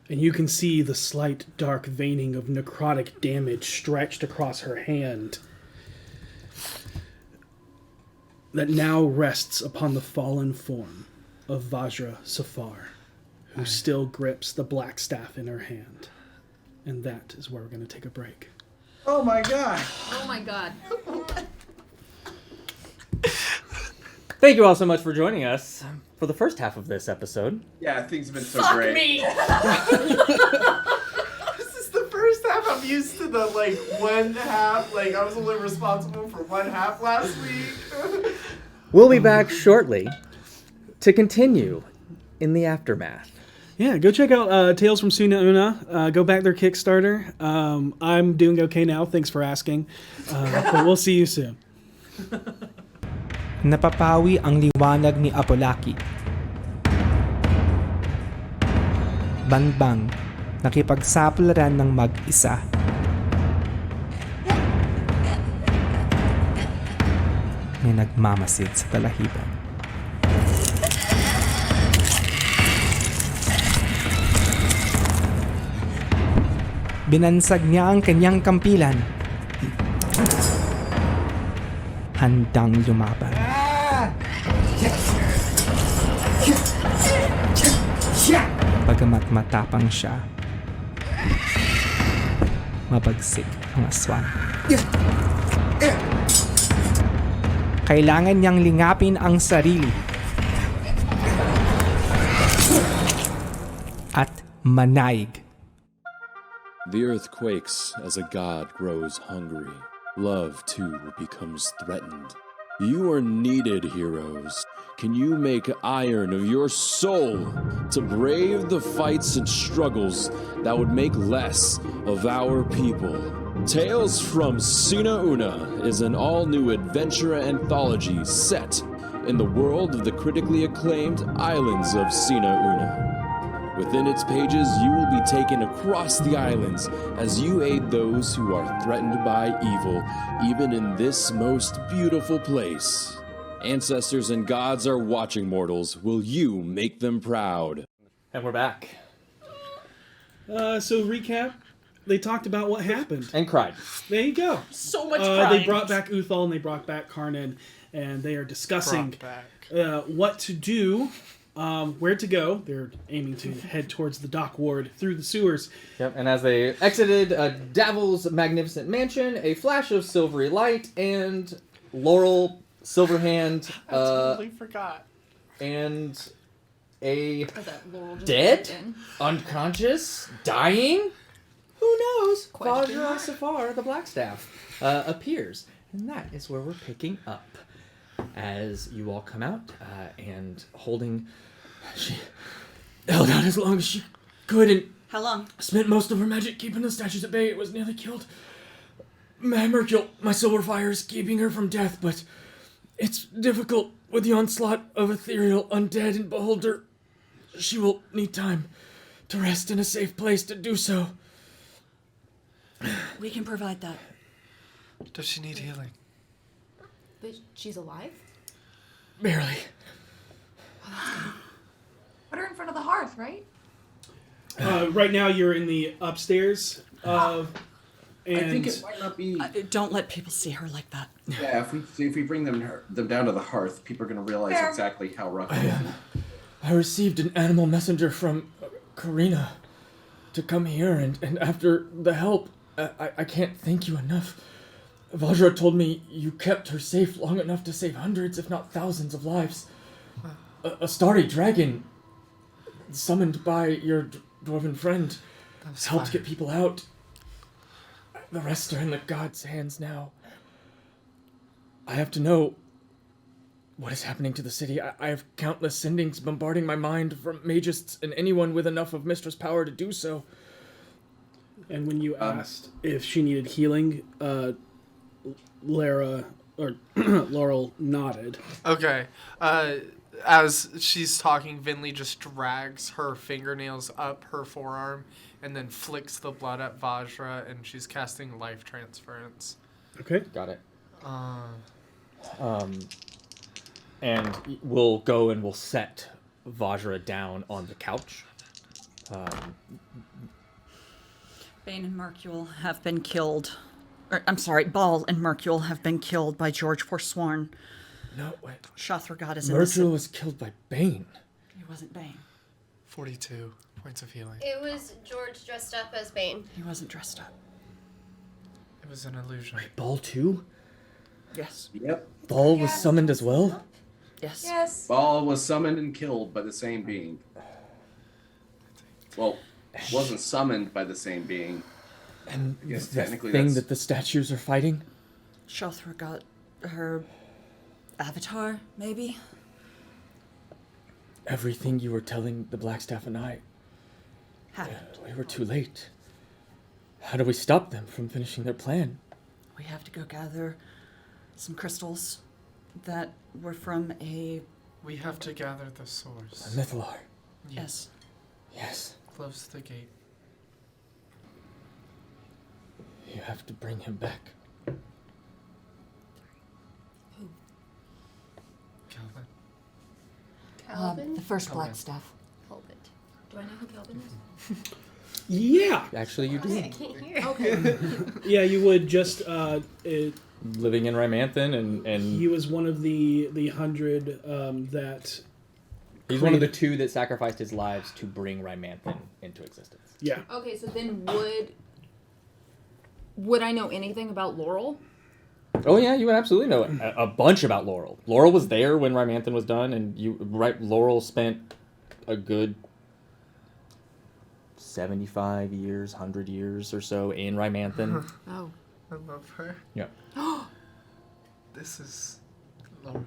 And you can see the slight dark veining of necrotic damage stretched across her hand that now rests upon the fallen form of Vajra Safar, who still grips the black staff in her hand. And that is where we're going to take a break. Oh my god! Oh my god. Thank you all so much for joining us for the first half of this episode. Yeah, things have been so Fuck great. me! This is the first half. I'm used to the, one half. I was only responsible for one half last week. We'll be back shortly to continue in the aftermath. Yeah, go check out Tales from Suna Una. Go back their Kickstarter. I'm doing okay now. Thanks for asking. But we'll see you soon. Napapawi ang liwanag ni Apolaki. Banbang, nakipagsapalaran ng mag-isa. May nagmamasid sa talahiban. Binansag niya ang kanyang kampilan. Handang lumaban. Bagamat matapang siya, mabagsik ang aswang. Kailangan niyang lingapin ang sarili at manaig. The earth quakes as a god grows hungry. Love, too, becomes threatened. You are needed, heroes. Can you make iron of your soul to brave the fights and struggles that would make less of our people? Tales from Suna Una is an all-new adventure anthology set in the world of the critically acclaimed islands of Suna Una. Within its pages, you will be taken across the islands as you aid those who are threatened by evil, even in this most beautiful place. Ancestors and gods are watching, mortals. Will you make them proud? And we're back. So recap. They talked about what happened. And cried. There you go. So much They crying. brought back Uthal and they brought back Karnan, and they are discussing Brought what to do, where to go. They're aiming to head towards the dock ward through the sewers. Yep, and as they exited Davil's magnificent mansion, a flash of silvery light, and Laurel, Silverhand, I totally forgot. and a That Laurel just dead, walked in. unconscious, dying, who knows? Question Vajra mark? Safar, the Blackstaff, appears, and that is where we're picking up. As you all come out and holding, she held out as long as she could and How long? spent most of her magic keeping the statues at bay. It was nearly killed. Mercule, my silver fire, is keeping her from death, but it's difficult with the onslaught of ethereal undead and beholder. She will need time to rest in a safe place to do so. We can provide that. Does she need healing? But she's alive? Barely. Put her in front of the hearth, right? Right now, you're in the upstairs. And I think it might not be. Don't let people see her like that. Yeah, if we bring them down to the hearth, people are going to realize Fair. exactly how rough it is. I received an animal messenger from Karina to come here, and after the help, I can't thank you enough. Vajra told me you kept her safe long enough to save hundreds, if not thousands, of lives. A starry dragon, summoned by your dwarven friend, helped get people out. The rest are in the gods' hands now. I have to know what is happening to the city. I have countless sendings bombarding my mind from mages and anyone with enough of mistress power to do so. And when you asked if she needed healing, Lara or Laurel nodded. Okay. As she's talking, Vinley just drags her fingernails up her forearm and then flicks the blood at Vajra, and she's casting life transference. Okay. Got it. And we'll go and we'll set Vajra down on the couch. Bane and Mercule have been killed. I'm sorry, Ball and Mercule have been killed by George Forsworn. No, wait. Shathragat is Mercule innocent. was killed by Bane. He wasn't Bane. 42 points of healing. It was George dressed up as Bane. He wasn't dressed up. It was an illusion. Ball too? Yes. Yep. Ball was summoned as well? Yes. Yes. Ball was summoned and killed by the same being. Well, wasn't summoned by the same being. And Yes, the technically thing that's- that the statues are fighting? Shathragat, her avatar, maybe? Everything you were telling the Blackstaff and I happened. We were too late. How do we stop them from finishing their plan? We have to go gather some crystals that were from a... We have to gather the source. Mythalar. Yes. Yes. Close the gate. You have to bring him back. Calvin. Calvin? The first Calvin. black staff. Calvin. Do I know who Calvin is? Yeah. Actually, you do. I can't hear. Okay. Yeah, you would just Living in Rymanthan, and he was one of the 100 that he's one of the 2 that sacrificed his lives to bring Rymanthan into existence. yeah. Okay, so then would I know anything about Laurel? Oh yeah, you would absolutely know a bunch about Laurel. Laurel was there when Rymanthan was done, and Laurel spent a good 75 years, 100 years or so in Rymanthan. Oh. I love her. Yeah. This is Laurel.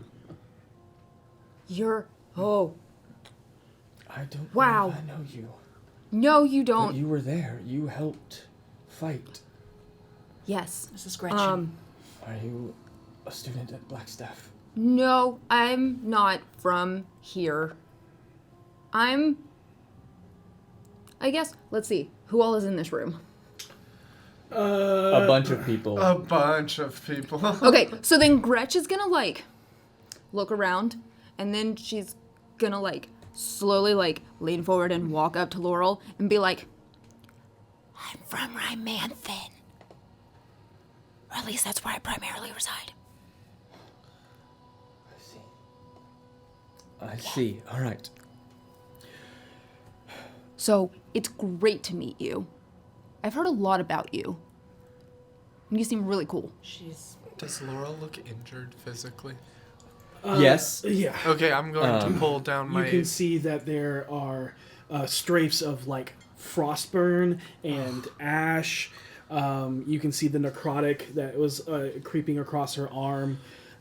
You're... Oh. I don't Wow. know if I know you. No, you But don't. you were there. You helped fight. Yes. This is Gretchen. Are you a student at Blackstaff? No, I'm not from here. I guess, let's see. Who all is in this room? A bunch of people. A bunch of people. Okay, so then Gretch is gonna, look around, and then she's gonna, slowly, lean forward and walk up to Laurel and be like, I'm from Rymanthan. Or at least that's where I primarily reside. I see. All right. So, it's great to meet you. I've heard a lot about you. You seem really cool. Does Laurel look injured physically? Yes. Yeah. Okay, I'm going to pull down my... You can see that there are strafes of frostburn and ash. You can see the necrotic that was creeping across her arm.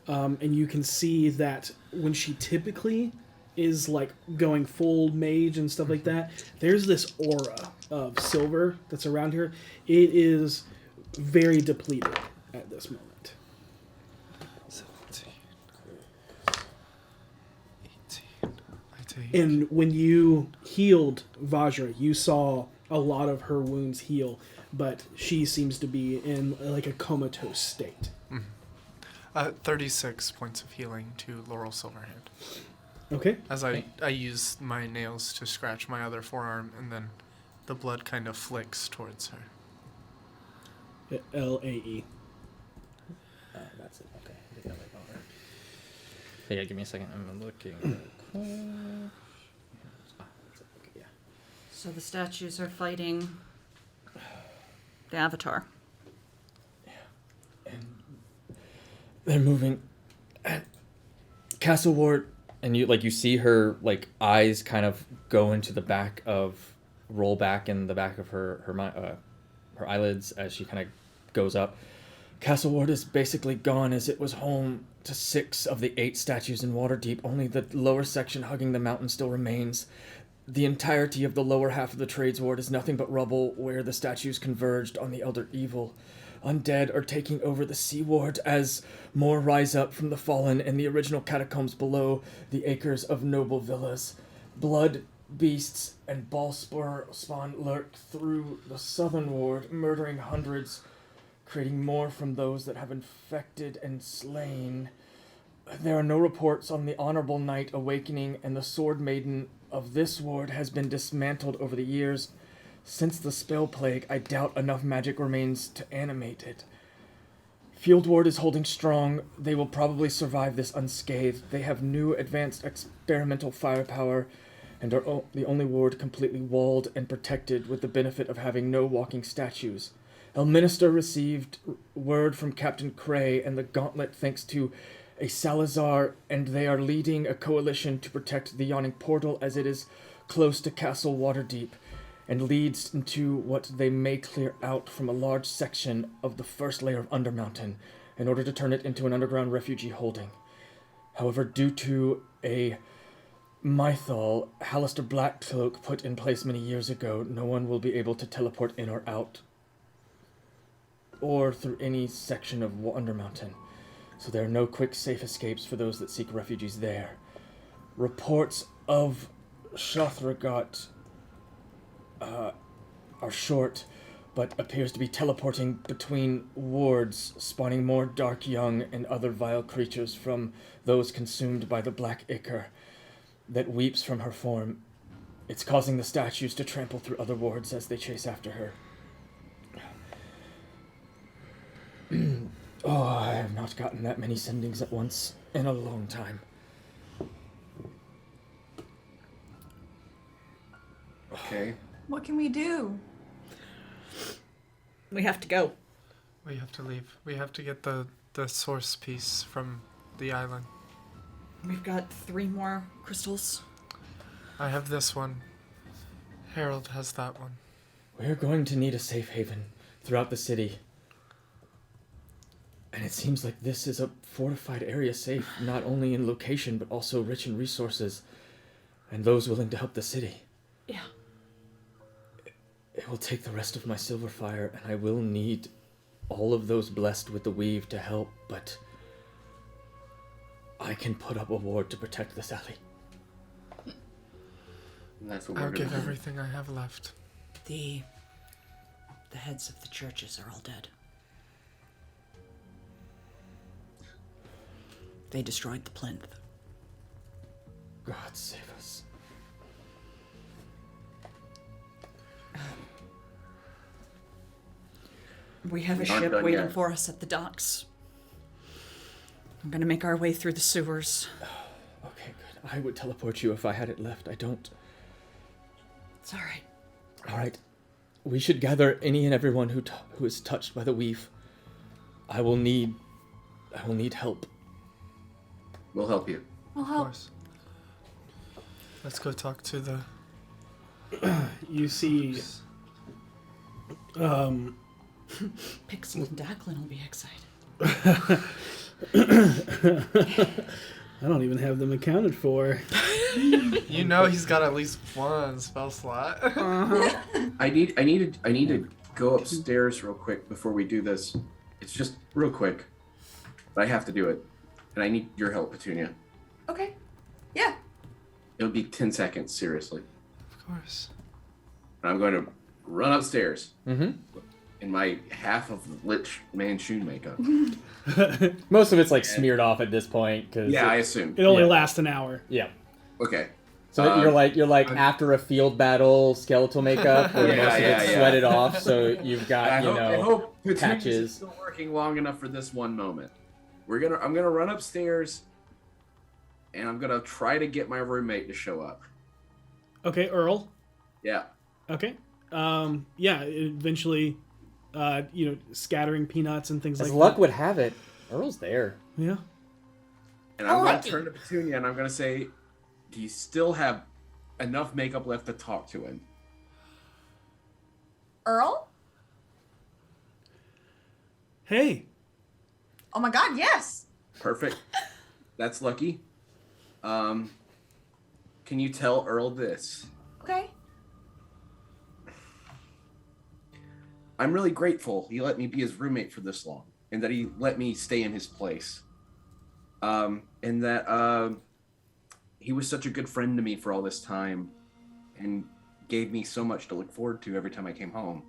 And you can see that when she typically is going full mage and stuff like that, there's this aura of silver that's around her. It is very depleted at this moment. 17, 18, I take... And when you healed Vajra, you saw a lot of her wounds heal, but she seems to be in a comatose state. 36 points of healing to Laurel Silverhand. Okay. As I use my nails to scratch my other forearm, and then the blood kind of flicks towards her. LAE. That's it. Okay. I didn't know about her. Hey, yeah, give me a second. I'm looking. Real quick. That's it. Okay, yeah. So the statues are fighting the Avatar. They're moving at Castle Ward, and you see her eyes kind of go into the back of roll back in the back of her eyelids as she kind of goes up. Castle Ward is basically gone, as it was home to 6 of the 8 statues in Waterdeep. Only the lower section hugging the mountain still remains. The entirety of the lower half of the Trades Ward is nothing but rubble where the statues converged on the Elder Evil. Undead are taking over the Sea Ward as more rise up from the fallen in the original catacombs below the acres of noble villas. Blood, beasts, and ballspur spawn lurk through the southern ward, murdering hundreds, creating more from those that have infected and slain. There are no reports on the Honorable Knight awakening, and the Sword Maiden of this ward has been dismantled over the years. Since the spell plague, I doubt enough magic remains to animate it. Field Ward is holding strong. They will probably survive this unscathed. They have new advanced experimental firepower and are the only ward completely walled and protected, with the benefit of having no walking statues. Elminster received word from Captain Cray and the Gauntlet thanks to a Salazar, and they are leading a coalition to protect the Yawning Portal, as it is close to Castle Waterdeep and leads into what they may clear out from a large section of the first layer of Undermountain in order to turn it into an underground refugee holding. However, due to a Mythal, Hallister Blackcloak put in place many years ago, no one will be able to teleport in or out, or through any section of Wonder Mountain, so there are no quick, safe escapes for those that seek refuges there. Reports of Shothragot are short, but appears to be teleporting between wards, spawning more dark young and other vile creatures from those consumed by the black ichor that weeps from her form. It's causing the statues to trample through other wards as they chase after her. Oh, I have not gotten that many sendings at once in a long time. Okay. What can we do? We have to go. We have to leave. We have to get the source piece from the island. We've got 3 more crystals. I have this one. Harold has that one. We're going to need a safe haven throughout the city. And it seems like this is a fortified area, safe not only in location but also rich in resources and those willing to help the city. Yeah. It will take the rest of my silver fire, and I will need all of those blessed with the weave to help, but I can put up a ward to protect this alley. And that's what I'll we're gonna give do. everything I have left. The heads of the churches are all dead. They destroyed the plinth. God save us. We have a We aren't ship done waiting yet. for us at the docks. I'm gonna make our way through the sewers. Okay, good. I would teleport you if I had it left. I don't. It's all right. All right. We should gather any and everyone who is touched by the weave. I will need help. We'll help you. We'll Of help. course. Let's go talk to the... You see, Pixel and Declan will be excited. I don't even have them accounted for. You know he's got at least one spell slot. I need to go upstairs real quick before we do this. It's just real quick, but I have to do it, and I need your help, Petunia. Okay. Yeah. It'll be 10 seconds, seriously. Of course. And I'm going to run upstairs Mm-hmm. in my half of Lich Manchun makeup. Most of it's like smeared off at this point, because Yeah, I assume. It only Yeah. lasts an hour. yeah. Okay. So you're like after a field battle skeletal makeup, where most of it's sweated off, so you've got I hope Petunia's patches. still working long enough for this one moment. I'm gonna run upstairs, and I'm gonna try to get my roommate to show up. Okay, Earl. Yeah. Okay. Yeah, eventually, scattering peanuts and things As like luck that. would have it, Earl's there. Yeah. And I'm gonna turn to Petunia and I'm gonna say, do you still have enough makeup left to talk to him? Earl? Hey. Oh my god, yes. Perfect. That's lucky. Can you tell Earl this? Okay. I'm really grateful he let me be his roommate for this long, and that he let me stay in his place. And that he was such a good friend to me for all this time, and gave me so much to look forward to every time I came home.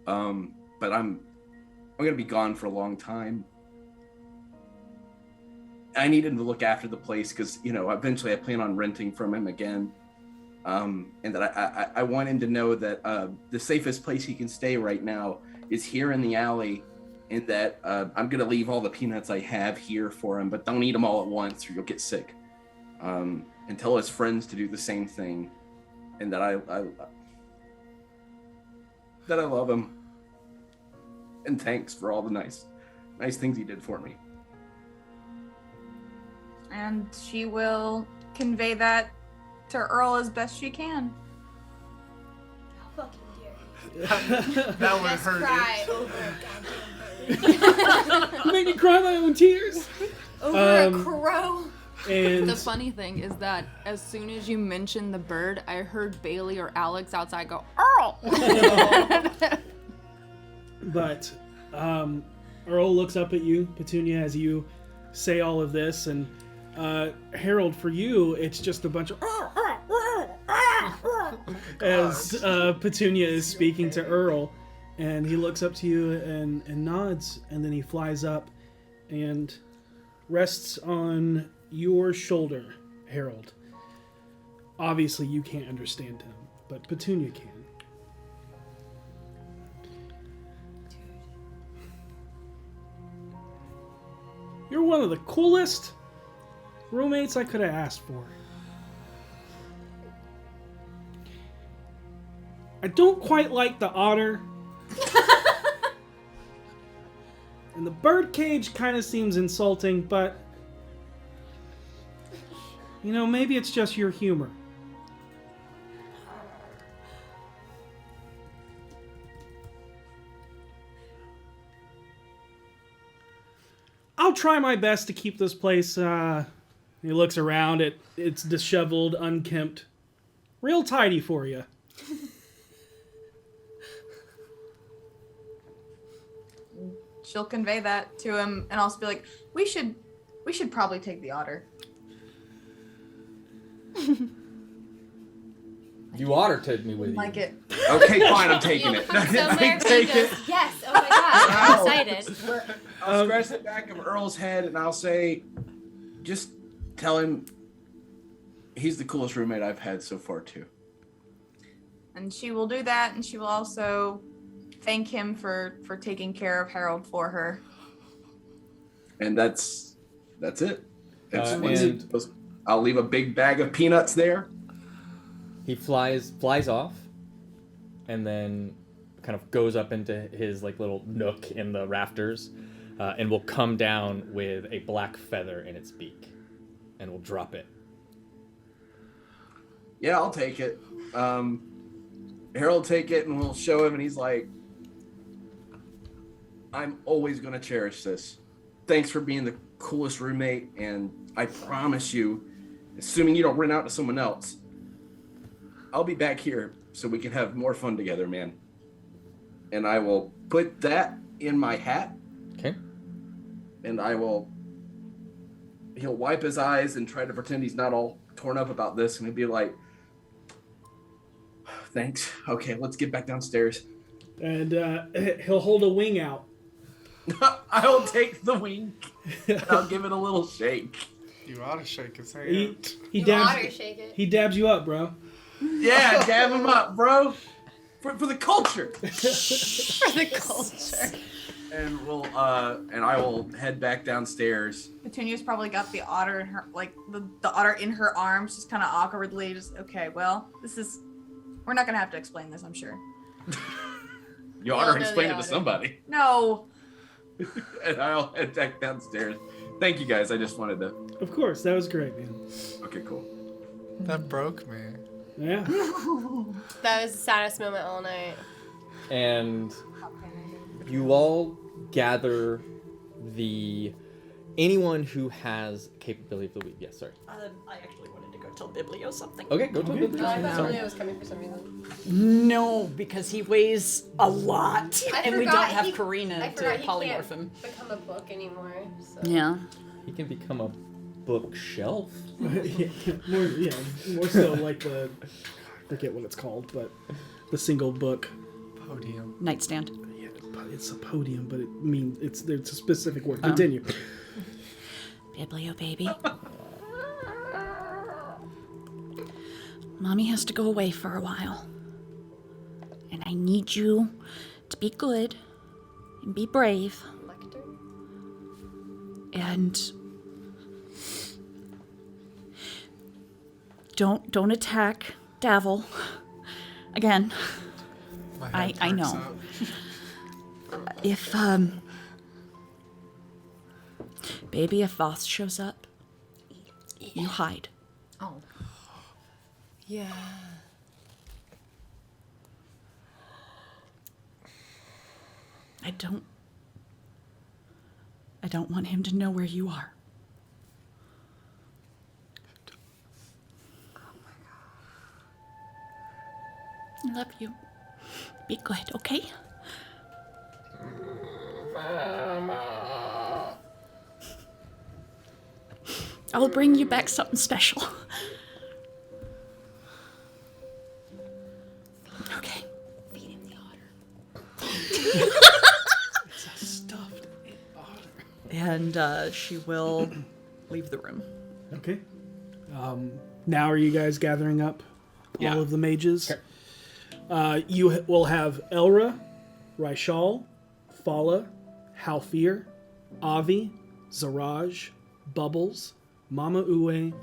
But I'm gonna be gone for a long time. I need him to look after the place because eventually I plan on renting from him again. And that I want him to know that the safest place he can stay right now is here in the alley, and that I'm gonna leave all the peanuts I have here for him, but don't eat them all at once or you'll get sick. And tell his friends to do the same thing, and that I love him. And thanks for all the nice things he did for me. And she will convey that to Earl as best she can. How fucking dare you. That would Just hurt cry it. over a goddamn bird. You make me cry my own tears. Over a crow. And The funny thing is that as soon as you mentioned the bird, I heard Bailey or Alex outside go, Earl! But Earl looks up at you, Petunia, as you say all of this, and Harold, for you, it's just a bunch of as Petunia is speaking to Earl, and he looks up to you and nods, and then he flies up and rests on your shoulder, Harold. Obviously, you can't understand him, but Petunia can. You're one of the coolest roommates I could have asked for. I don't quite like the otter. And the birdcage kind of seems insulting, but you know, maybe it's just your humor. I'll try my best to keep this place, he looks around, it's disheveled, unkempt. Real tidy for you. She'll convey that to him and also be like, we should probably take the otter. You ottered me with you. Like it. Okay, fine, I'm taking it. So Mary Take it. goes, yes, oh my god, I'm excited. I'll scratch the back of Earl's head and I'll say, just tell him he's the coolest roommate I've had so far too. And she will do that, and she will also thank him for taking care of Harold for her. And that's it. And I'll leave a big bag of peanuts there. he flies off, and then kind of goes up into his like little nook in the rafters, and will come down with a black feather in its beak, and will drop it. Yeah, I'll take it. Harold will take it and we'll show him, and he's like, I'm always going to cherish this. Thanks for being the coolest roommate, and I promise you, assuming you don't rent out to someone else, I'll be back here so we can have more fun together, man. And I will put that in my hat. Okay. And he'll wipe his eyes and try to pretend he's not all torn up about this, and he'll be like, thanks. Okay, let's get back downstairs. And he'll hold a wing out. I'll take the wing and I'll give it a little shake. You ought to shake his hand. He Shake it. He dabs you up, bro. Yeah, dab him up, bro. For the culture. For the culture. And I will head back downstairs. Petunia's probably got the otter in her, like the otter in her arms, just kind of awkwardly, okay, well, we're not gonna have to explain this, I'm sure. You ought to explain it to somebody. No. And I'll head back downstairs. Thank you guys. I just wanted to. Of course, that was great, man. Okay, cool. That broke me. Yeah. That was the saddest moment all night. And you all gather anyone who has capability of the week. Yes, sorry. I actually wanted to go tell Biblio something. Okay, go to I Biblio. thought Sorry. Julia was coming for some reason. No, because he weighs a lot, and we don't forgot have Karina I to forgot he polymorph can't him. become a book anymore. So. Yeah. He can become a bookshelf. More so like I forget what it's called, but the single book. Podium. Nightstand. Yeah, it's a podium, but it's a specific word. Continue. Biblio, baby. Mommy has to go away for a while. And I need you to be good and be brave. Lecter? And don't attack Davil. Again. My head I perks know. up. If baby, if Voss shows up, you hide. Oh. Yeah. I don't want him to know where you are. I love you. Be good, okay? I'll bring you back something special. Okay. Feed him the otter. It's a stuffed otter. And she will leave the room. Okay. Now are you guys gathering up all of the mages? You will have Elra, Raishal, Fala, Halfir, Avi, Zaraj, Bubbles, Mama Uwe,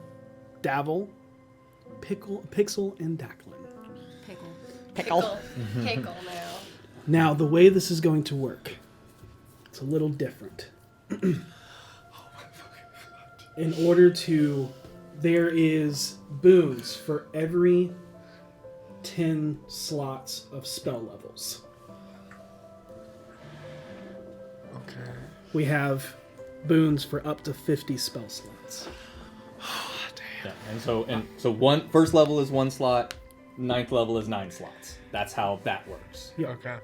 Davil, Pixel, and Daclin. Pickle now. Now, the way this is going to work, it's a little different. In order to, there is boons for every 10 slots of spell levels. Okay. We have boons for up to 50 spell slots. Yeah, and so one first level is 1 slot, 9th level is 9 slots. That's how that works. Yeah. Okay.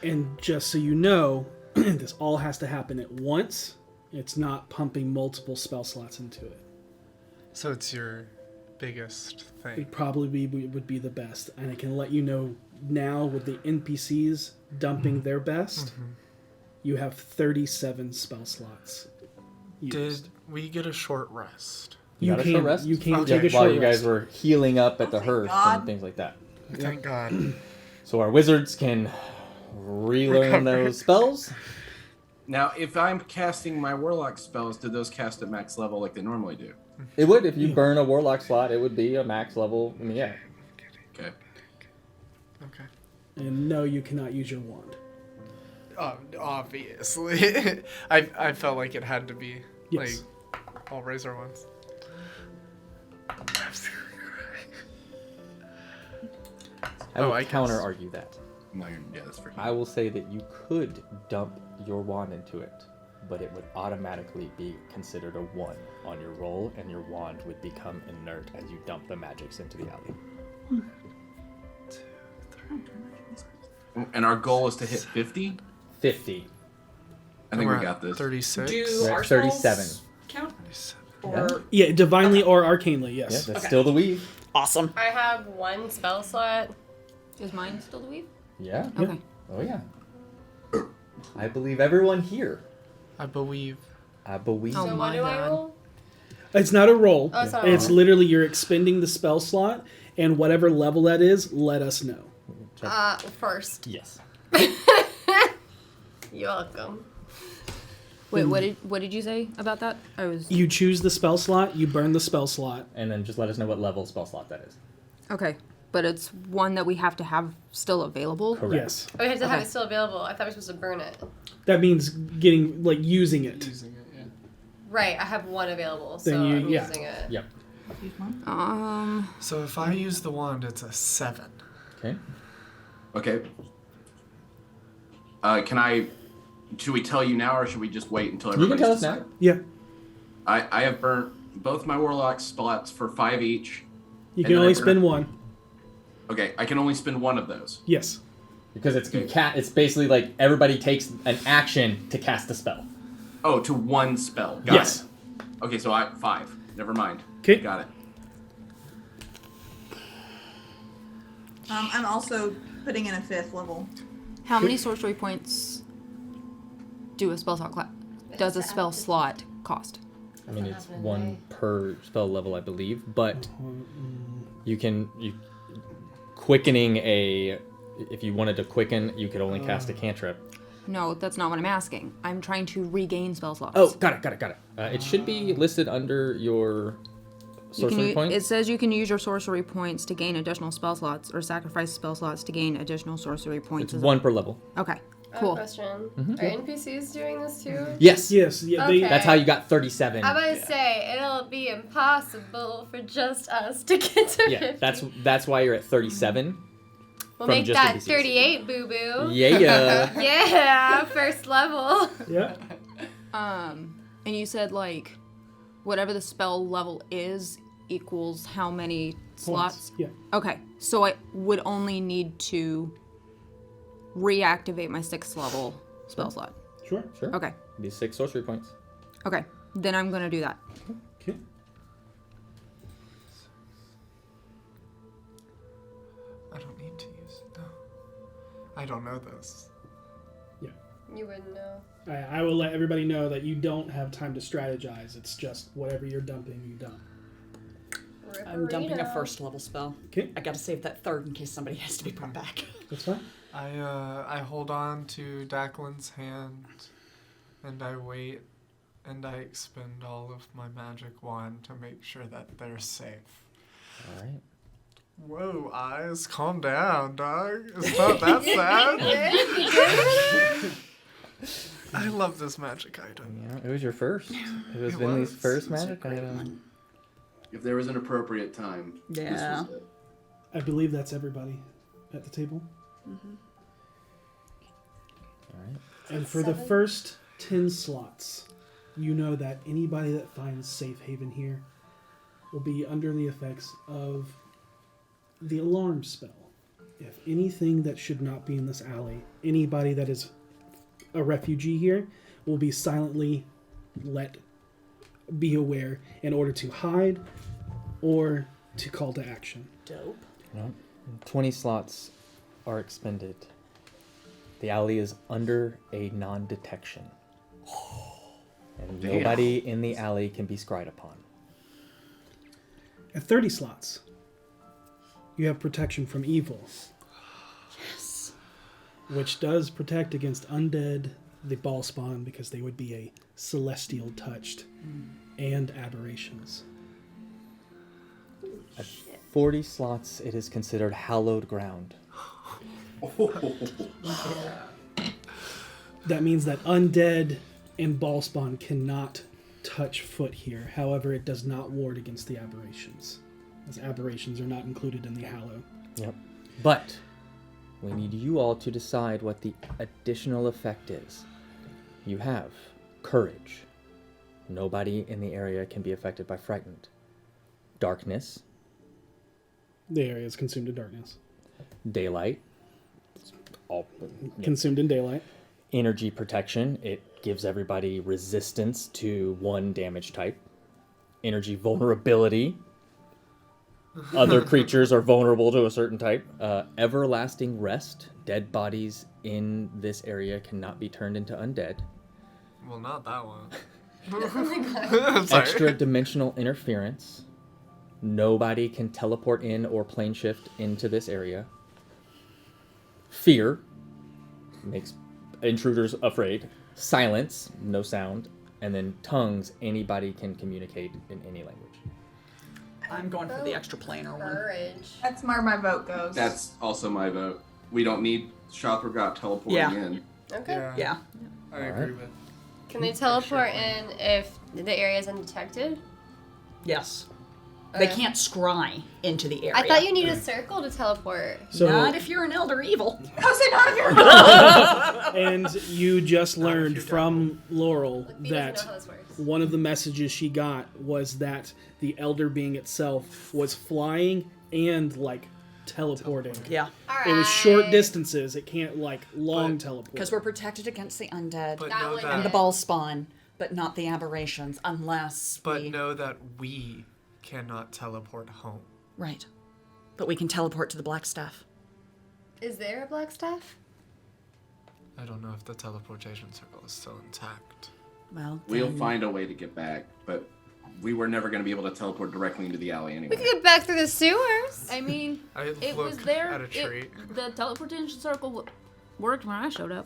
And just so you know, this all has to happen at once. It's not pumping multiple spell slots into it. So it's your biggest thing. It probably would be the best. And I can let you know now with the NPCs dumping their best, you have 37 spell slots used. Did we get a short rest? You got a can short rest? You can Okay. take a While short you guys rest. were healing up at the thank hearth God. and things like that. Thank God. So our wizards can relearn those spells. Now, if I'm casting my warlock spells, do those cast at max level like they normally do? It would, if you burn a warlock slot, it would be a max level. I mean, yeah. Okay. Okay. And no, you cannot use your wand. Obviously. I felt like it had to be Yes. like all razor ones. I will I guess. counter argue that. No, yeah, that's for I will say that you could dump your wand into it, but it would automatically be considered a 1 on your roll, and your wand would become inert as you dump the magics into the alley. And our goal is to hit 50? 50. I think We're we at got this. 36. Do We're our at 37. spells count? 37. Or Yeah, divinely or arcanely, Yeah, yes. that's Okay. still the weave. Awesome. I have 1 spell slot. Is mine still the weave? Yeah. Okay. Oh, yeah. I believe everyone here. I believe. I believe. Oh So my what do I God. roll? It's not a roll. Oh, it's not a It's roll. literally you're expending the spell slot, and whatever level that is, let us know. First. Yes. You're welcome. Wait, what did you say about that? I was You choose the spell slot, you burn the spell slot. And then just let us know what level spell slot that is. okay, but it's one that we have to have still available. Correct. Yes. Oh, we have to have Okay. it still available. I thought we were supposed to burn it. That means getting, like, using it. Right, I have 1 available, so Then I'm yeah. using it. Yep. So if I use the wand, it's a 7. Okay. Okay. Should we tell you now, or should we just wait until You can everybody's tell us now. decided? Yeah. I have burnt both my warlock slots for 5 each. You And can then only I spend burn- 1. Okay, I can only spend 1 of those. Yes. Because it's basically like everybody takes an action to cast a spell. Oh, to 1 spell. Got Yes. it. Okay, so 5. Never mind. 'Kay. Got it. I'm also putting in a 5th level. How many sorcery points do a spell slot does a spell slot cost? I mean, it's 1 per spell level, I believe, but you quickening if you wanted to quicken, you could only cast a cantrip. No, that's not what I'm asking. I'm trying to regain spell slots. Oh, got it. It should be listed under your You can sorcery u- points. It says you can use your sorcery points to gain additional spell slots, or sacrifice spell slots to gain additional sorcery points. It's 1 per level. Okay, I have cool. a question. Are NPCs doing this too? Yes. Yes. Yeah. Okay. That's how you got 37. I'm gonna say it'll be impossible for just us to get to 50. Yeah, that's why you're at 37. We'll from make just that NPCs. 38, boo boo. Yeah. Yeah, first level. Yeah. And you said like, whatever the spell level is, equals how many slots? Yeah. Okay, so I would only need to reactivate my 6th level spell slot. Sure. Sure. Okay. Be 6 sorcery points. Okay, then I'm gonna do that. Okay. I don't need to use it. No. I don't know this. You wouldn't know. I will let everybody know that you don't have time to strategize. It's just whatever you're dumping, you dump. I'm dumping a Ripperino. 1st level spell. Okay. I gotta save that 3rd in case somebody has to be brought back. That's fine. I hold on to Daklin's hand, and I wait, and I expend all of my magic wand to make sure that they're safe. All right. Whoa, eyes, calm down, dog. It's not that sad. I love this magic item. Yeah, it was your first. It was It Vinley's was. first It was a magic great item. one. If there was an appropriate time, this Yeah. was it. I believe that's everybody at the table. All right. And for the first 10 slots, you know that anybody that finds safe haven here will be under the effects of the alarm spell. If anything that should not be in this alley, anybody that is a refugee here will be silently let be aware in order to hide or to call to action. Dope. Well, 20 slots are expended. The alley is under a non-detection. And Damn. nobody in the alley can be scryed upon. At 30 slots, you have protection from evil. Yes. Which does protect against undead, the ball spawn, because they would be a celestial touched, and aberrations. At 40 slots, it is considered hallowed ground. That means that undead and ball spawn cannot touch foot here. However, it does not ward against the aberrations, as aberrations are not included in the hallow. Yep. But we need you all to decide what the additional effect is. You have courage. Nobody in the area can be affected by frightened. Darkness, The area is consumed in darkness. daylight, all Consumed in daylight. energy protection. It gives everybody resistance to one damage type. Energy vulnerability. Other creatures are vulnerable to a certain type. Everlasting rest. Dead bodies in this area cannot be turned into undead. Well, not that one. Extra dimensional interference. Nobody can teleport in or plane shift into this area. Fear makes intruders afraid. Silence, no sound. And then tongues, anybody can communicate in any language. I'm going for the extra planar one. Courage. That's where my vote goes. That's also my vote. We don't need Shothrugott teleporting Yeah. in. Okay. Yeah. I agree with. Can they teleport in if the area is undetected? Yes. They Okay. can't scry into the area. I thought you need a circle to teleport. So, Not if you're an elder evil. How's it not if you're and you just Not if learned you're from Laurel Like, B that doesn't know how this works. one of the messages she got was that the elder being itself was flying and like teleporting. Yeah. It was short Alright. distances. It can't like long But- teleport. Because we're protected against the undead But That know one that. and the ball spawn, but not the aberrations unless But we... know that we cannot teleport home. Right. But we can teleport to the black staff. Is there a black staff? I don't know if the teleportation circle is still intact. Well, We'll then- find a way to get back, but we were never going to be able to teleport directly into the alley We anyway. could get back through the sewers. I mean, I it look was there. at a tree. The teleportation circle worked when I showed up.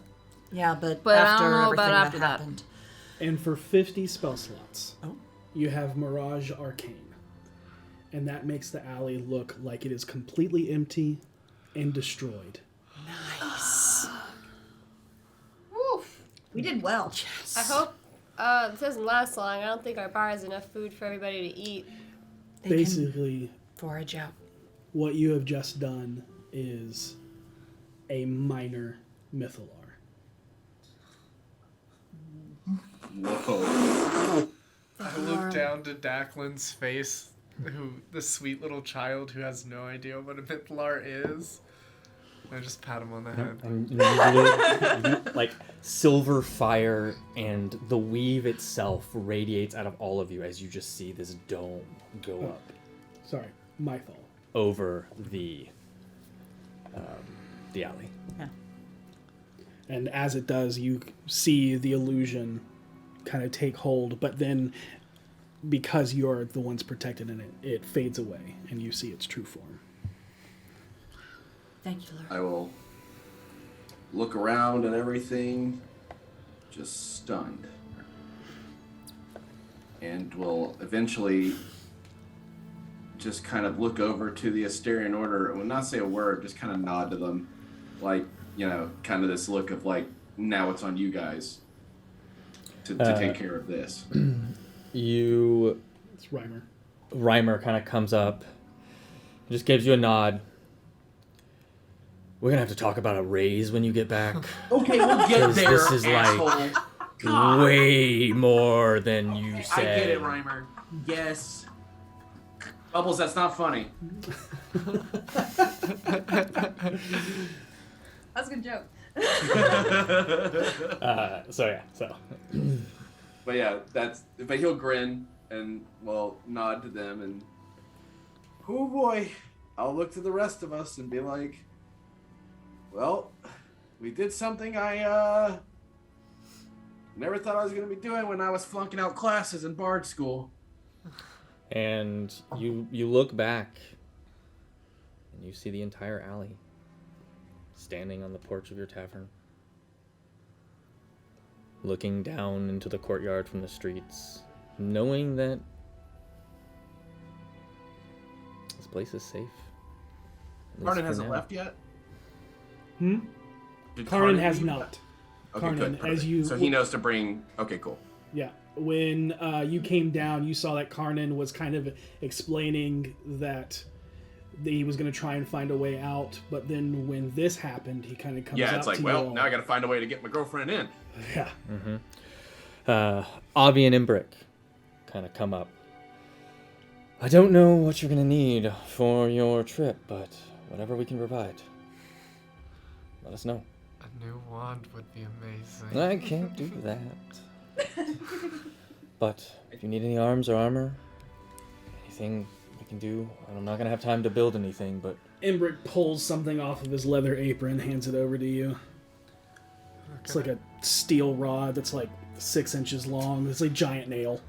Yeah, but But I don't after know everything about that after that. happened. And for 50 spell slots, Oh. you have Mirage Arcane. And that makes the alley look like it is completely empty and destroyed. Nice. Woo. We did well. I hope this doesn't last long. I don't think our bar has enough food for everybody to eat. They can Basically, forage out. what you have just done is a minor Mythalar. Whoa. I look down to Daklin's face the sweet little child who has no idea what a Mithlar is. I just pat him on the head. And you, like silver fire and the weave itself radiates out of all of you as you just see this dome go up Sorry, my fault. over the alley. Yeah. And as it does, you see the illusion kind of take hold, but then because you're the ones protected in it, it fades away and you see its true form. Thank you, Lord. I will look around and everything, just stunned. And will eventually just kind of look over to the Asterian Order and will not say a word, just kind of nod to them. Like, you know, kind of this look of like, now it's on you guys to take care of this. It's Reimer. Reimer kind of comes up, just gives you a nod. We're gonna have to talk about a raise when you get back. Okay, we'll get there, This is asshole. like way more than you said. I get it, Reimer. Yes. Bubbles, that's not funny. That's a good joke. But yeah, but he'll grin and nod to them and oh boy, I'll look to the rest of us and be like, well, we did something I never thought I was gonna be doing when I was flunking out classes in Bard School. And you look back and you see the entire alley standing on the porch of your tavern, looking down into the courtyard from the streets, knowing that this place is safe. At least Karnan for hasn't now. left yet? Did Karnan has leave? not. Okay, Karnan, good. as you... So he knows to bring... Okay, cool. Yeah. When you came down, you saw that Karnan was kind of explaining that he was going to try and find a way out, but then when this happened, he kind of comes Yeah, out it's like, to well, you all. now I gotta find a way to get my girlfriend in. Yeah. Avi and Imbric kind of come up. I don't know what you're going to need for your trip, but whatever we can provide, let us know. A new wand would be amazing. I can't do that. But if you need any arms or armor, anything we can do, I'm not going to have time to build anything, but... Imbric pulls something off of his leather apron, hands it over to you. Okay. It's like a steel rod that's like 6 inches long. It's like a giant nail.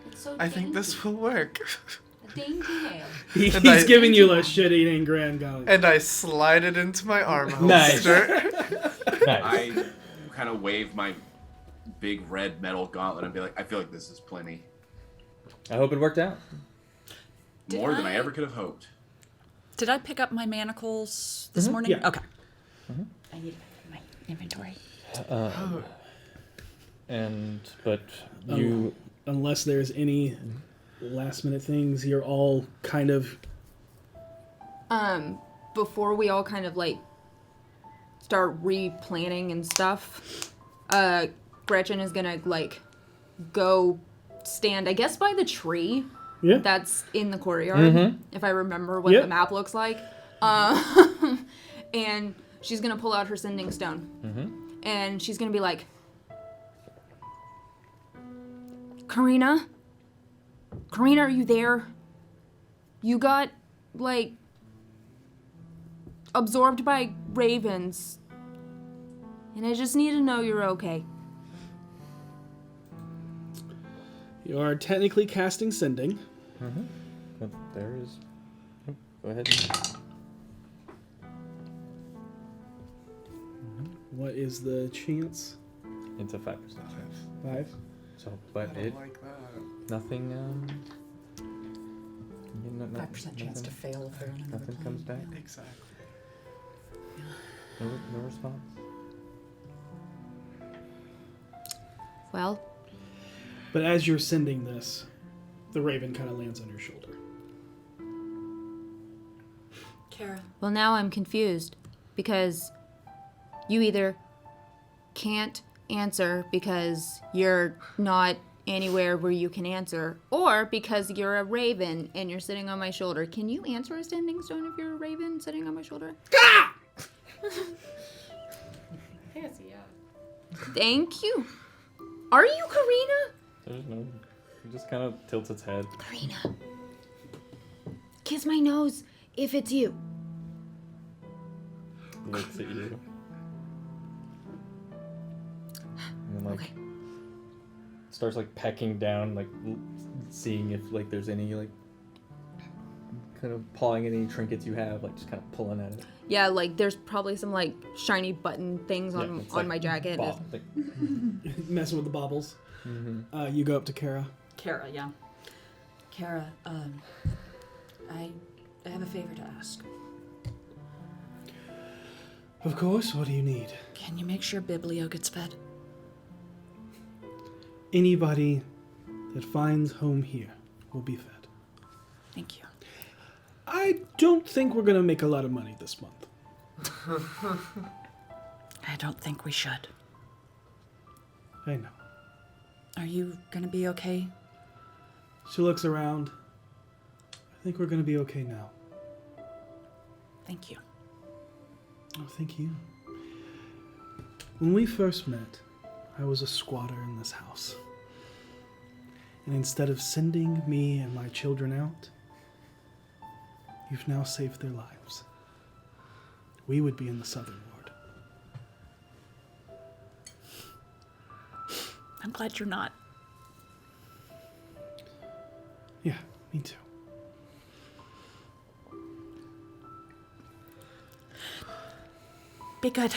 It's so I think this will work. A dainty nail. He's giving you a shit-eating grin going. And I slide it into my arm Nice. holster. Nice. I kind of wave my big red metal gauntlet and be like, I feel like this is plenty. I hope it worked out. More than I ever could have hoped. Did I pick up my manacles this morning? Yeah. Okay. I need it in my inventory. But you... Unless there's any last-minute things, you're all kind of... Before we all kind of like start replanning and stuff, Gretchen is gonna like go stand, I guess, by the tree that's in the courtyard, if I remember what the map looks like. And she's gonna pull out her sending stone, and she's gonna be like, Karina, are you there? You got like absorbed by ravens, and I just need to know you're okay. You are technically casting Sending. But there is... Oh, go ahead. What is the chance? It's a 5%. 5? So, but I it... don't like that. Nothing, 5% chance to fail if they're on another Nothing plane. comes back? Exactly. No response? Well, But as you're sending this, the raven kind of lands on your shoulder. Kara. well, now I'm confused because you either can't answer because you're not anywhere where you can answer, or because you're a raven and you're sitting on my shoulder. Can you answer a standing stone if you're a raven sitting on my shoulder? I guess, yeah. Thank you. Are you Karina? There's no. He just kind of tilts its head. Karina. Kiss my nose if it's you. Looks at you. And then, like, starts, like, pecking down, like, seeing if, like, there's any, like, kind of pawing at any trinkets you have, like, just kind of pulling at it. Yeah, like, there's probably some, like, shiny button things on it's like my jacket. like, Messing with the baubles. mm-hmm. You go up to Kara. Kara, yeah. Kara, I have a favor to ask. Of course, what do you need? Can you make sure Biblio gets fed? Anybody that finds home here will be fed. Thank you. I don't think we're gonna make a lot of money this month. I don't think we should. I know. Are you gonna be okay? She looks around. I think we're gonna be okay now. Thank you. Oh, thank you. When we first met, I was a squatter in this house. And instead of sending me and my children out, you've now saved their lives. We would be in the Southern Ward. I'm glad you're not. Yeah, me too. Be good.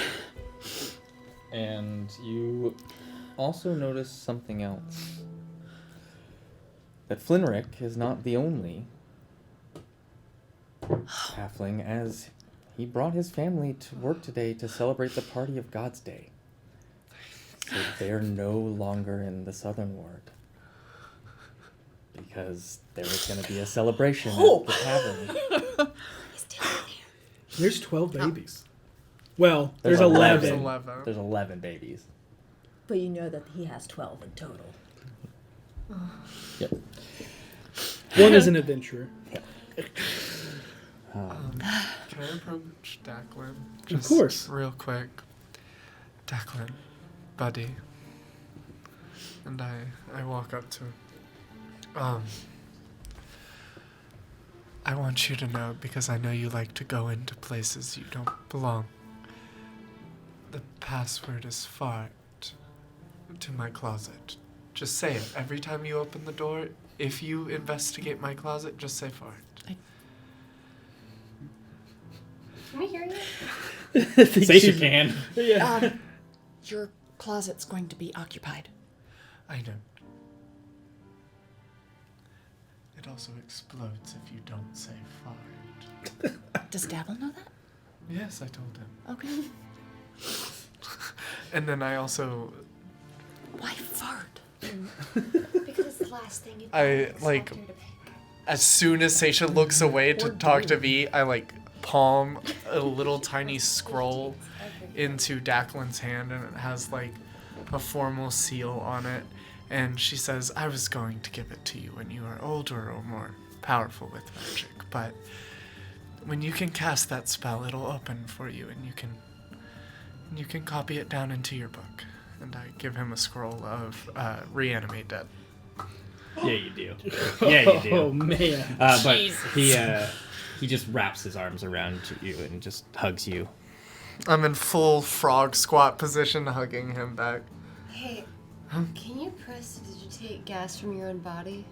And you also notice something else. That Flinrick is not the only halfling, as he brought his family to work today to celebrate the party of God's Day. So they're no longer in the Southern Ward. Because there was going to be a celebration at the tavern. There's 12 babies. Well, there's There's 11. 11. There's 11 babies. But you know that he has 12 in total. Yep. One is an adventurer. Can I approach Declan? Just course. Real quick. Declan, buddy. And I walk up to him. I want you to know, because I know you like to go into places you don't belong. The password is fart to my closet. Just say it. Every time you open the door, if you investigate my closet, just say fart. Can we hear you? Say you can. Yeah. Your closet's going to be occupied. I know. It also explodes if you don't say fart. Does Dabble know that? Yes, I told him. Okay. And then I also... Why fart? Because it's the last thing you as soon as Seisha looks away to talk to V, I palm a little tiny scroll into Declan's hand, and it has a formal seal on it. And she says, I was going to give it to you when you are older or more powerful with magic, but when you can cast that spell, it'll open for you, and you can copy it down into your book. And I give him a scroll of reanimate dead. Yeah, you do. Yeah, you do. Oh man! But he just wraps his arms around you and just hugs you. I'm in full frog squat position, hugging him back. Hey, can you prestidigitate gas from your own body?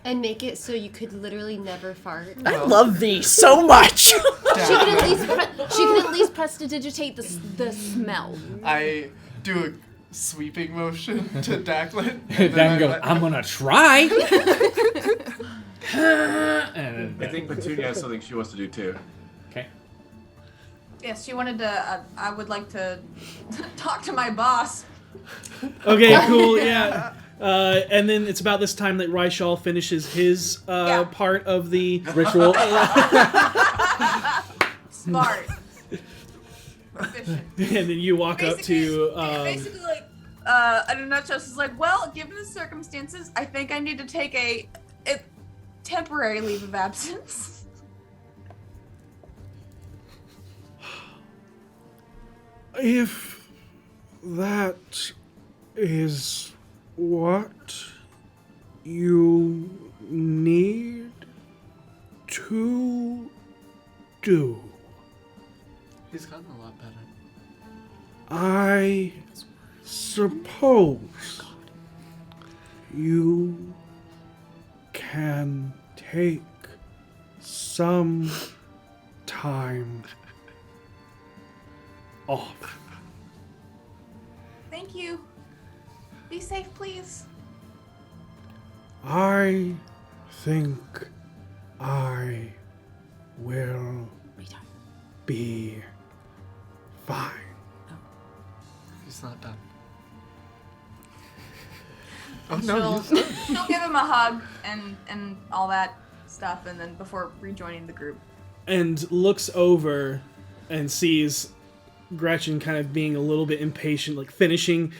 And make it so you could literally never fart. I love thee so much. She could at least prestidigitate the smell. I do a sweeping motion to Declan. Then goes, I'm gonna try. I think Petunia has something she wants to do too. Okay. Yes, she wanted to. I would like to talk to my boss. Okay, cool. Yeah. And then it's about this time that Raishal finishes his part of the ritual. Smart. Efficient. And then you walk up to. Basically, like, in a nutshell, she's like, well, given the circumstances, I think I need to take a temporary leave of absence. If that is what you need to do, He's gotten a lot better. I suppose you can take some time off. Thank you. Be safe, please. I think I will be fine. He's not done. Oh no! She'll give him a hug and all that stuff, and then before rejoining the group. And looks over and sees Gretchen kind of being a little bit impatient, like finishing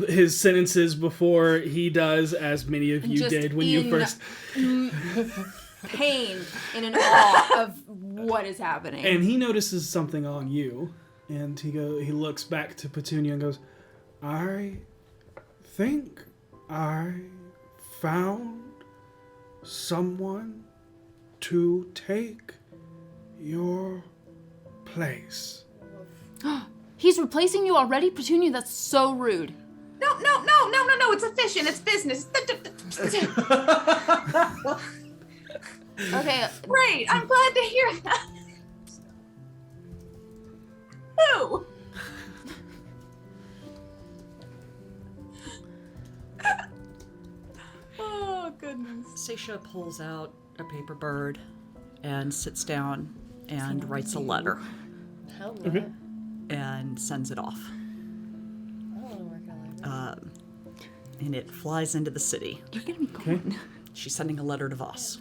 his sentences before he does, as many of you Just did when you first. Pain and in awe of what is happening. And he notices something on you, and he looks back to Petunia and goes, I think I found someone to take your place. He's replacing you already, Petunia? That's so rude. No, it's efficient, it's business. Okay. Great, I'm glad to hear that. Who? Oh, goodness. Seisha pulls out a paper bird and sits down and writes a letter Hell no. and sends it off. I don't want to work on And it flies into the city. You're gonna be gone. She's sending a letter to Voss.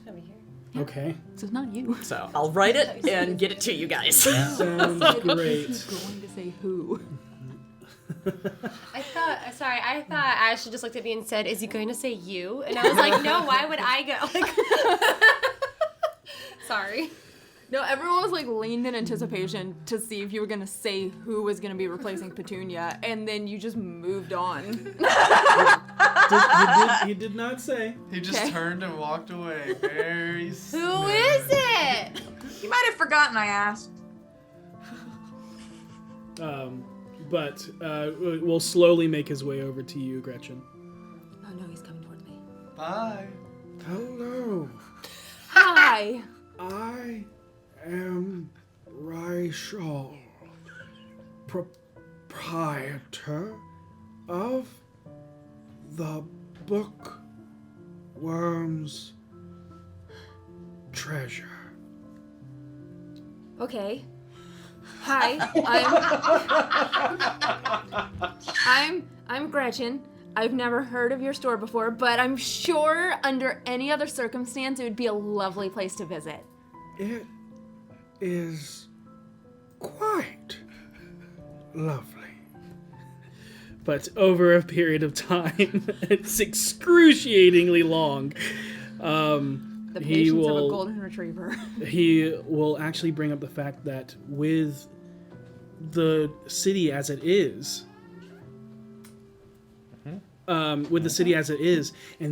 Okay. So it's not you. So I'll write it and get it to you guys. Sounds great. He's going to say who. I thought Ashley just looked at me and said, "Is he going to say you?" And I was like, "No, why would I go?" Like, sorry. No, everyone was like leaned in anticipation to see if you were gonna say who was gonna be replacing Petunia, and then you just moved on. He did not say. He just turned and walked away. Very Who smooth. is it? You might have forgotten I asked. But will slowly make his way over to you, Gretchen. Oh no, he's coming towards me. Bye. Hello. Hi. I am Raishal, proprietor of the Bookworm's Treasure. Okay. Hi, I'm Gretchen. I've never heard of your store before, but I'm sure under any other circumstance it would be a lovely place to visit. It is quite lovely. But over a period of time, it's excruciatingly long. The patience of a golden retriever. He will actually bring up the fact that with the city as it is, and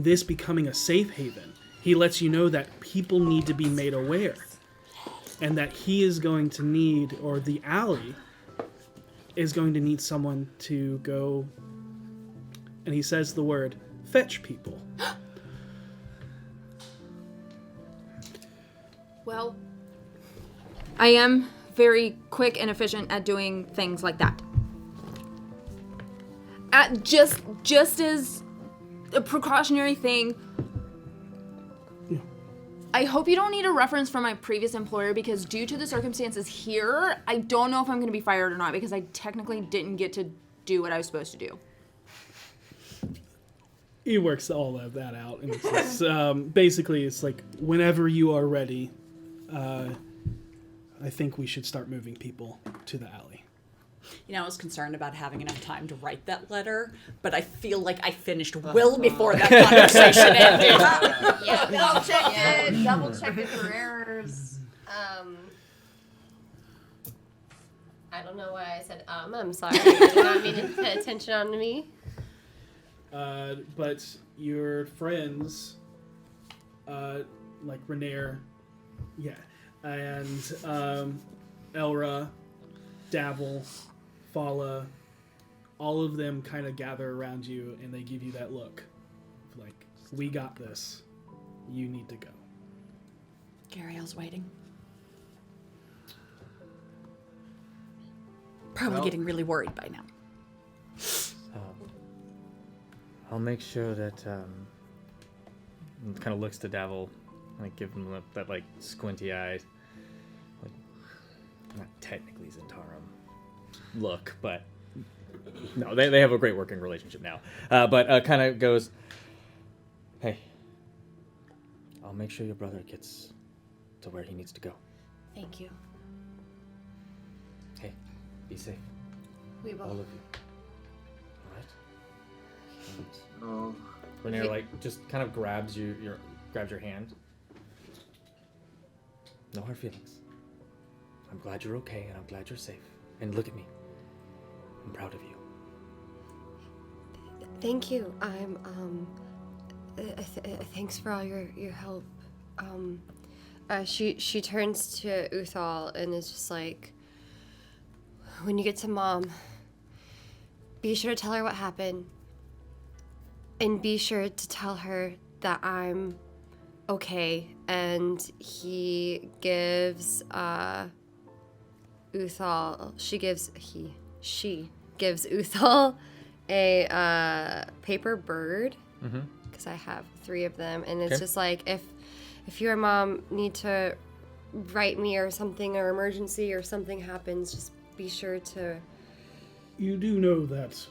this becoming a safe haven, he lets you know that people need to be made aware, and that he is going to need, or the alley is going to need someone to go, and he says the word, fetch people. Well, I am very quick and efficient at doing things like that. Just as a precautionary thing, I hope you don't need a reference from my previous employer, because due to the circumstances here, I don't know if I'm going to be fired or not, because I technically didn't get to do what I was supposed to do. He works all of that out, and it's just, basically it's like, whenever you are ready, I think we should start moving people to the alley. You know, I was concerned about having enough time to write that letter, but I feel like I finished well before that conversation ended. Yeah, Double check it. Double check it for errors. I don't know why I said I'm sorry. I did not mean to pay attention on me. But your friends, like Renair, and Elra, Dabble, Fala, all of them kind of gather around you and they give you that look. Like, we got this. You need to go. Gariel's waiting. Probably getting really worried by now. I'll make sure that kind of looks to Davil, like give him that like squinty eyes, like not technically Zentarum look, but no, they have a great working relationship now. But kind of goes, hey, I'll make sure your brother gets to where he needs to go. Thank you. Hey, be safe. We will. All of you. All right. Oh. Renair like just kind of grabs your hand. No hard feelings. I'm glad you're okay and I'm glad you're safe. And look at me. I'm proud of you. Thank you. I'm thanks for all your help. She turns to Uthal and is just like, when you get to Mom, be sure to tell her what happened. And be sure to tell her that I'm okay. And he gives Uthal, she gives Uthal a paper bird. Because I have 3 of them. And it's just like, if your mom need to write me or something, or emergency or something happens, just be sure to... You do know that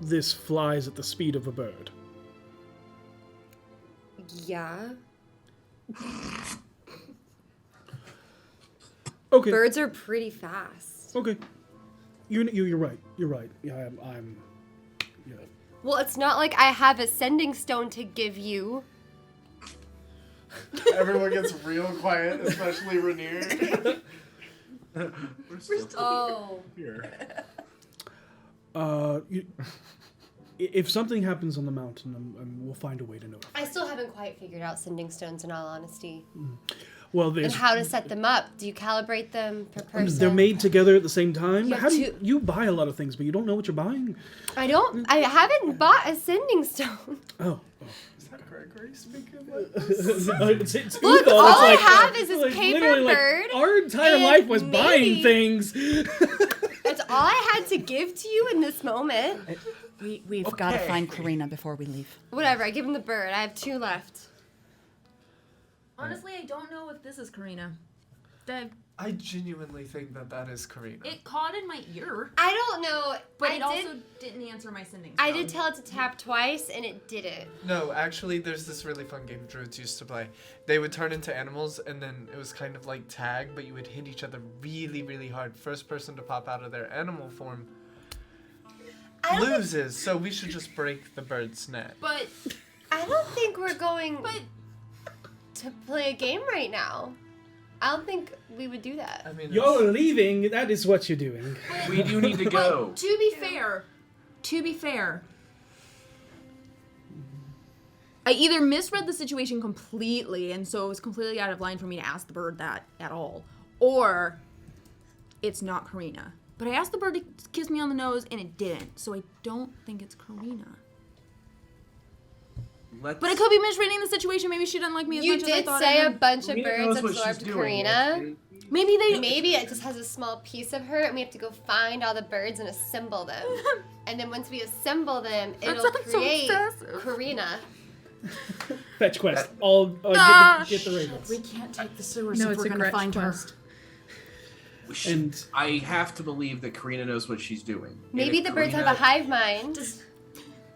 this flies at the speed of a bird. Yeah. Okay. Birds are pretty fast. Okay. You're right. You're right. Yeah, I'm yeah. Well, it's not like I have a sending stone to give you. Everyone gets real quiet, especially Rainier. Oh. Here. If something happens on the mountain, we'll find a way to notify. I still haven't quite figured out sending stones, in all honesty. Well, And how to set them up. Do you calibrate them per person? They're made together at the same time. You How do have you buy a lot of things, but you don't know what you're buying? I haven't bought a sending stone. Oh. Is that Gregory speaking? No, it's Look, Uthal. all It's I like, have is this like, paper literally, like, bird. our entire and life was maybe- buying things. That's all I had to give to you in this moment. We've got to find Karina before we leave. Whatever, I give him the bird. I have 2 left. Honestly, I don't know if this is Karina. I genuinely think that is Karina. It caught in my ear. I don't know, But I it also didn't answer my sending stone. I did tell it to tap twice, and it didn't. No, actually, there's this really fun game Druids used to play. They would turn into animals, and then it was kind of like tag, but you would hit each other really, really hard. First person to pop out of their animal form loses, so we should just break the bird's net. But I don't think we're going to play a game right now. I don't think we would do that. I mean, You're leaving. That is what you're doing. We do need to go. But to be fair, I either misread the situation completely, and so it was completely out of line for me to ask the bird that at all, or it's not Karina. But I asked the bird to kiss me on the nose, and it didn't, so I don't think it's Karina. But I could be misreading the situation. Maybe she doesn't like me as much as I thought. You did say a did. bunch of Karina birds knows what she's absorbed doing. Karina. Maybe it just has a small piece of her, and we have to go find all the birds and assemble them. And then once we assemble them, it'll sounds so create obsessive. Karina. Fetch quest. All get the ravens. We can't take the sewers No, if it's we're a going to Gretch find quest. her. And I have to believe that Karina knows what she's doing. Maybe And the if birds have a hive mind.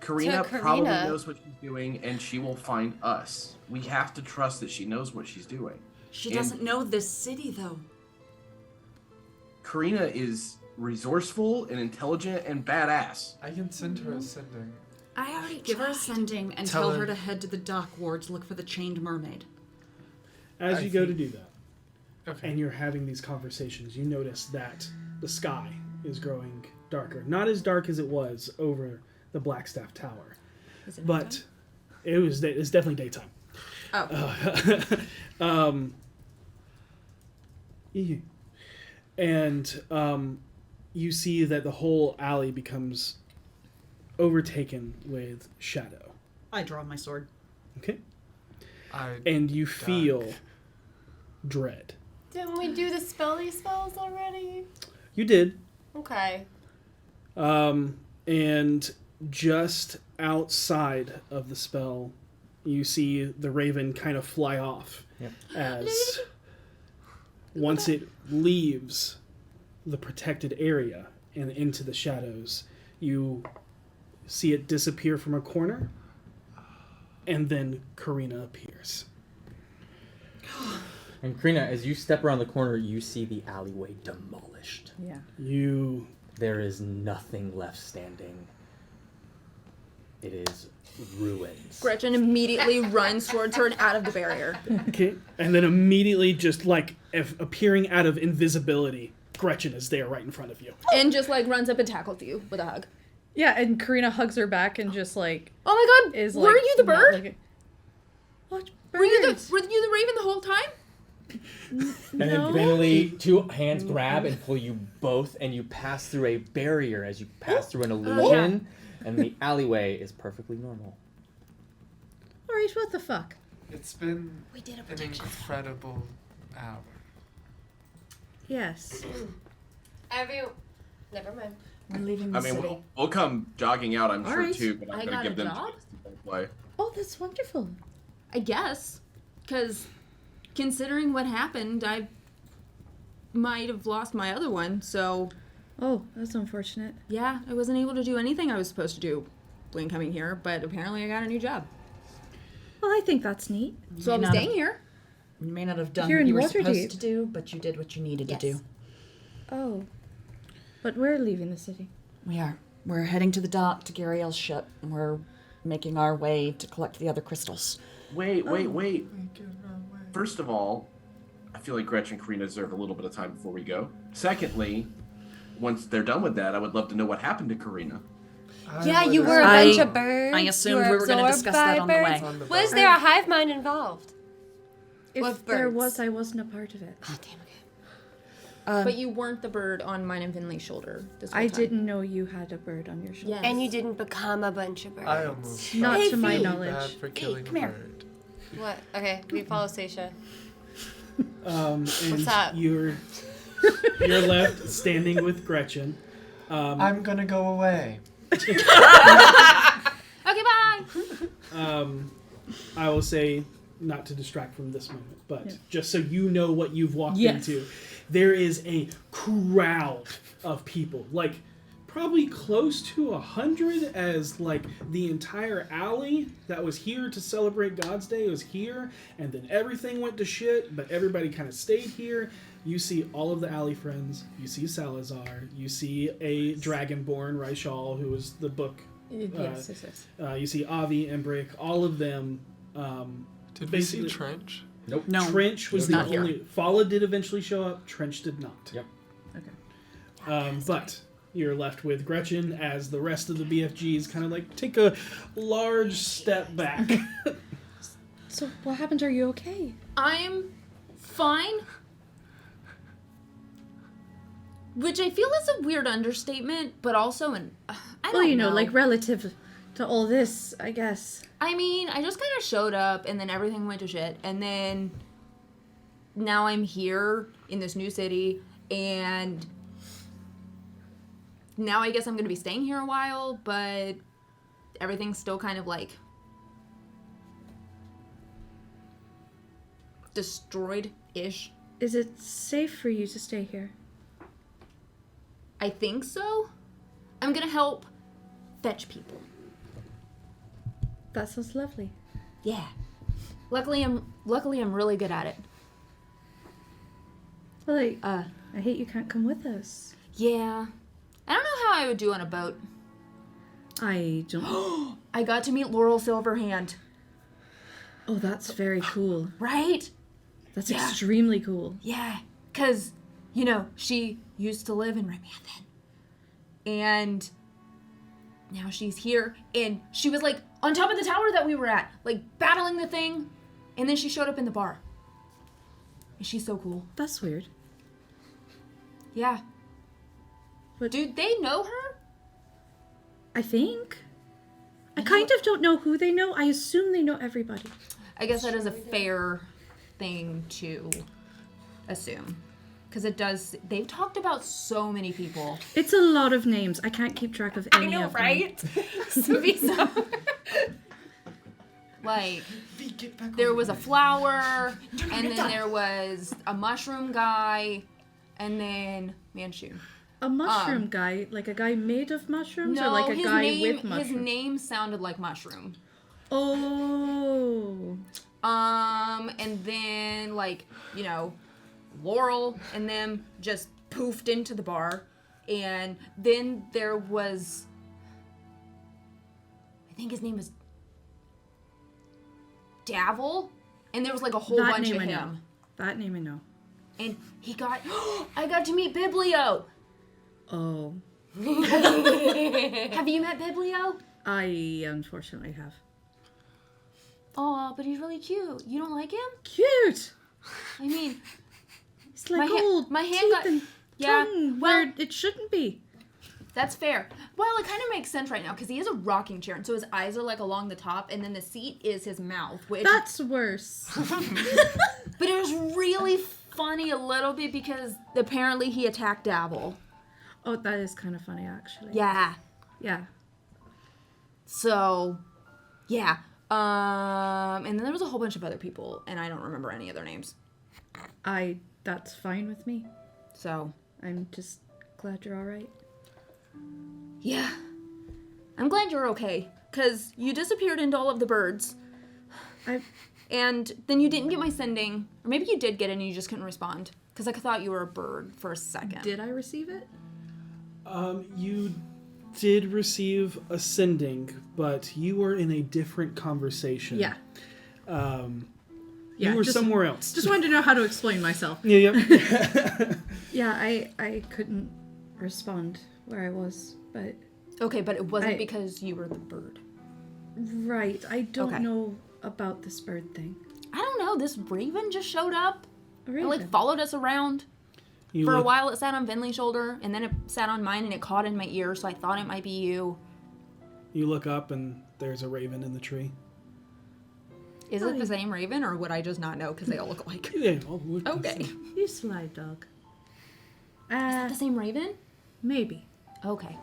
Karina to probably Karina. knows what she's doing, and she will find us. We have to trust that she knows what she's doing. She And doesn't know this city, though. Karina is resourceful and intelligent and badass. I can send her ascending. I already give her ascending and tell her to head to the dock ward to look for the chained mermaid. As you go to do that, Okay. and you're having these conversations, you notice that the sky is growing darker. Not as dark as it was over the Blackstaff Tower, but it's definitely daytime. Oh. And you see that the whole alley becomes overtaken with shadow. I draw my sword. Okay. I And you feel dread. Didn't we do the spelly spells already? You did. Okay. And just outside of the spell, you see the raven kind of fly off. Yep. As once it leaves the protected area and into the shadows, you see it disappear from a corner, and then Karina appears. And Karina, as you step around the corner, you see the alleyway demolished. Yeah. There is nothing left standing. It is ruins. Gretchen immediately runs towards her and out of the barrier. Okay. And then immediately, just like appearing out of invisibility, Gretchen is there right in front of you. And just like runs up and tackles you with a hug. Yeah, and Karina hugs her back and just like, oh my god, is were like, you the bird? like what bird? Were you the raven the whole time? And then finally, two hands grab and pull you both, and you pass through a barrier as you pass through an illusion, and the alleyway is perfectly normal. Alright, what the fuck? It's been We did a an protection. incredible hour. Yes. Never mind. We're leaving the I mean, city. we'll come jogging out, I'm sure, Alright. too, but I'm I going got to give a them job? to play. Oh, that's wonderful. I guess. Because considering what happened, I might have lost my other one, so Oh, that's unfortunate. yeah, I wasn't able to do anything I was supposed to do when coming here, but apparently I got a new job. Well, I think that's neat. So I'm not staying have- here. You may not have done You're what in you were Waterdeep. supposed to do, but you did what you needed to do. Oh. But we're leaving the city. We are. We're heading to the dock to Gariel's ship, and we're making our way to collect the other crystals. Wait. First of all, I feel like Gretchen and Karina deserve a little bit of time before we go. Secondly, once they're done with that, I would love to know what happened to Karina. Yeah, you were a I- bunch of birds. I assumed You we were gonna absorbed discuss that by on the way. birds. Was there a hive mind involved? If With there birds. was, I wasn't a part of it. Oh, damn it. But you weren't the bird on mine and Finley's shoulder this whole I time. didn't know you had a bird on your shoulder. Yes. And you didn't become a bunch of birds. I almost Not Hey, to my Fee. bad knowledge. for killing come a here. bird. What? Okay, we follow Stacia. And What's up? You're left standing with Gretchen. I'm gonna go away. Okay, bye! I will say, not to distract from this moment, but just so you know what you've walked Yes. into, there is a crowd of people, like probably close to 100, as like the entire alley that was here to celebrate God's Day was here, and then everything went to shit, but everybody kind of stayed here. You see all of the alley friends. You see Salazar. You see a Dragonborn, Raishal, who was the book. Yes. You see Avi and Brick. All of them. Did we see basically- Trench? Nope. No. Trench was Not the here. only. Fala did eventually show up. Trench did not. Yep. But you're left with Gretchen as the rest of the BFGs kind of like take a large step back. So what happened? Are you okay? I'm fine. Which I feel is a weird understatement, but also I don't Well, you know. know, like relative to all this, I guess. I mean, I just kind of showed up and then everything went to shit. And then now I'm here in this new city and now I guess I'm going to be staying here a while, but everything's still kind of like destroyed-ish. Is it safe for you to stay here? I think so. I'm going to help fetch people. That sounds lovely. Yeah. Luckily I'm really good at it. Well, I hate you can't come with us. Yeah. I don't know how I would do on a boat. I don't. I got to meet Laurel Silverhand. Oh, that's very cool. Right? That's extremely cool. Yeah. Because, you know, she used to live in Remanthin. And now she's here. And she was, like, on top of the tower that we were at. Like, battling the thing. And then she showed up in the bar. And she's so cool. That's weird. Yeah. But do they know her? I think. I kind of don't know who they know. I assume they know everybody. I guess that is a fair thing to assume. Because it does... They've talked about so many people. It's a lot of names. I can't keep track of any of them. I know, right? So, like, there was a flower, and then there was a mushroom guy, and then Manchu. A mushroom guy? Like a guy made of mushrooms? No, or like a guy with his mushrooms? name sounded like mushroom. Oh. And then, like, you know, Laurel and them just poofed into the bar. And then there was... I think his name was... Davil. And there was, like, a whole bunch of him. That name I know. And he got... I got to meet Biblio! Oh. Have you met Biblio? I unfortunately have. Aw, but he's really cute. You don't like him? Cute! I mean... It's like my hand teeth got... and tongue where it shouldn't be. That's fair. Well, it kind of makes sense right now because he has a rocking chair, and so his eyes are like along the top, and then the seat is his mouth. Which... That's worse. But it was really funny a little bit because apparently he attacked Davil. Oh, that is kind of funny, actually. Yeah. Yeah. So, yeah. And then there was a whole bunch of other people, and I don't remember any of their names. That's fine with me. So. I'm just glad you're alright. Yeah. I'm glad you're okay, because you disappeared into all of the birds. And then you didn't get my sending. Or maybe you did get it and you just couldn't respond. Because I thought you were a bird for a second. Did I receive it? You did receive a sending, but you were in a different conversation. Yeah. You were somewhere else. Just wanted to know how to explain myself. Yeah. Yeah, I couldn't respond where I was, but... Okay, but it wasn't because you were the bird. Right. I don't know about this bird thing. I don't know. This raven just showed up. A raven? It, like, followed us around. For a while, it sat on Vinley's shoulder, and then it sat on mine, and it caught in my ear, so I thought it might be you. You look up, and there's a raven in the tree. Is it the same raven, or would I just not know because they all look alike? They all look okay. You sly dog. Is that the same raven? Maybe. Okay.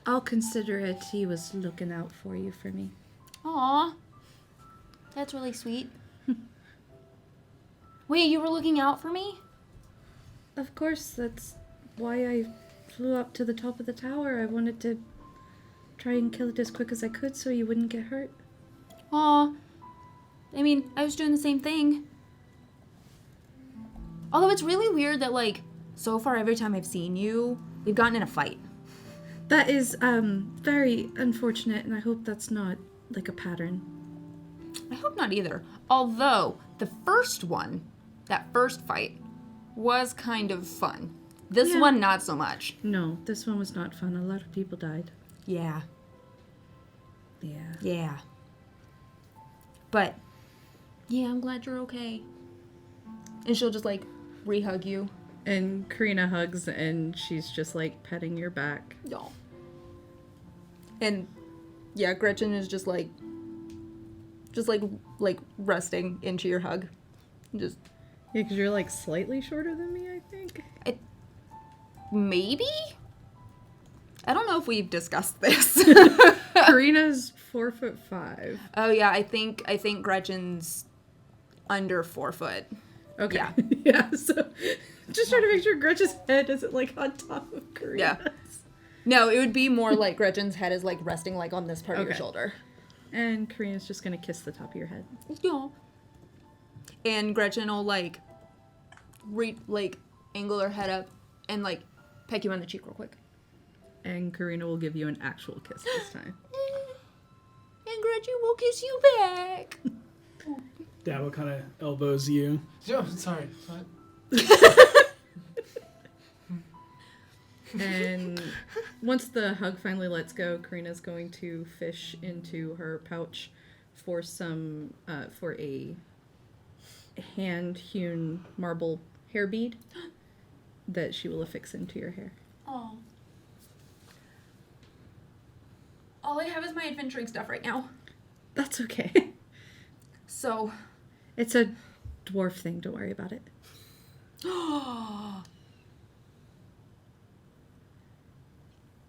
I'll consider it he was looking out for you for me. Aw. That's really sweet. Wait, you were looking out for me? Of course, that's why I flew up to the top of the tower. I wanted to try and kill it as quick as I could so you wouldn't get hurt. Aw. I mean, I was doing the same thing. Although it's really weird that, like, so far every time I've seen you, we've gotten in a fight. That is, very unfortunate, and I hope that's not, like, a pattern. I hope not either. Although, the first one, that first fight, was kind of fun. This one, not so much. No, this one was not fun. A lot of people died. Yeah. Yeah. Yeah. But, yeah, I'm glad you're okay. And she'll just, like, re-hug you. And Karina hugs, and she's just, like, petting your back. No. And, yeah, Gretchen is just, like, resting into your hug. Just... Yeah, because you're, like, slightly shorter than me, I think. Maybe? I don't know if we've discussed this. Karina's 4'5". Oh, yeah, I think Gretchen's under 4 foot. Okay. Yeah. Yeah, so just trying to make sure Gretchen's head isn't, like, on top of Karina's. Yeah. No, it would be more like Gretchen's head is, like, resting, like, on this part of your shoulder. And Karina's just gonna kiss the top of your head. Yeah. And Gretchen will, like, angle her head up and like peck you on the cheek real quick. And Karina will give you an actual kiss this time. And Gretchen will kiss you back. Dabo kind of elbows you. Yeah, sorry. What? And once the hug finally lets go, Karina's going to fish into her pouch for some for a hand-hewn marble hair bead that she will affix into your hair. Oh. All I have is my adventuring stuff right now. That's okay. So. It's a dwarf thing, don't worry about it.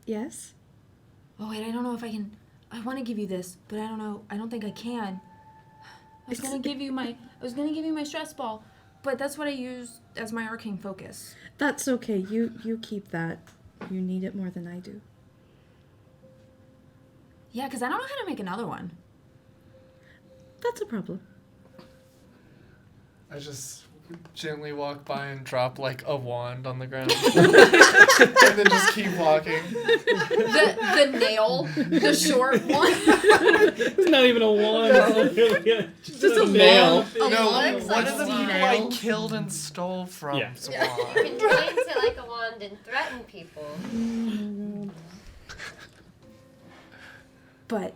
Yes? Oh, wait, I don't know if I can. I want to give you this, but I don't know. I don't think I can. I was gonna give you my stress ball, but that's what I use as my arcane focus. That's okay. You keep that. You need it more than I do. Yeah, because I don't know how to make another one. That's a problem. I just gently walk by and drop like a wand on the ground. And then just keep walking. The nail, the short one. It's not even a wand. No. Just a nail. One of the people I killed and stole from. You can train to like a wand and threaten people. But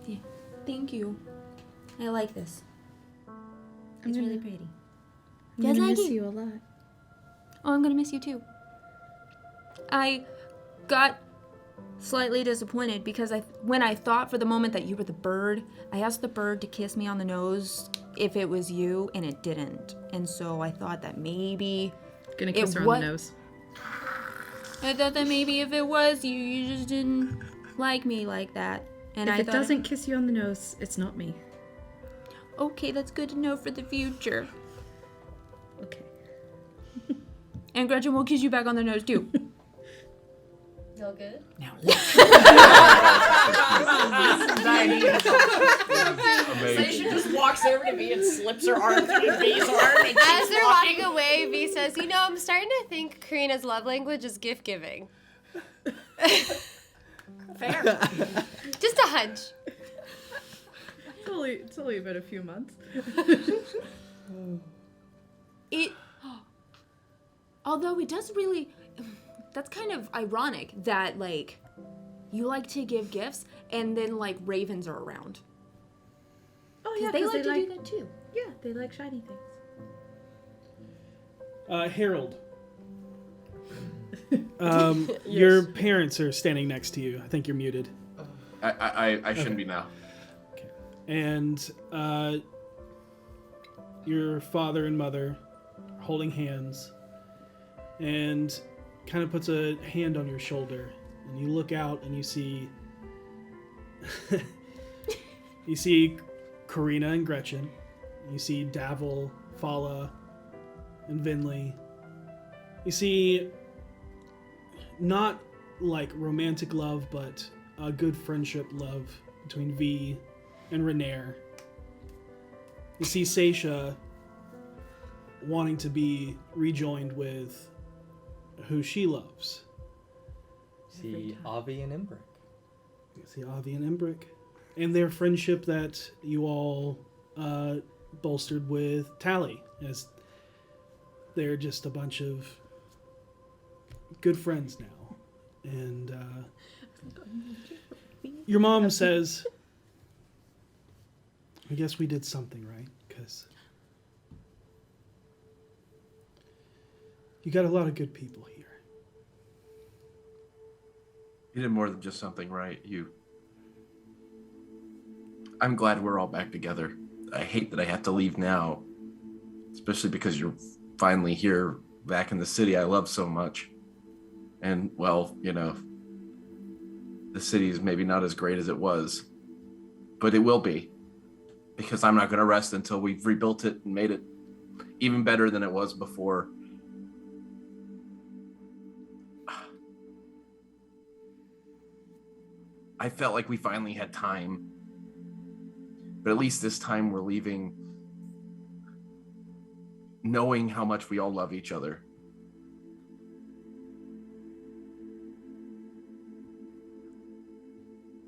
yeah, thank you. I like this. It's really pretty. I'm gonna miss you a lot. Oh, I'm gonna miss you too. I got slightly disappointed because when I thought for the moment that you were the bird, I asked the bird to kiss me on the nose if it was you, and it didn't. And so I thought that maybe Gonna kiss her on the nose. I thought that maybe if it was you, you just didn't like me like that. And If it doesn't kiss you on the nose, it's not me. Okay, that's good to know for the future. Okay. And Gretchen will kiss you back on the nose too. Feel good? Now Sasha just walks over to V and slips her arm through V's arm and As keeps they're walking. walking away, V says, "You know, I'm starting to think Karina's love language is gift giving." Fair. Just a hunch. It's only been a few months. Although it does really, that's kind of ironic that like you like to give gifts and then like ravens are around. Oh yeah, they 'cause like to do that too. Yeah, they like shiny things. Harold. Your parents are standing next to you. I think you're muted. I shouldn't be now. And your father and mother are holding hands, and kind of puts a hand on your shoulder, and you look out and you see Karina and Gretchen, you see Davil, Fala, and Vinley. You see not like romantic love, but a good friendship love between V and Renair. You see Sasha wanting to be rejoined with who she loves. See Avi and Embrick. You see Avi and Embrick. And their friendship that you all bolstered with Tally, as they're just a bunch of good friends now. And your mom says, I guess we did something right, because you got a lot of good people here. You did more than just something right. I'm glad we're all back together. I hate that I have to leave now, especially because you're finally here back in the city I love so much. And, well, you know, the city is maybe not as great as it was, but it will be, because I'm not going to rest until we've rebuilt it and made it even better than it was before. I felt like we finally had time, but at least this time we're leaving knowing how much we all love each other.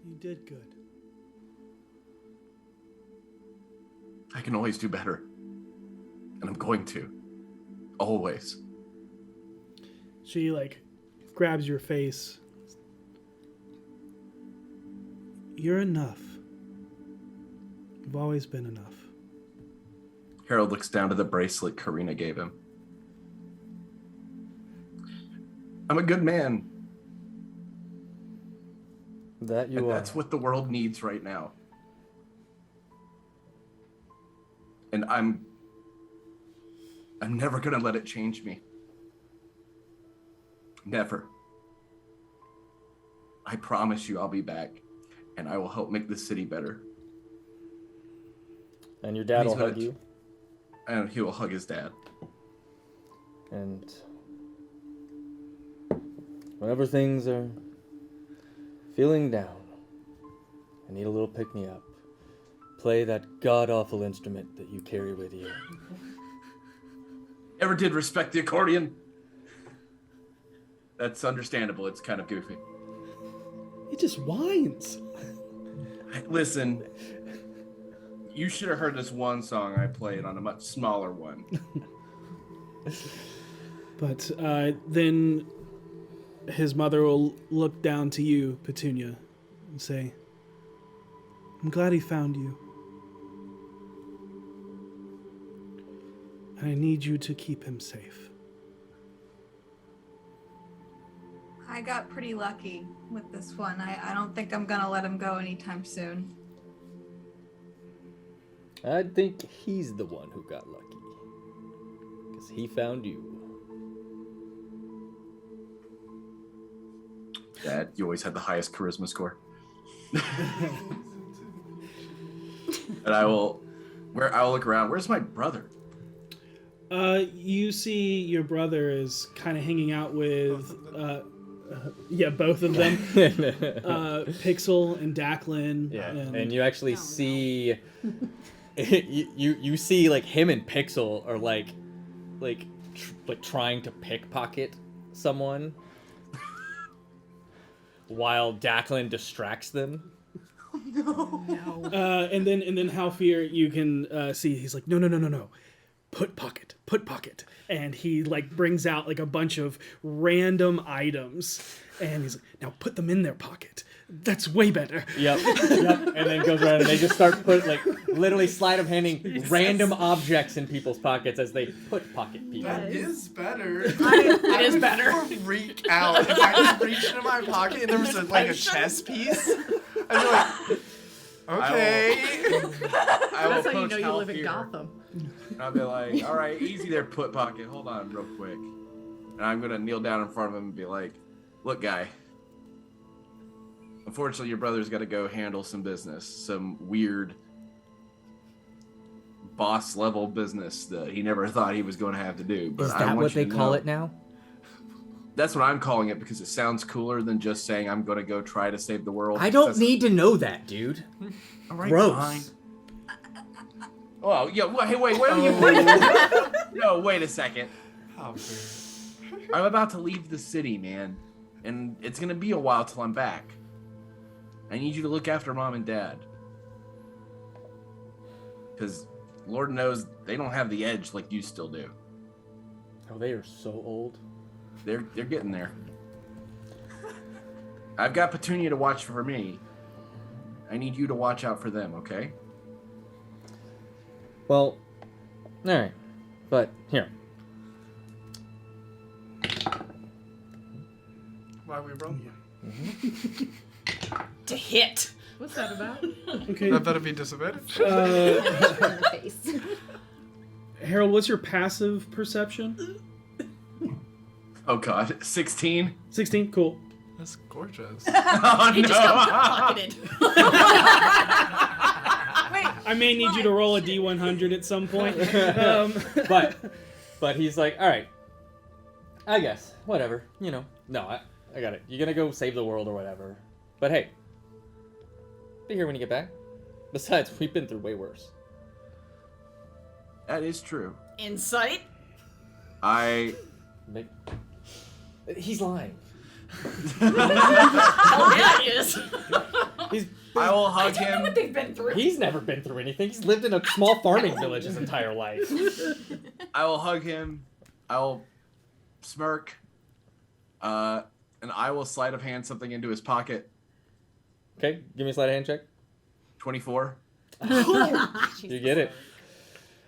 You did good. I can always do better. And I'm going to. Always. She like grabs your face. You're enough. You've always been enough. Harold looks down to the bracelet Karina gave him. I'm a good man. That you and are. That's what the world needs right now. And I'm never gonna let it change me. Never. I promise you I'll be back, and I will help make the city better. And your dad will hug you. And he will hug his dad. And whenever things are feeling down and need a little pick-me-up, play that god-awful instrument that you carry with you. Ever did respect the accordion? That's understandable. It's kind of goofy. It just whines. Listen, you should have heard this one song I played on a much smaller one. But then his mother will look down to you, Petunia, and say, I'm glad he found you. I need you to keep him safe. I got pretty lucky with this one. I don't think I'm gonna let him go anytime soon. I think he's the one who got lucky. Because he found you. Dad, you always had the highest charisma score. And I'll look around. Where's my brother? You see your brother is kind of hanging out with, both of them, Pixel and Declan. Yeah, and you actually see, you see like him and Pixel are like trying to pickpocket someone, while Declan distracts them. No. And then Halfir, you can see he's like, no. Put pocket. And he like brings out like a bunch of random items and he's like, now put them in their pocket. That's way better. Yep. And then goes around and they just start literally sleight of handing random objects in people's pockets as they put pocket people. That is better. It is better. I would freak out if I just reached into my pocket and there was a chess piece. I'd be like, okay. That's how you know you live in Gotham. And I'll be like, all right, easy there, put pocket. Hold on real quick. And I'm going to kneel down in front of him and be like, look, guy. Unfortunately, your brother's got to go handle some business. Some weird boss level business that he never thought he was going to have to do. But Is that what they call it now? That's what I'm calling it because it sounds cooler than just saying I'm going to go try to save the world. I don't need to know that, dude. All right, gross. Fine. Oh, yeah. Hey, wait. Where are you? No, wait a second. I'm about to leave the city, man, and it's gonna be a while till I'm back. I need you to look after Mom and Dad, because Lord knows they don't have the edge like you still do. Oh, they are so old. They're getting there. I've got Petunia to watch for me. I need you to watch out for them, okay? Well, alright. But, here. Why we roll? To hit. What's that about? Okay. That better be disadvantage. Harold, what's your passive perception? Oh God, 16. 16, cool. That's gorgeous. Oh, He no. just got pickpocketed. I may need you to roll a D100 at some point. But he's like, all right, I guess, whatever, you know. No, I got it. You're gonna go save the world or whatever. But hey, be here when you get back. Besides, we've been through way worse. That is true. Insight. He's lying. Oh, yeah, he is. I will hug I don't know him. what they've been through. He's never been through anything. He's lived in a small farming village his entire life. I will hug him. I will smirk. And I will sleight of hand something into his pocket. Okay, give me a sleight of hand check. 24. You get it.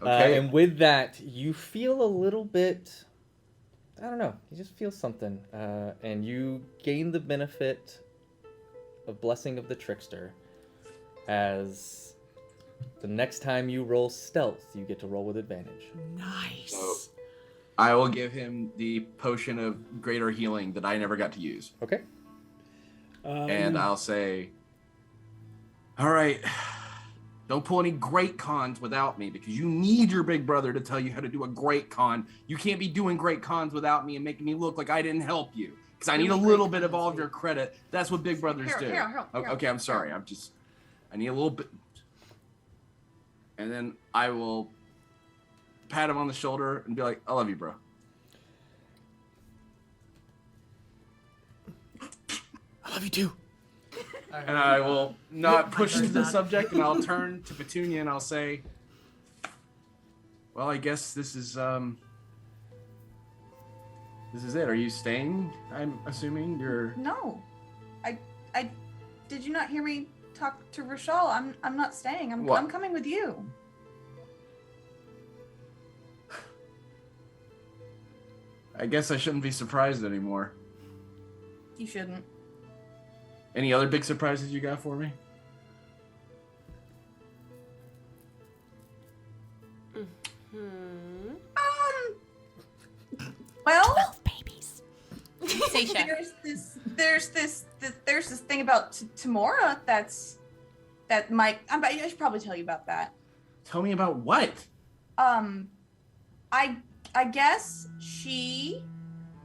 Okay. And with that, you feel a little bit, I don't know, you just feel something. And you gain the benefit of Blessing of the Trickster, as the next time you roll stealth, you get to roll with advantage. Nice. So I will give him the potion of greater healing that I never got to use. Okay. And I'll say, all right, don't pull any great cons without me, because you need your big brother to tell you how to do a great con. You can't be doing great cons without me and making me look like I didn't help you, because I need a little bit of all of your credit. That's what big brothers do. Okay, I'm sorry. I need a little bit. And then I will pat him on the shoulder and be like, I love you, bro. I love you too. And I will not push into the subject, and I'll turn to Petunia and I'll say, well, I guess this is it. Are you staying? I'm assuming you're... No. I did you not hear me talk to Rochelle? I'm not staying. I'm coming with you. I guess I shouldn't be surprised anymore. You shouldn't. Any other big surprises you got for me? Well, babies. There's this thing about Tamora that might. I should probably tell you about that. Tell me about what? I guess she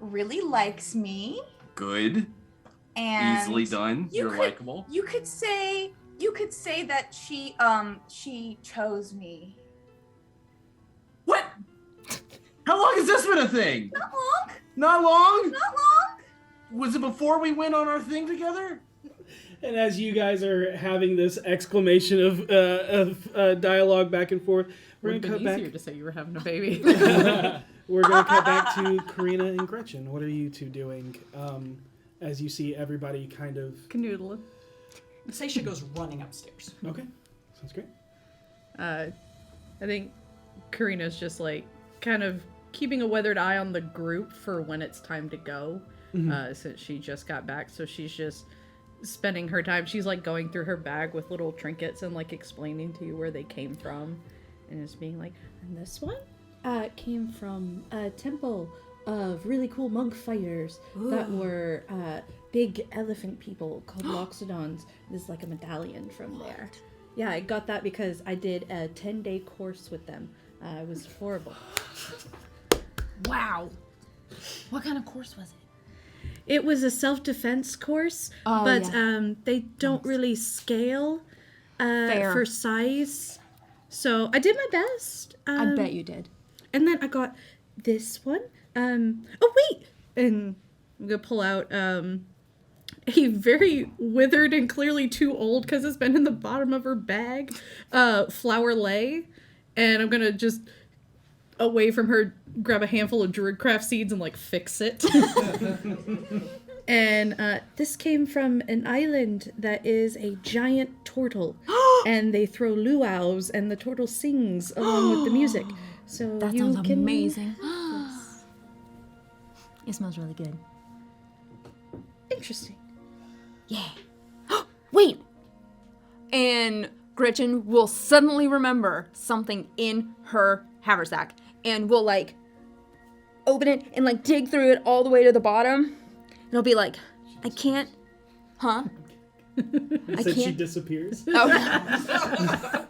really likes me. Good. And easily done. You're likable. You could say that she chose me. What? How long has this been a thing? Not long. Not long? Not long. Was it before we went on our thing together? And as you guys are having this exclamation of dialogue back and forth, we're Would gonna have cut been back. easier to say you were having a baby. We're gonna cut back to Karina and Gretchen. What are you two doing? As you see everybody kind of Canoodling. Seisha goes running upstairs. Okay, sounds great. I think Karina's just like kind of keeping a weathered eye on the group for when it's time to go, since she just got back. So she's just spending her time. She's like going through her bag with little trinkets and like explaining to you where they came from, and just being like, And this one came from a temple of really cool monk fighters that were big elephant people called Loxodons. There's like a medallion from there. Yeah, I got that because I did a 10-day course with them. It was horrible. Wow. What kind of course was it? It was a self-defense course, but they don't really scale for size. So I did my best. I bet you did. And then I got this one. Oh wait! And I'm gonna pull out a very withered and clearly too old because it's been in the bottom of her bag flower lei, and I'm gonna just away from her grab a handful of druidcraft seeds and like fix it. And this came from an island that is a giant turtle, and they throw luau's and the turtle sings along with the music. So That you sounds can... amazing. It smells really good. Interesting. Yeah. Wait! And Gretchen will suddenly remember something in her haversack and will like open it and like dig through it all the way to the bottom. And it'll be like, I can't, huh? I Said she can't. disappears. Oh.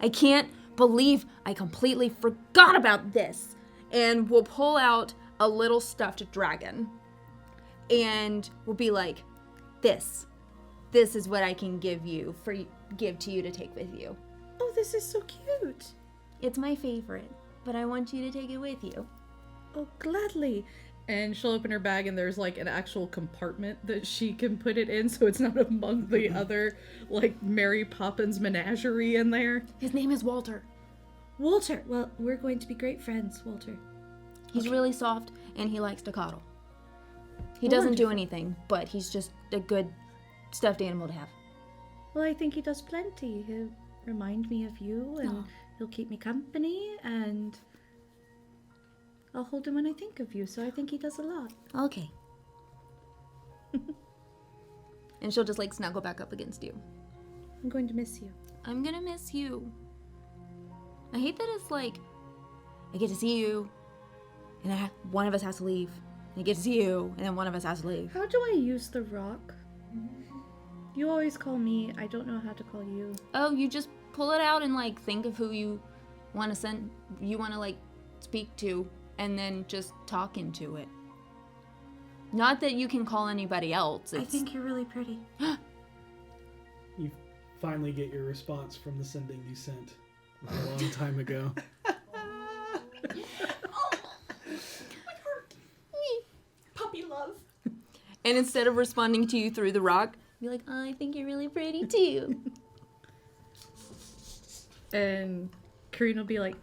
I can't believe I completely forgot about this. And we'll pull out a little stuffed dragon. And we'll be like, this is what I can give to you to take with you. Oh, this is so cute. It's my favorite. but I want you to take it with you. Oh, gladly. And she'll open her bag and there's like an actual compartment that she can put it in so it's not among the other like Mary Poppins menagerie in there. His name is Walter. Walter. Well, we're going to be great friends, Walter. He's really soft and he likes to cuddle. He doesn't do anything, but he's just a good stuffed animal to have. Well, I think he does plenty. He'll remind me of you and he'll keep me company and I'll hold him when I think of you, so I think he does a lot. Okay. And she'll just like snuggle back up against you. I'm going to miss you. I'm gonna miss you. I hate that it's like, I get to see you, and one of us has to leave. I get to see you, and then one of us has to leave. How do I use the rock? You always call me. I don't know how to call you. Oh, you just pull it out and like think of who you want to like speak to, and then just talk into it. Not that you can call anybody else. I think you're really pretty. You finally get your response from the sending you sent a long time ago. Puppy love. And instead of responding to you through the rock, be like, oh, I think you're really pretty too. And Karina will be like,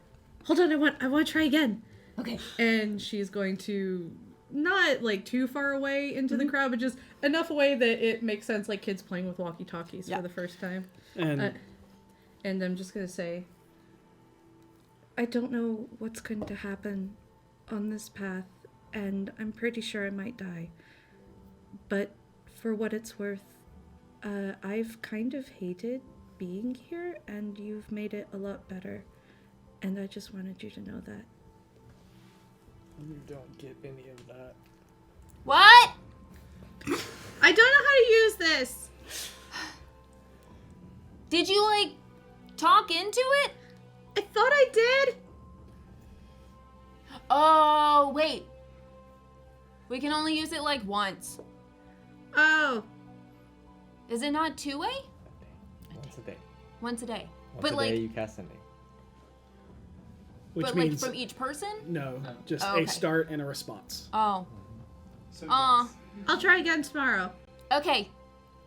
hold on, I want to try again. Okay. And she's going to not like too far away into the crowd, but just enough away that it makes sense, like kids playing with walkie-talkies for the first time. And I'm just going to say, I don't know what's going to happen on this path, and I'm pretty sure I might die. But for what it's worth, I've kind of hated being here, and you've made it a lot better. And I just wanted you to know that. You don't get any of that. What? I don't know how to use this. Did you like talk into it? I thought I did. Oh, wait. We can only use it like once. Oh. Is it not two-way? Once a day. Once a day. Once but a like day you cast Sending. Which but means like from each person? No, just Oh, okay. a start and a response. Oh. I'll try again tomorrow. Okay.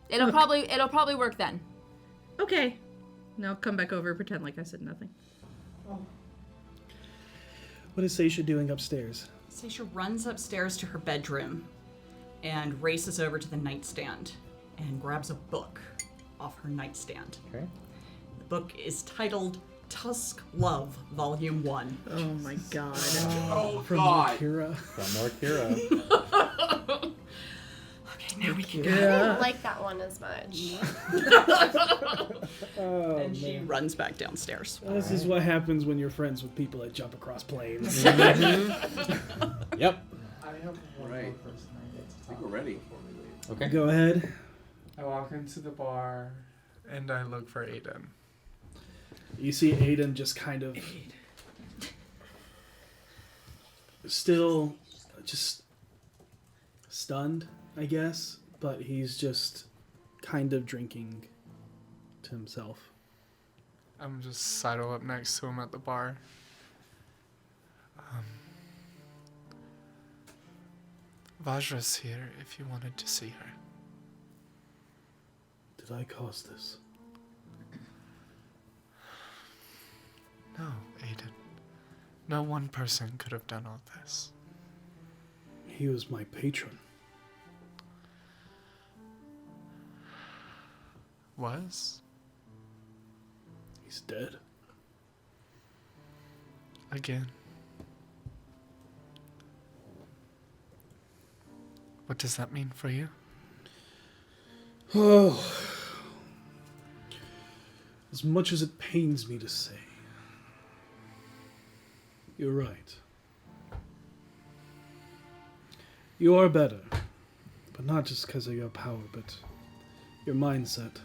It'll probably work then. Okay. Now come back over and pretend like I said nothing. What is Seisha doing upstairs? Seisha runs upstairs to her bedroom and races over to the nightstand and grabs a book off her nightstand. Okay. The book is titled Tusk Love, Volume 1. Oh my god. From Akira. From Akira. Okay, now we can I go. didn't like that one as much. And she runs back downstairs. This is what happens when you're friends with people that jump across planes. Yep. I have one more person I think we're ready. Okay. Go ahead. I walk into the bar and I look for Aiden. You see Aiden just kind of still just stunned, I guess, but he's just kind of drinking to himself. I'm just sidle up next to him at the bar. Vajra's here if you wanted to see her. Did I cause this? No, Aiden. No one person could have done all this. He was my patron. Was? He's dead. Again. What does that mean for you? Oh. As much as it pains me to say, you're right. You are better, but not just because of your power, but your mindset.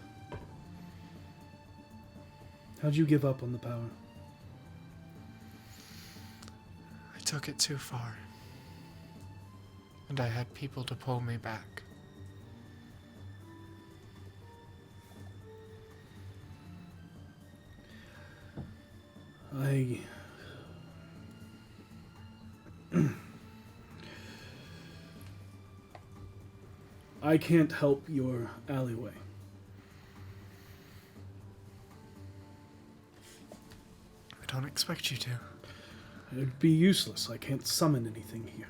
How'd you give up on the power? I took it too far. And I had people to pull me back. I can't help your alleyway. I don't expect you to. It'd be useless. I can't summon anything here.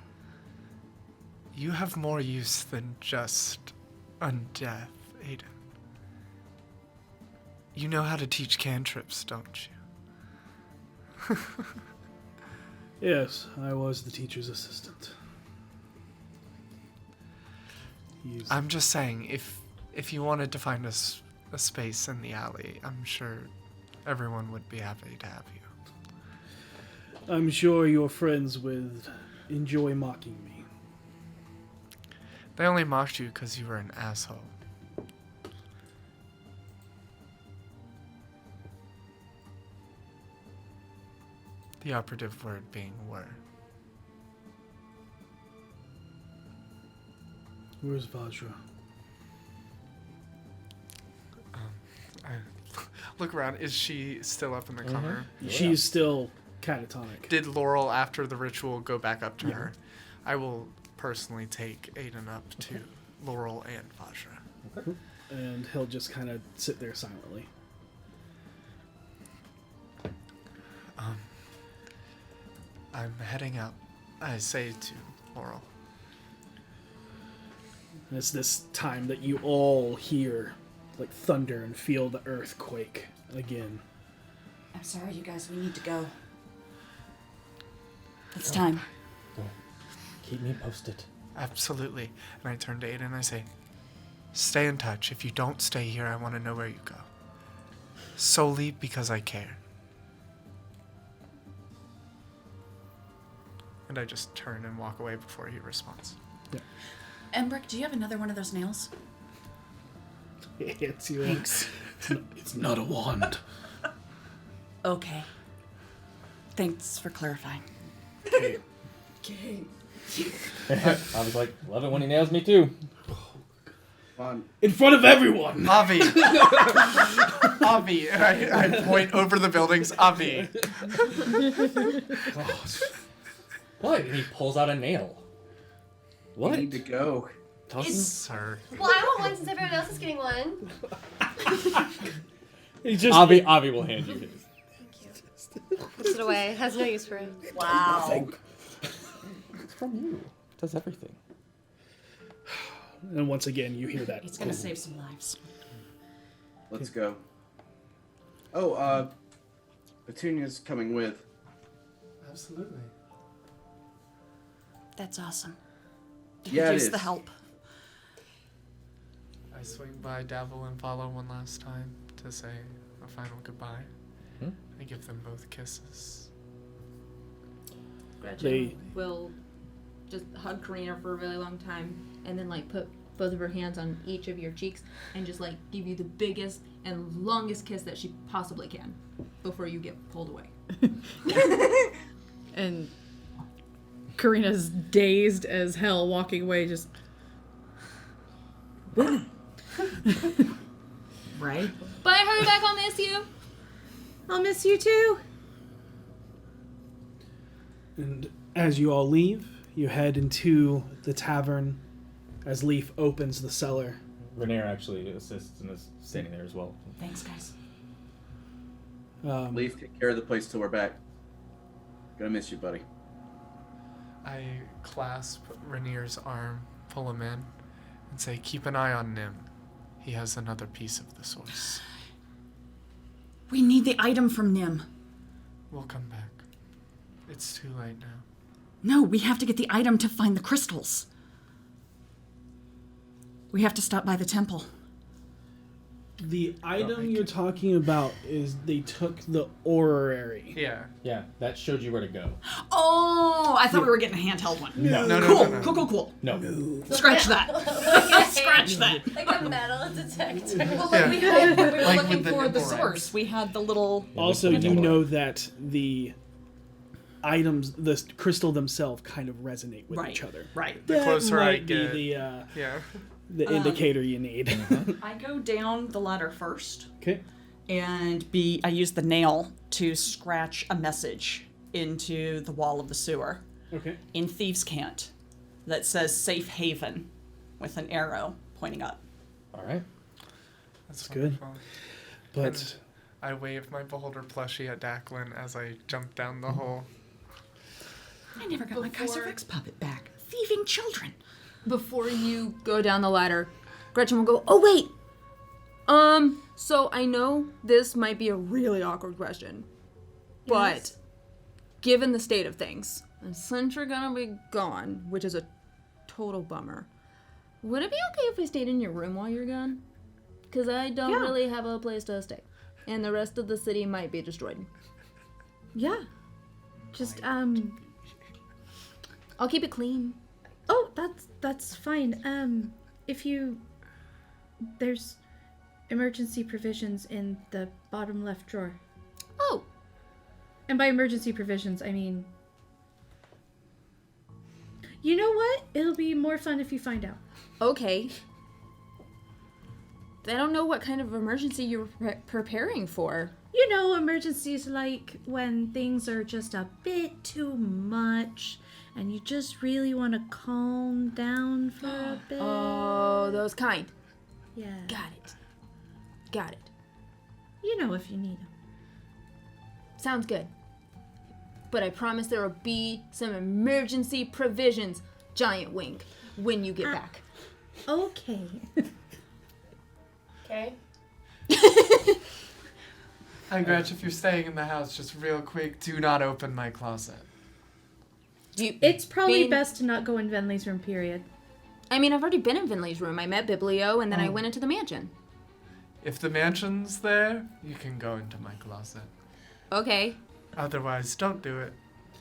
You have more use than just undeath, Aiden. You know how to teach cantrips, don't you? Yes, I was the teacher's assistant. I'm just saying, if you wanted to find a space in the alley, I'm sure everyone would be happy to have you. I'm sure your friends would enjoy mocking me. They only mocked you because you were an asshole. The operative word being were. Where's Vajra? I look around. Is she still up in the corner? Yeah. She's still catatonic. Did Laurel, after the ritual, go back up to her? I will personally take Aiden up to Laurel and Vajra. Okay. And he'll just kind of sit there silently. I'm heading out, I say to Laurel. And it's this time that you all hear like thunder and feel the earthquake again. I'm sorry, you guys. We need to go. It's time. Keep me posted. Absolutely. And I turn to Aiden and I say, stay in touch. If you don't stay here, I want to know where you go. Solely because I care. And I just turn and walk away before he responds. Yeah. Embrick, do you have another one of those nails? It's you. Thanks. It's not a wand. Okay. Thanks for clarifying. Okay. I was like, love it when he nails me too. In front of everyone! Avi! Avi! I point over the buildings. Avi! What? And he pulls out a nail. What? We need to go. Sir. Well, I want one since everyone else is getting one. Avi will hand you his. Puts it away. Has no use for it. Wow. It's from you. It does everything. And once again, you hear that. It's gonna save some lives. Let's go. Oh, Petunia's coming with. Absolutely. That's awesome. Yeah, it Use is. the help. I swing by Davil and follow one last time to say a final goodbye. I give them both kisses. Gretchen will just hug Karina for a really long time and then like put both of her hands on each of your cheeks and just like give you the biggest and longest kiss that she possibly can before you get pulled away. And Karina's dazed as hell, walking away, just. Right? Bye, hurry back, I'll miss you. I'll miss you too. And as you all leave, you head into the tavern as Leaf opens the cellar. Rainier actually assists and is standing there as well. Thanks, guys. Leaf, take care of the place till we're back. Gonna miss you, buddy. I clasp Rainier's arm, pull him in, and say, keep an eye on Nim. He has another piece of the source. We need the item from Nim. We'll come back. It's too late now. No, we have to get the item to find the crystals. We have to stop by the temple. The item you're talking about is they took the orrery. Yeah. Yeah, that showed you where to go. Oh, I thought we were getting a handheld one. No. Cool. No. Scratch that. Scratch that. Like a metal detector. Well, like we had, we were Like looking with the for the nipple source. We had the little. Also, you know that the items, the crystal themselves, kind of resonate with each other. Right. The That closer I might be get. the the indicator you need. I go down the ladder first. Okay. And I use the nail to scratch a message into the wall of the sewer. Okay. In Thieves' Cant that says safe haven with an arrow pointing up. All right. That's good. wonderful. But And I wave my beholder plushie at Declan as I jump down the hole. I never got my Kaiser Rex puppet back. Thieving children. Before you go down the ladder, Gretchen will go, oh, wait. So I know this might be a really awkward question, but given the state of things, and since you're gonna be gone, which is a total bummer, would it be okay if I stayed in your room while you're gone? Because I don't really have a place to stay, and the rest of the city might be destroyed. Yeah. Just, I'll keep it clean. Oh, that's fine. There's emergency provisions in the bottom left drawer. Oh. And by emergency provisions, I mean... You know what? It'll be more fun if you find out. Okay. I don't know what kind of emergency you're preparing for. You know, emergencies like when things are just a bit too much and you just really want to calm down for a bit. Oh, those kind. Yeah. Got it. You know if you need them. Sounds good. But I promise there will be some emergency provisions, giant wink, when you get back. Okay. Okay. Hi, Gretch, if you're staying in the house, just real quick, do not open my closet. It's probably best to not go in Venley's room, period. I mean, I've already been in Vinley's room. I met Biblio, and then I went into the mansion. If the mansion's there, you can go into my closet. Okay. Otherwise, don't do it.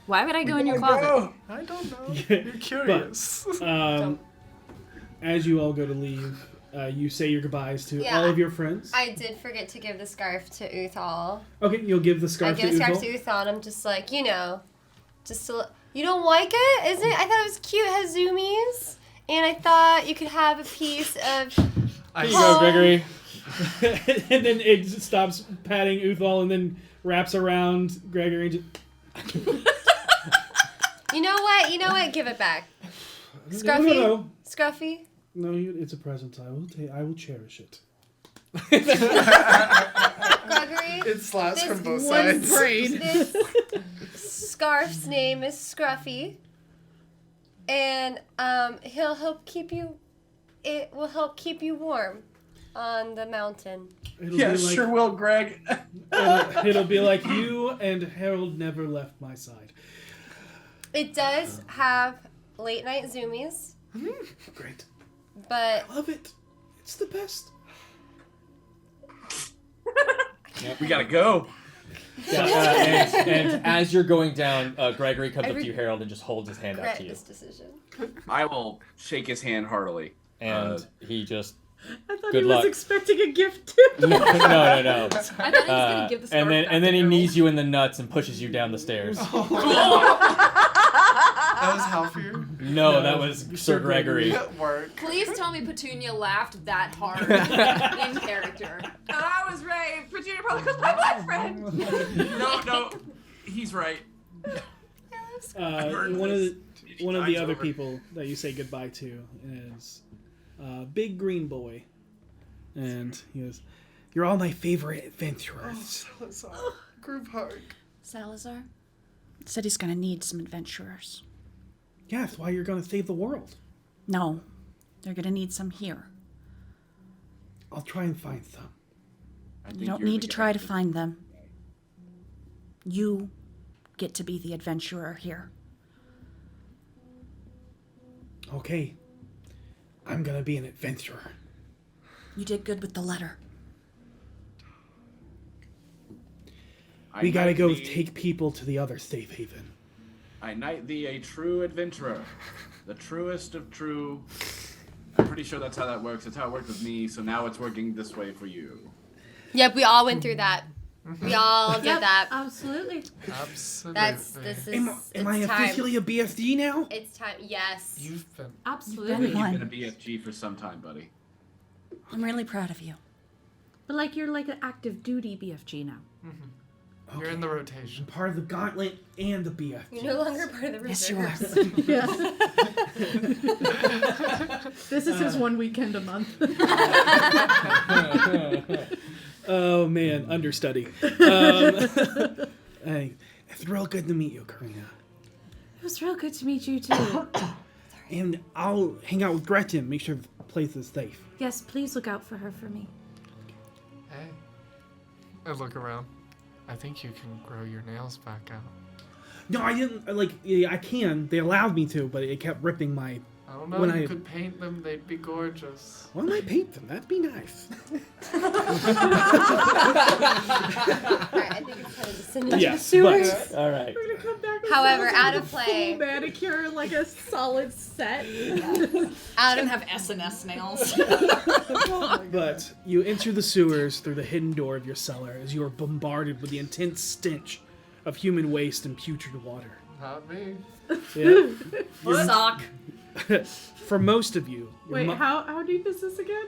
Why would I go in your closet? I don't know. You're curious. But, as you all go to leave, you say your goodbyes to all of your friends. I did forget to give the scarf to Uthal. Okay, you'll give the scarf to Uthal. I give the scarf to Uthal, and I'm just like, just to... You don't like it? Isn't it? I thought it was cute. It has zoomies. And I thought you could have a piece of... Here you go, Gregory. And then it stops patting Uthal and then wraps around Gregory. You know what? Give it back. Scruffy? No. Scruffy? No, it's a present. I will cherish it. Gregory? It slaps from both sides. sides. This scarf's name is Scruffy. And he'll help keep you... It will help keep you warm on the mountain. Sure will, Greg. It'll be like you and Harold never left my side. It does have late night zoomies. Great. But I love it. It's the best. We gotta go. And as you're going down, Gregory comes up to you, Harold, and just holds his hand out to you. this decision. I will shake his hand heartily. And he just... I thought Good he was luck. expecting a gift too. No. I thought he was gonna give the scarf back And then he knees you in the nuts and pushes you down the stairs. That was Halfir? No, that was Sir Gregory. Work. Please tell me Petunia laughed that hard in character. No, I was right. Petunia probably was my boyfriend. No, he's right. One of the other people that you say goodbye to is Big Green Boy, and he goes, "You're all my favorite adventurers." Salazar. Group hug. Salazar said he's gonna need some adventurers. Yeah, that's why you're gonna save the world. No, they're gonna need some here. I'll try and find some. You don't need to try to find them. You get to be the adventurer here. Okay. I'm gonna be an adventurer. You did good with the letter. We gotta go take people to the other safe haven. I knight thee a true adventurer. The truest of true. I'm pretty sure that's how that works. That's how it worked with me, so now it's working this way for you. Yep, we all went through that. We all did that. Absolutely. Am I officially a BFG now? It's time. Yes. You've been. Absolutely. You've been a BFG for some time, buddy. I'm really proud of you. But you're like an active duty BFG now. You're in the rotation. I'm part of the Gauntlet and the BFGs. You're no longer part of the Yes, you are. reserves. This is his one weekend a month. Oh man, understudy. Hey, it's real good to meet you, Karina. It was real good to meet you too. And I'll hang out with Gretchen, make sure the place is safe. Yes, please look out for her for me. Hey. I look around. I think you can grow your nails back out. No, I didn't. Yeah, I can. They allowed me to, but it kept ripping my. I don't know. You could paint them. They'd be gorgeous. Why don't I paint them? That'd be nice. Alright, I think it's time to send into the sewers. All right. We're gonna come back with However, like out a of play. full manicure, like a solid set. Out of have S&S nails. But you enter the sewers through the hidden door of your cellar as you are bombarded with the intense stench of human waste and putrid water. Not me. Yeah. Sock. For most of you. your Wait, mu- how deep is this again?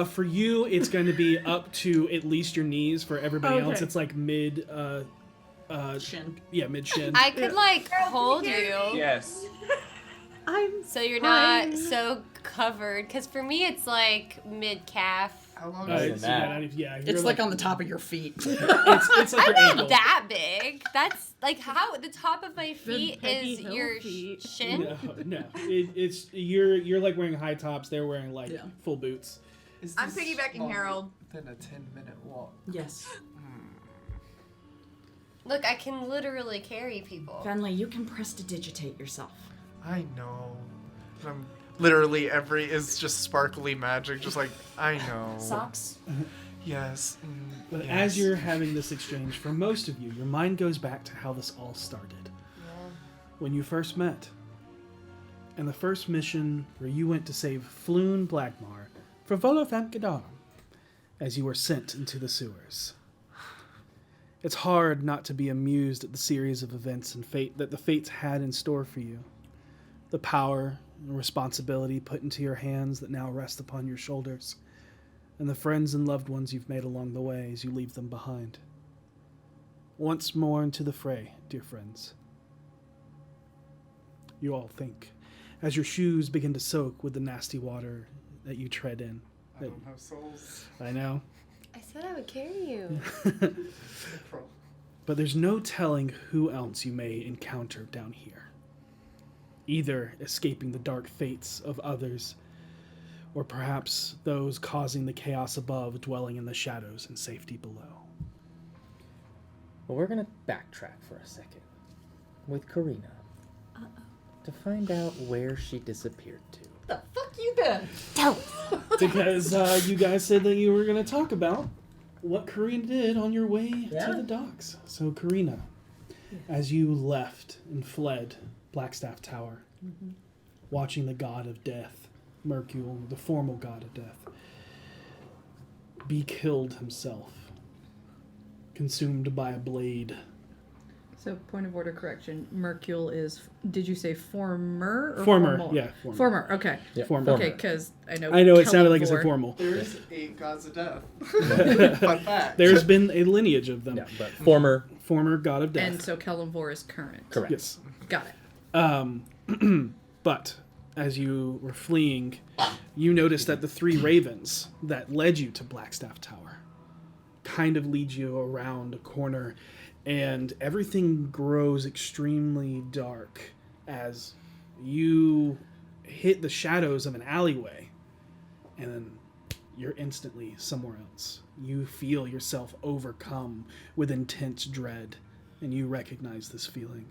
For you, it's going to be up to at least your knees. For everybody else, Okay. it's like mid. Shin. Yeah, mid shin. I could hold you. Yes. So you're not so covered. Because for me, it's like mid calf. How long It's like on the top of your feet. it's like I'm your not ankle. that big. That's like how the top of my feet Peggy is Hill your feet. shin. No. It's you're like wearing high tops. They're wearing like full boots. I'm piggybacking Harold. Then a 10-minute walk. Yes. Look, I can literally carry people. Finally, you can prestidigitate yourself. I know. I'm literally is just sparkly magic. Just like I know. Socks. Yes. But yes. as you're having this exchange, for most of you, your mind goes back to how this all started. When you first met. And the first mission where you went to save Floon Blackmar for Volothamp Gadar as you were sent into the sewers. It's hard not to be amused at the series of events and fate that the fates had in store for you. The power and responsibility put into your hands that now rest upon your shoulders, and the friends and loved ones you've made along the way as you leave them behind. Once more into the fray, dear friends. You all think, as your shoes begin to soak with the nasty water that you tread in. I don't have souls. I know. I said I would carry you. But there's no telling who else you may encounter down here. Either escaping the dark fates of others, or perhaps those causing the chaos above, dwelling in the shadows and safety below. Well, we're gonna backtrack for a second with Karina to find out where she disappeared to. The fuck you been? Because you guys said that you were going to talk about what Karina did on your way to the docks. So Karina, as you left and fled Blackstaff Tower, watching the god of death, Mercule, the formal god of death, be killed himself, consumed by a blade. So, point of order correction. Mercule is, did you say former or Former, formal? yeah, former. Former, okay. Yeah, former. Okay, because I know it sounded like it said formal. There's 8 gods of death. Fun fact. There's been a lineage of them. Yeah, but former god of death. And so Kellanvor is current. Correct. Yes. Got it. But as you were fleeing, you noticed that the 3 ravens that led you to Blackstaff Tower kind of lead you around a corner, and everything grows extremely dark as you hit the shadows of an alleyway, and then you're instantly somewhere else. You feel yourself overcome with intense dread, and you recognize this feeling.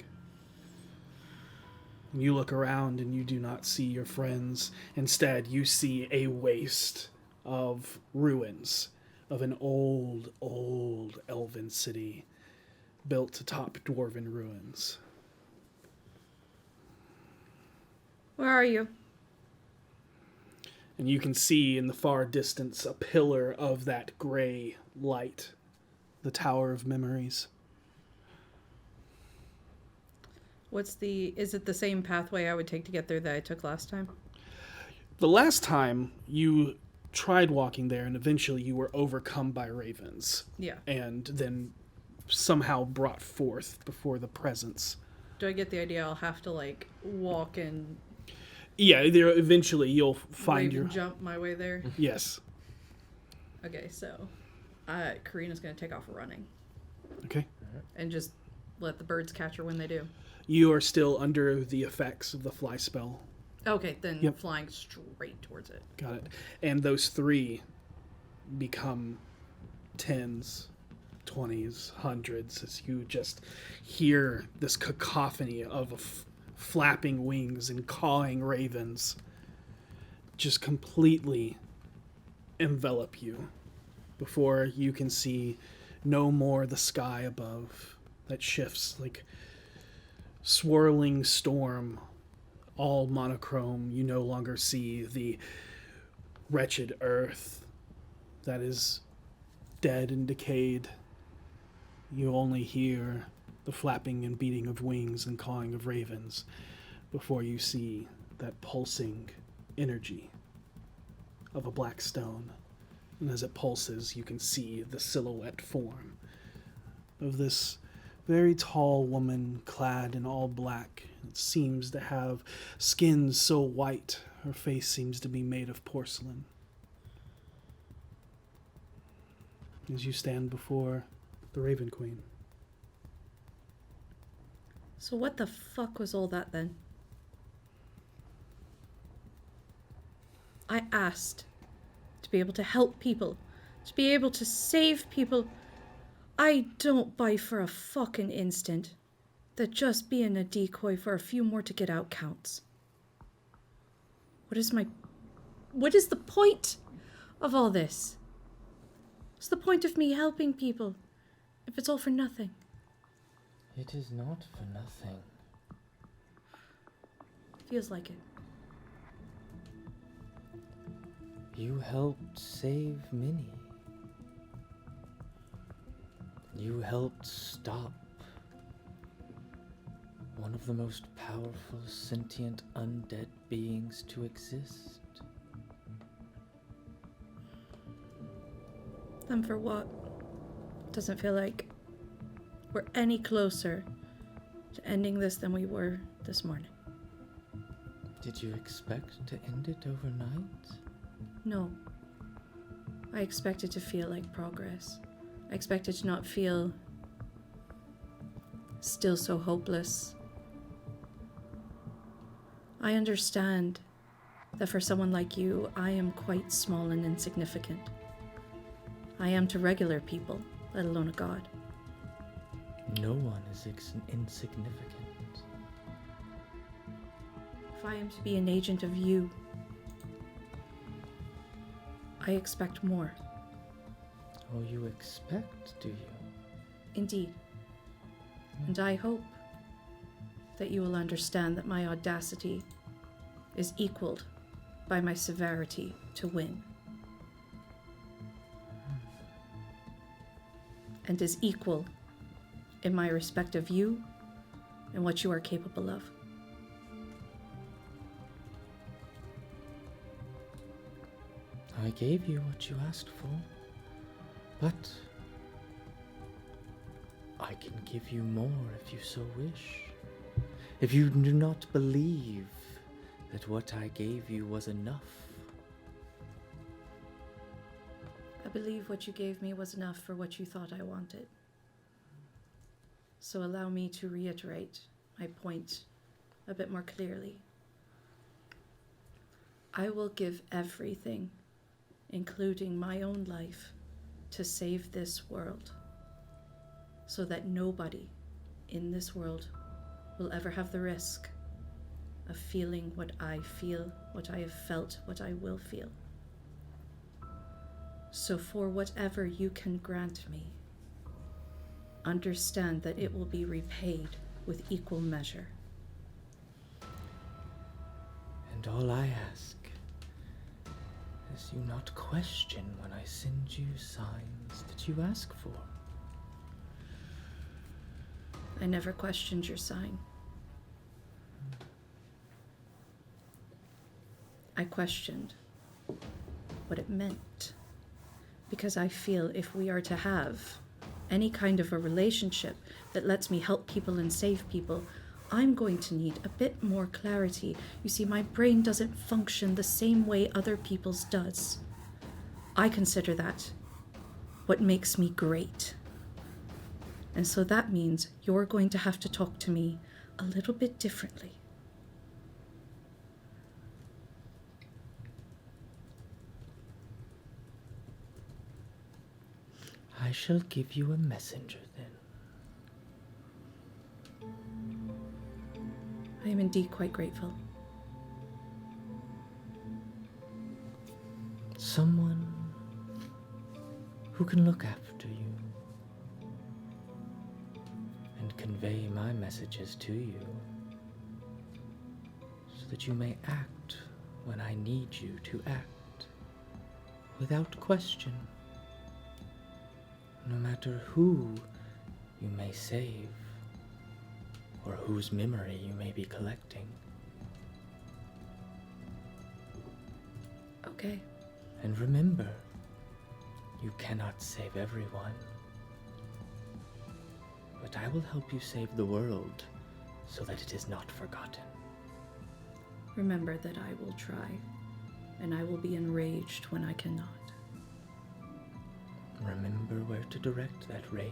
And you look around and you do not see your friends. Instead, you see a waste of ruins of an old elven city built atop dwarven ruins. Where are you? And you can see in the far distance a pillar of that gray light, the Tower of Memories. Is it the same pathway I would take to get there that I took last time? The last time you tried walking there and eventually you were overcome by ravens. Yeah. And then somehow brought forth before the presence. Do I get the idea I'll have to like walk and Yeah, there eventually you'll find wave your and jump my way there? Yes. Okay, so Karina's gonna take off running. Okay. And just let the birds catch her when they do. You are still under the effects of the fly spell. Okay, then Yep. flying straight towards it. Got it. And those 3 become 10s, 20s, 100s as you just hear this cacophony of flapping wings and cawing ravens just completely envelop you before you can see no more the sky above that shifts like swirling storm, all monochrome. You no longer see the wretched earth that is dead and decayed. You only hear the flapping and beating of wings and cawing of ravens before you see that pulsing energy of a black stone. And as it pulses, you can see the silhouette form of this very tall woman clad in all black. It seems to have skin so white, her face seems to be made of porcelain. As you stand before the Raven Queen. So what the fuck was all that then? I asked to be able to help people, to be able to save people. I don't buy for a fucking instant that just being a decoy for a few more to get out counts. What is the point of all this? What's the point of me helping people if it's all for nothing? It is not for nothing. Feels like it. You helped save Minnie. You helped stop one of the most powerful sentient undead beings to exist. And for what? Doesn't feel like we're any closer to ending this than we were this morning. Did you expect to end it overnight? No. I expected to feel like progress. I expected to not feel still so hopeless. I understand that for someone like you, I am quite small and insignificant. I am to regular people, let alone a god. No one is insignificant. If I am to be an agent of you, I expect more. Oh, you expect, do you? Indeed. And I hope that you will understand that my audacity is equaled by my severity to win. And is equal in my respect of you and what you are capable of. I gave you what you asked for, but I can give you more if you so wish. If you do not believe that what I gave you was enough. I believe what you gave me was enough for what you thought I wanted. So allow me to reiterate my point a bit more clearly. I will give everything, including my own life, to save this world, so that nobody in this world will ever have the risk of feeling what I feel, what I have felt, what I will feel. So for whatever you can grant me, understand that it will be repaid with equal measure. And all I ask is you not question when I send you signs that you ask for. I never questioned your sign. I questioned what it meant. Because I feel if we are to have any kind of a relationship that lets me help people and save people, I'm going to need a bit more clarity. You see, my brain doesn't function the same way other people's does. I consider that what makes me great. And so that means you're going to have to talk to me a little bit differently. I shall give you a messenger then. I am indeed quite grateful. Someone who can look after you and convey my messages to you so that you may act when I need you to act without question, no matter who you may save or whose memory you may be collecting. Okay. And remember, you cannot save everyone. But I will help you save the world so that it is not forgotten. Remember that I will try, and I will be enraged when I cannot. Remember where to direct that rage.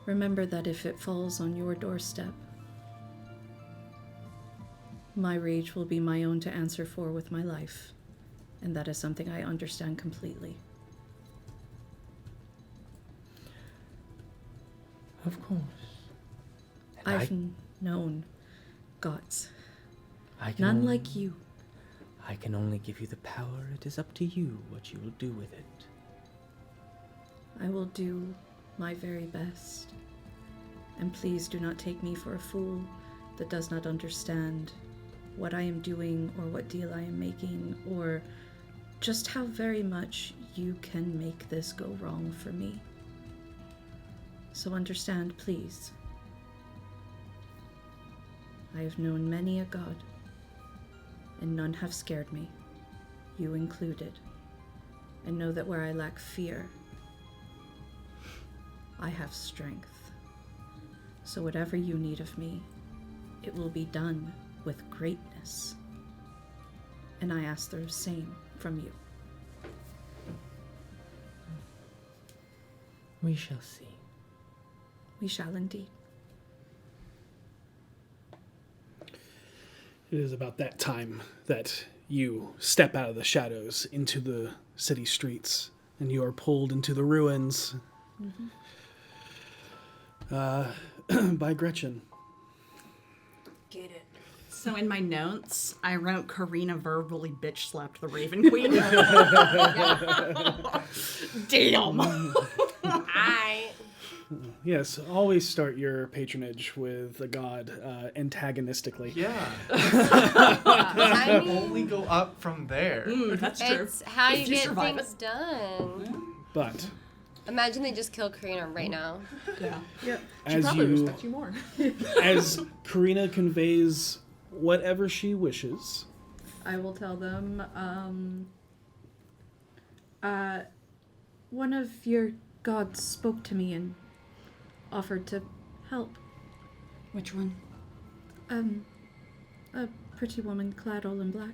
Remember that if it falls on your doorstep, my rage will be my own to answer for with my life, and that is something I understand completely. Of course. And I've known gods. I can None only- like you. I can only give you the power. It is up to you what you will do with it. I will do my very best. And please do not take me for a fool that does not understand what I am doing or what deal I am making or just how very much you can make this go wrong for me. So understand, please. I have known many a god, and none have scared me, you included. And know that where I lack fear, I have strength. So whatever you need of me, it will be done with greatness. And I ask the same from you. We shall see. We shall indeed. It is about that time that you step out of the shadows into the city streets, and you are pulled into the ruins by Gretchen. Get it. So in my notes, I wrote Karina verbally bitch slapped the Raven Queen. Damn. Yes, always start your patronage with a god antagonistically. Yeah. I mean, only go up from there. That's it's how If you you get survive things done. But Imagine they just kill Karina right now. Yeah. Yeah. She as probably respects you more. As Karina conveys whatever she wishes, I will tell them, one of your gods spoke to me and offered to help. Which one? A pretty woman clad all in black.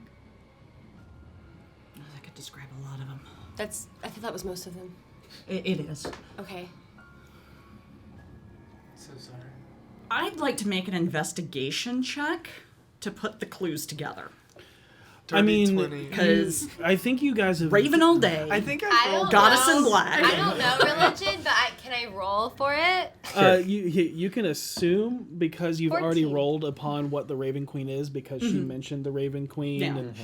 That could describe a lot of them. I thought that was most of them. It is. Okay. So sorry. I'd like to make an investigation check to put the clues together. I mean, because I think you guys have Raven all day. I think I don't Goddess know. in black. I don't know religion, but can I roll for it? You can assume because you've already 14. rolled upon what the Raven Queen is because she mentioned the Raven Queen. Yeah. And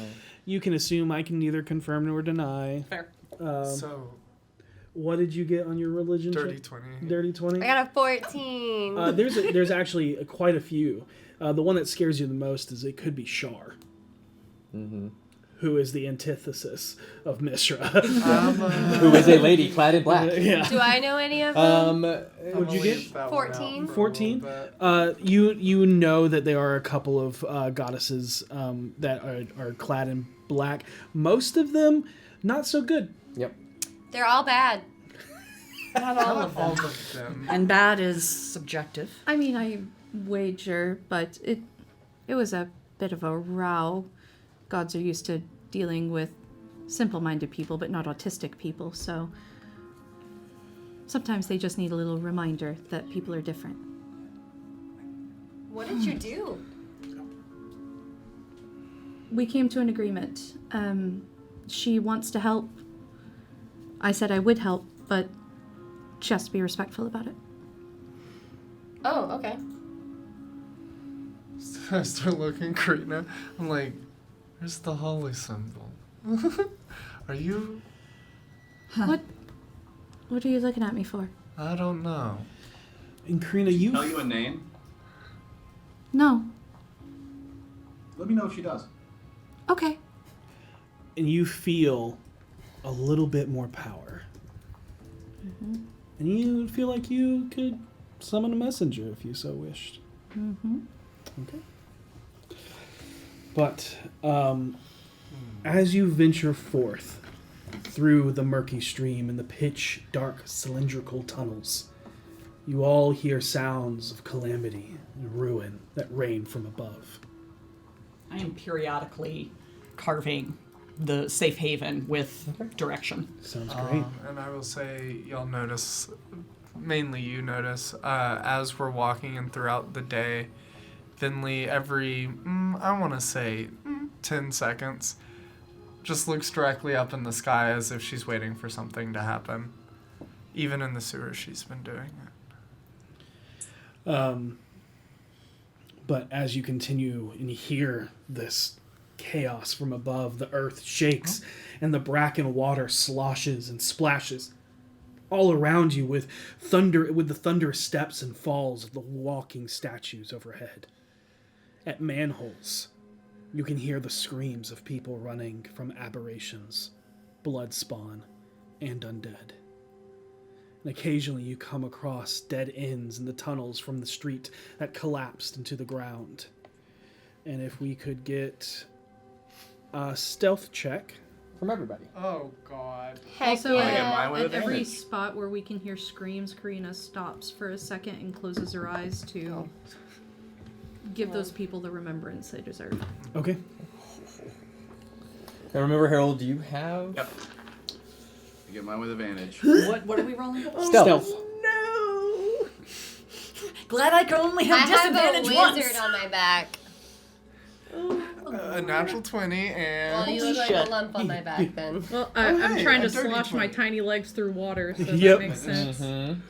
you can assume I can neither confirm nor deny. Fair. So, what did you get on your religion? dirty check? 20. Dirty 20. I got a 14. There's actually quite a few. The one that scares you the most is it could be Shar. Who is the antithesis of Mishra. Who is a lady clad in black. Yeah. Do I know any of them? What'd you get? 14. 14. You know that there are a couple of goddesses that are clad in black. Most of them not so good. Yep. They're all bad. Not all of them. All of them. And bad is subjective. I mean, I wager, but it was a bit of a row. Gods are used to dealing with simple-minded people, but not autistic people, so sometimes they just need a little reminder that people are different. What did you do? We came to an agreement. She wants to help. I said I would help, but she has to be respectful about it. Oh, okay. I start looking at Karina. I'm like, where's the holy symbol? Are you? What are you looking at me for? I don't know. And Karina, you... Tell you a name? No. Let me know if she does. Okay. And you feel a little bit more power. Mm-hmm. And you feel like you could summon a messenger if you so wished. Mm-hmm. Okay. But as you venture forth through the murky stream and the pitch dark cylindrical tunnels, you all hear sounds of calamity and ruin that rain from above. I am periodically carving the safe haven with direction. Sounds great. And I will say, y'all notice, mainly you notice, as we're walking and throughout the day, Finley, every, I want to say, 10 seconds, just looks directly up in the sky as if she's waiting for something to happen. Even in the sewer, she's been doing it. But as you continue and hear this chaos from above, the earth shakes and the bracken water sloshes and splashes all around you with the thunderous steps and falls of the walking statues overhead. At manholes, you can hear the screams of people running from aberrations, blood spawn, and undead. And occasionally you come across dead ends in the tunnels from the street that collapsed into the ground. And if we could get a stealth check from everybody. Oh, God. Also, yeah. at every spot where we can hear screams, Karina stops for a second and closes her eyes to give those people the remembrance they deserve. Okay. Now remember, Harold, do you have... Yep. I get mine with advantage. What are we rolling? Stealth. No. Glad I can only have disadvantage I have a once. wizard on my back. A natural 20 and... Well, you look like a lump on my back then. Well, I'm trying to a dirty slosh my 20. tiny legs through water, so Yep. that makes sense. Mm-hmm.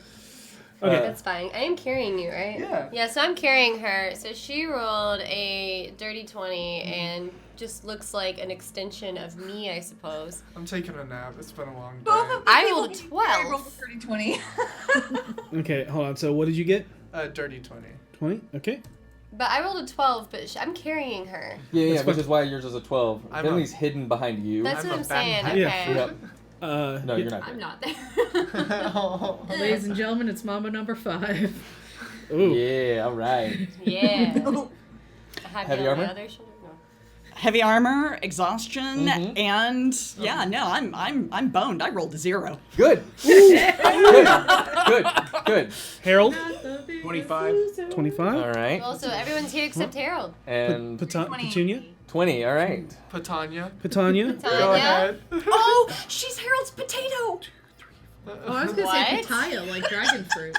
Okay. That's fine. I am carrying you, right? Yeah. Yeah, so I'm carrying her. So she rolled a dirty 20 and just looks like an extension of me, I suppose. I'm taking a nap. It's been a long day. Both of the I people rolled who carry rolled 12. a 30-20. Okay, hold on. So what did you get? Dirty 20. 20? Okay. But I rolled a 12, but I'm carrying her. Yeah, which is why yours is a 12. I'm Finley's hidden behind you. That's I'm what a I'm saying. bad Okay. Yeah. Yep. No, you're not there. I'm not there. Ladies and gentlemen, it's Mambo number 5. Ooh. Yeah, all right. Yeah. Have Heavy you on my armor? other shoulder? No. Heavy armor, exhaustion, Mhm. and yeah, no, I'm boned. I rolled a 0. Good. Good. Harold? 25. 25. All right. Well, so everyone's here except Harold. And Petunia? 20, all right. Patanya. Petania? Go Tanya? ahead. Oh, she's Harold's potato. Oh, I was gonna say What? pitaya, like dragon fruit.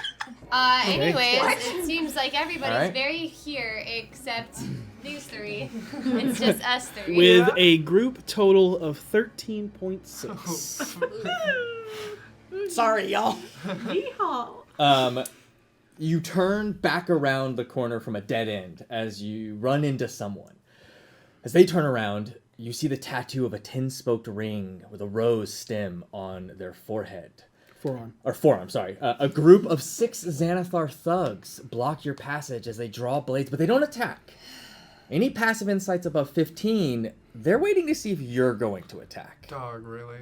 Anyways, What? it seems like everybody's Alright. very here except these three. It's just us three. With a group total of 13.6. Sorry, y'all. Yeehaw. You turn back around the corner from a dead end as you run into someone. As they turn around, you see the tattoo of a 10-spoked ring with a rose stem on their forehead. Forearm, sorry. A group of 6 Xanathar thugs block your passage as they draw blades, but they don't attack. Any passive insights above 15, they're waiting to see if you're going to attack. Dog, really?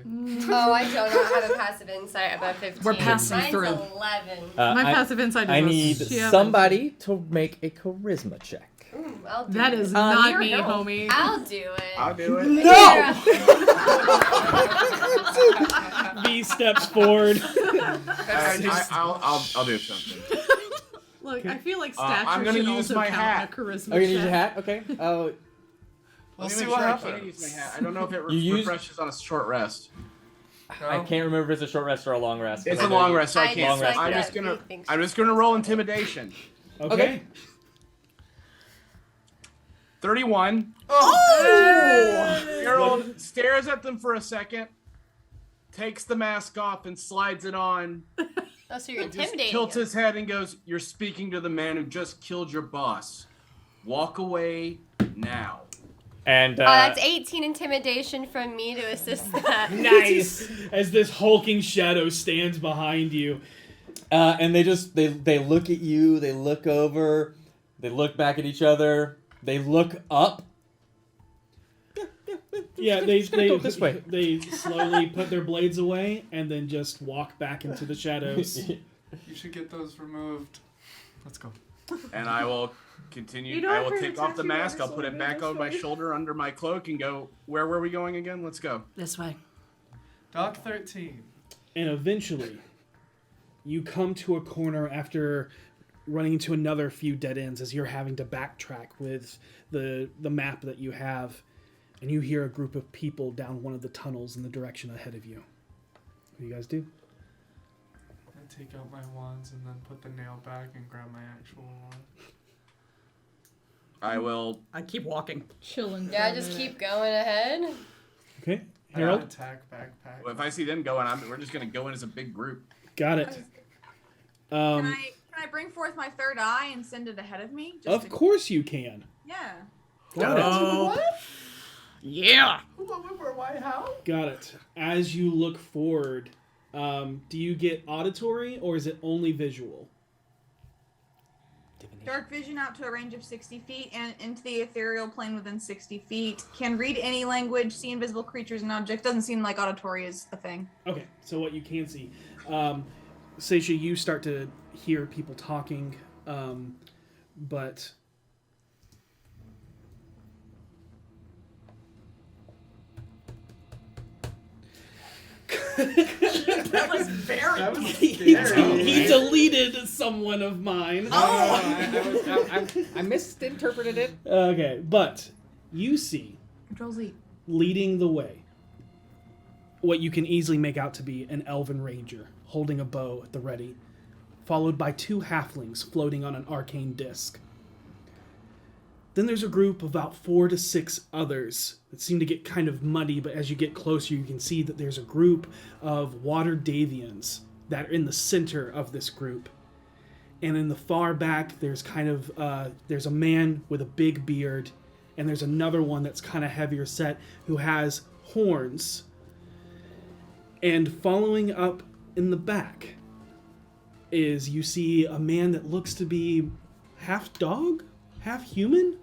Oh, I don't have a passive insight above 15. We're passing Mine's through. 11. My passive insight is I a need 7. somebody to make a charisma check. Ooh, I'll do That it. is not near me, help. homie. I'll do it. I'll do it. No! V steps forward. I'll do something. Look, I feel like I'm stature gonna should use also my count hat. in a charisma Oh, you need check. your hat? Okay. Oh, We'll Let me see make what sure I happens. can use my hat. I don't know if it You use- refreshes on a short rest. I can't remember if it's a short rest or a long rest. It's I a know long you- rest, so I I can't. just like I'm that just gonna. he thinks I'm just gonna roll intimidation. Okay. 31. Oh! Harold stares at them for a second, takes the mask off and slides it on. Oh, so you're Just intimidating tilts him. his head and goes, "You're speaking to the man who just killed your boss. Walk away now." And That's 18 intimidation from me to assist that. Nice. As this hulking shadow stands behind you. and they just they look at you, they look over, they look back at each other, they look up. Yeah, Just gonna go this way. They slowly put their blades away and then just walk back into the shadows. You should get those removed. Let's go. And I will continue. You know, I I've will heard take it's off the actually mask. I'll never put it sold back me on my this way. shoulder under my cloak and go. Where were we going again? Let's go. This way. Dock 13. And eventually, you come to a corner after running into another few dead ends as you're having to backtrack with the map that you have, and you hear a group of people down one of the tunnels in the direction ahead of you. What do you guys do? I take out my wands and then put the nail back and grab my actual wand. I will. I keep walking. Chilling. Yeah, just keep going ahead. Okay, I Harold. attack backpack. Well, if I see them going, we're just gonna go in as a big group. Got it. Can I bring forth my third eye and send it ahead of me? Just Of course you can. Yeah. Got it. Yeah. Got it. As you look forward, do you get auditory or is it only visual? Dark vision out to a range of 60 feet and into the ethereal plane within 60 feet. Can read any language, see invisible creatures and objects. Doesn't seem like auditory is a thing. Okay, so what you can see. Seisha, you start to hear people talking, but... That was very. He deleted someone of mine. I misinterpreted it. Okay, but you see, Control Z. leading the way, what you can easily make out to be an elven ranger holding a bow at the ready, followed by two halflings floating on an arcane disc. Then there's a group of about 4 to 6 others that seem to get kind of muddy, but as you get closer, you can see that there's a group of water Davians that are in the center of this group. And in the far back, there's kind of, there's a man with a big beard, and there's another one that's kind of heavier set who has horns. And following up in the back is you see a man that looks to be half dog, half human.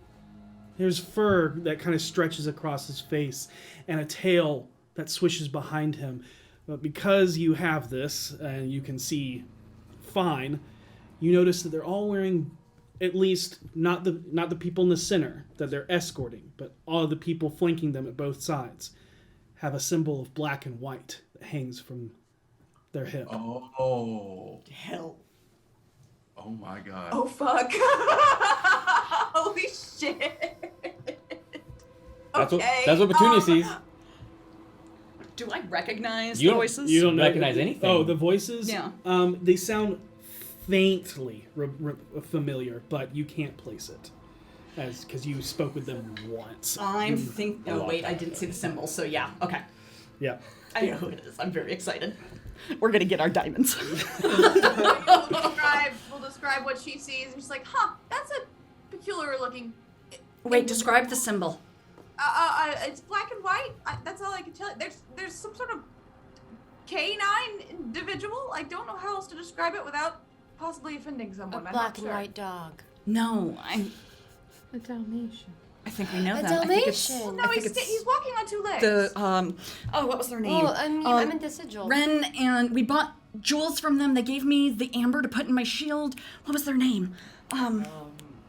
There's fur that kind of stretches across his face and a tail that swishes behind him. But because you have this and you can see fine, you notice that they're all wearing, at least not the people in the center that they're escorting, but all of the people flanking them at both sides have a symbol of black and white that hangs from their hip. Oh. Hell. Oh my god. Oh fuck. Holy shit. That's Okay, what Petunia sees. Do I recognize You the don't- voices? You don't recognize anything. Oh, the voices? Yeah. They sound faintly familiar, but you can't place it. Because you spoke with them once. I'm a think. Oh long wait, I time didn't ago. see the symbol. So yeah. Okay. Yeah. I know who it is. I'm very excited. We're gonna get our diamonds. We'll describe what she sees, and she's like, "Huh, that's a peculiar looking." Wait, describe the symbol. It's black and white. That's all I can tell you. There's some sort of canine individual. I don't know how else to describe it without possibly offending someone. A I'm black not and sure. white dog. No, A Dalmatian. I think we know A that. I think it's. Dalmatian. No, I think he's walking on two legs. the Oh, what was their name? Oh, I meant the sigil. Ren, and we bought jewels from them. They gave me the amber to put in my shield. What was their name?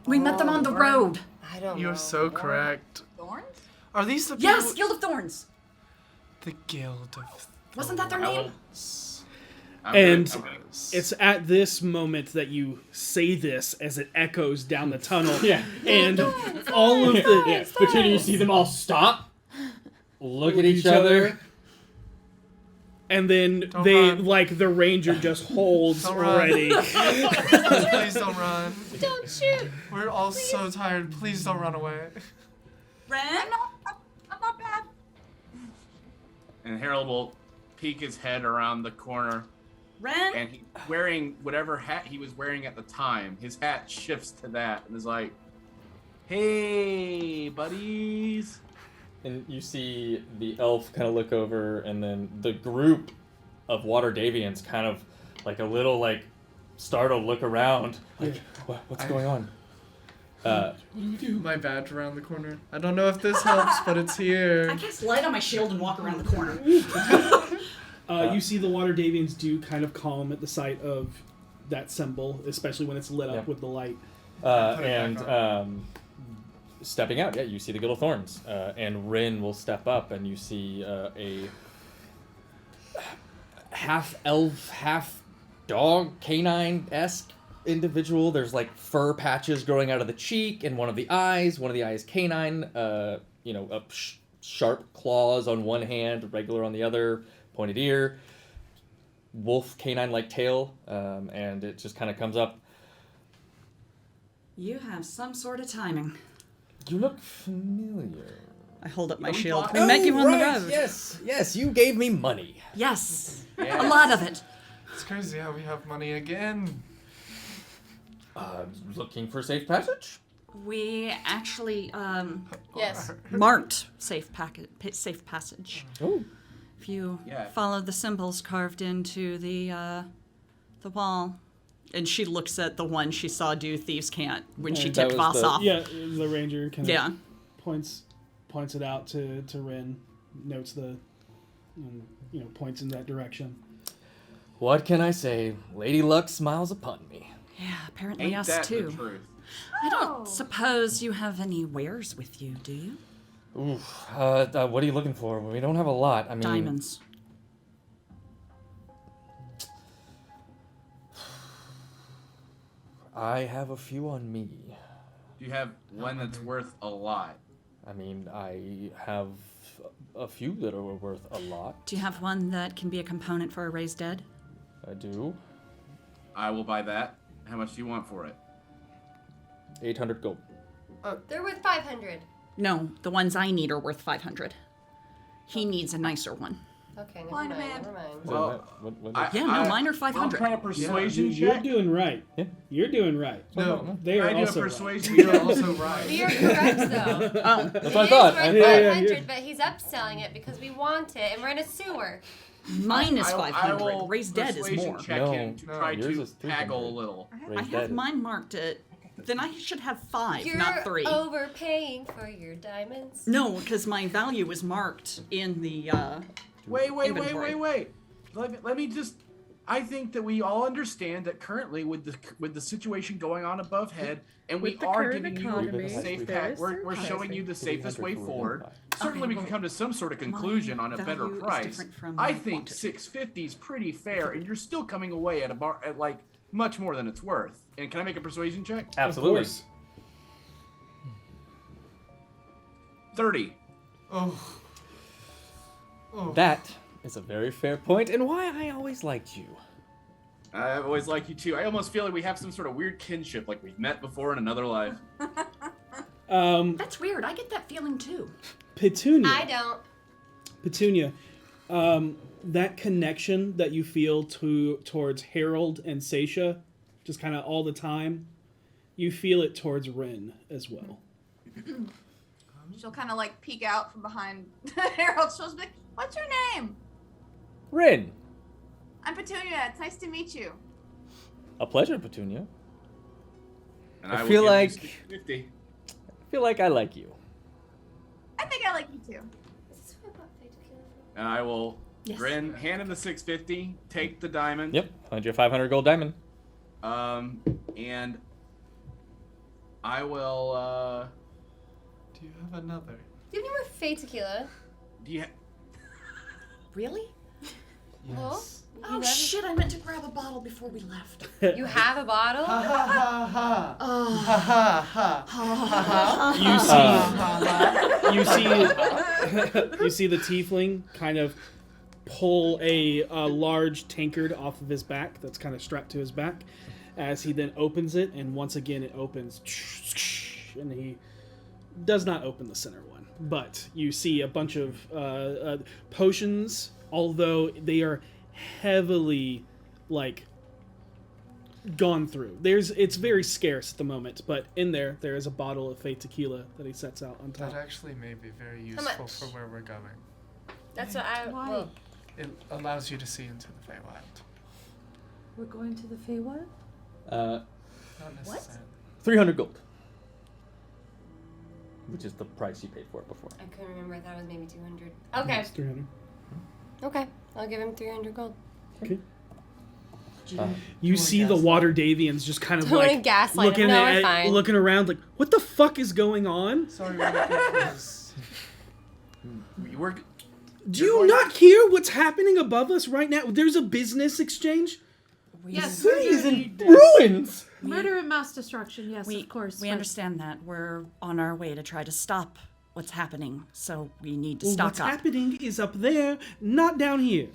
We met them on the road. I don't know. You're so correct. Thorns? Are these the people? Yes, Guild of Thorns. The Guild of Wasn't that their name? And it's at this moment that you say this as it echoes down the tunnel. Yeah. And all of the... Petunia, you see them all stop, look at each other. And then like, the ranger just holds already. Please don't run. Don't shoot. We're all so tired. Please don't run away. Ren? I'm not bad. And Harold will peek his head around the corner. Ren? And he's wearing whatever hat he was wearing at the time. His hat shifts to that and is like, hey, buddies. And you see the elf kind of look over, and then the group of Water Davians kind of like a little like startled look around. Like, what's going on? What do we do? My badge around the corner. I don't know if this helps, but it's here. I cast light on my shield and walk around the corner. You see the Water Davians do kind of calm at the sight of that symbol, especially when it's lit up with the light. Stepping out, you see the Guild of Thorns, and Rin will step up, and you see a half elf, half dog, canine-esque individual. There's like fur patches growing out of the cheek and one of the eyes. One of the eyes canine, sharp claws on one hand, regular on the other, pointed ear, wolf canine-like tail, and it just kind of comes up. You have some sort of timing. You look familiar. I hold up my shield. We met you on the road. Yes, you gave me money. Yes, a lot of it. It's crazy how we have money again. Looking for safe passage? We actually Yes. marked safe passage. Oh. If you follow the symbols carved into the wall. And she looks at the one she saw do Thieves' Cant when she tipped Voss off. Yeah, the ranger kind of points it out to Rin, notes the, points in that direction. What can I say? Lady Luck smiles upon me. Yeah, apparently Ain't us that too. the truth? I don't suppose you have any wares with you, do you? Oof. What are you looking for? We don't have a lot. I mean, Diamonds. I have a few on me. Do you have one that's worth a lot? I mean, I have a few that are worth a lot. Do you have one that can be a component for a raised dead? I do. I will buy that. How much do you want for it? 800 gold. They're worth 500. No, the ones I need are worth 500. He needs a nicer one. Okay, never Blind mind. man. Never mind. Well, mine are 500. I'm trying to persuasion You're check. doing right. Yeah. You're doing right. No, they are I do also a persuasion. right. You're also right. We are correct, though. That's what I thought. It is worth 500, but he's upselling it because we want it, and we're in a sewer. Mine is I 500. will Raised dead is persuasion more. check him to try yours to is 300. haggle a little. I have mine marked at... Then I should have 5, You're not 3. overpaying for your diamonds. No, because my value is marked in the Wait. inventory. Let me just. I think that we all understand that currently, with the situation going on above head, and we With the are current giving economy, you safe there pack. is We're some showing you the safest way 300 forward. Certainly, we can come to some sort of conclusion on a better value is price. different from I my think quantity. 650 is pretty fair, and you're still coming away at like much more than it's worth. And can I make a persuasion check? Absolutely. Of course. 30. Oh. That is a very fair point, and why I always liked you. I've always liked you too. I almost feel like we have some sort of weird kinship, like we've met before in another life. That's weird. I get that feeling too. Petunia. I don't. Petunia, that connection that you feel towards Harold and Seisha, just kind of all the time, you feel it towards Rin as well. She'll kind of like peek out from behind Harold's shoulders and be like, "What's your name?" Rin. I'm Petunia. It's nice to meet you. A pleasure, Petunia. And I will feel give like- you 650. I feel like I like you. I think I like you too. Is this what I bought Fate to Kill? And I will Yes. hand him the 650, take the diamond. Yep, find your 500 gold diamond. And I will, Do you have another? Do you have any more Fate Tequila? do you Really? Well, Oh shit! I meant to grab a bottle before we left. You have a bottle? Ha ha ha ha. Ha ha ha. You see the tiefling kind of pull a large tankard off of his back that's kind of strapped to his back as he then opens it, and once again it opens, and he does not open the center one, but you see a bunch of potions, although they are heavily gone through. It's very scarce at the moment, but in there is a bottle of Fate tequila that he sets out on top. That actually may be very useful for where we're going. That's what I. Well, It allows you to see into the Feywild. We're going to the Feywild? Not necessarily. 300 gold. Which is the price you paid for it before. I couldn't remember. I thought it was maybe 200. Okay. It's 300. Okay. I'll give him 300 gold. Okay. You see the water Davians just kind of Don't wanna gaslight looking him. No, we're fine. looking around like, what the fuck is going on? Sorry, we're Do you not hear what's happening above us right now? There's a business exchange. Yes, City is murder- in ruins. Murder and mass destruction. Yes, of course. We but- understand that. We're on our way to try to stop what's happening, so we need to Well, stock what's up. happening is up there, not down here.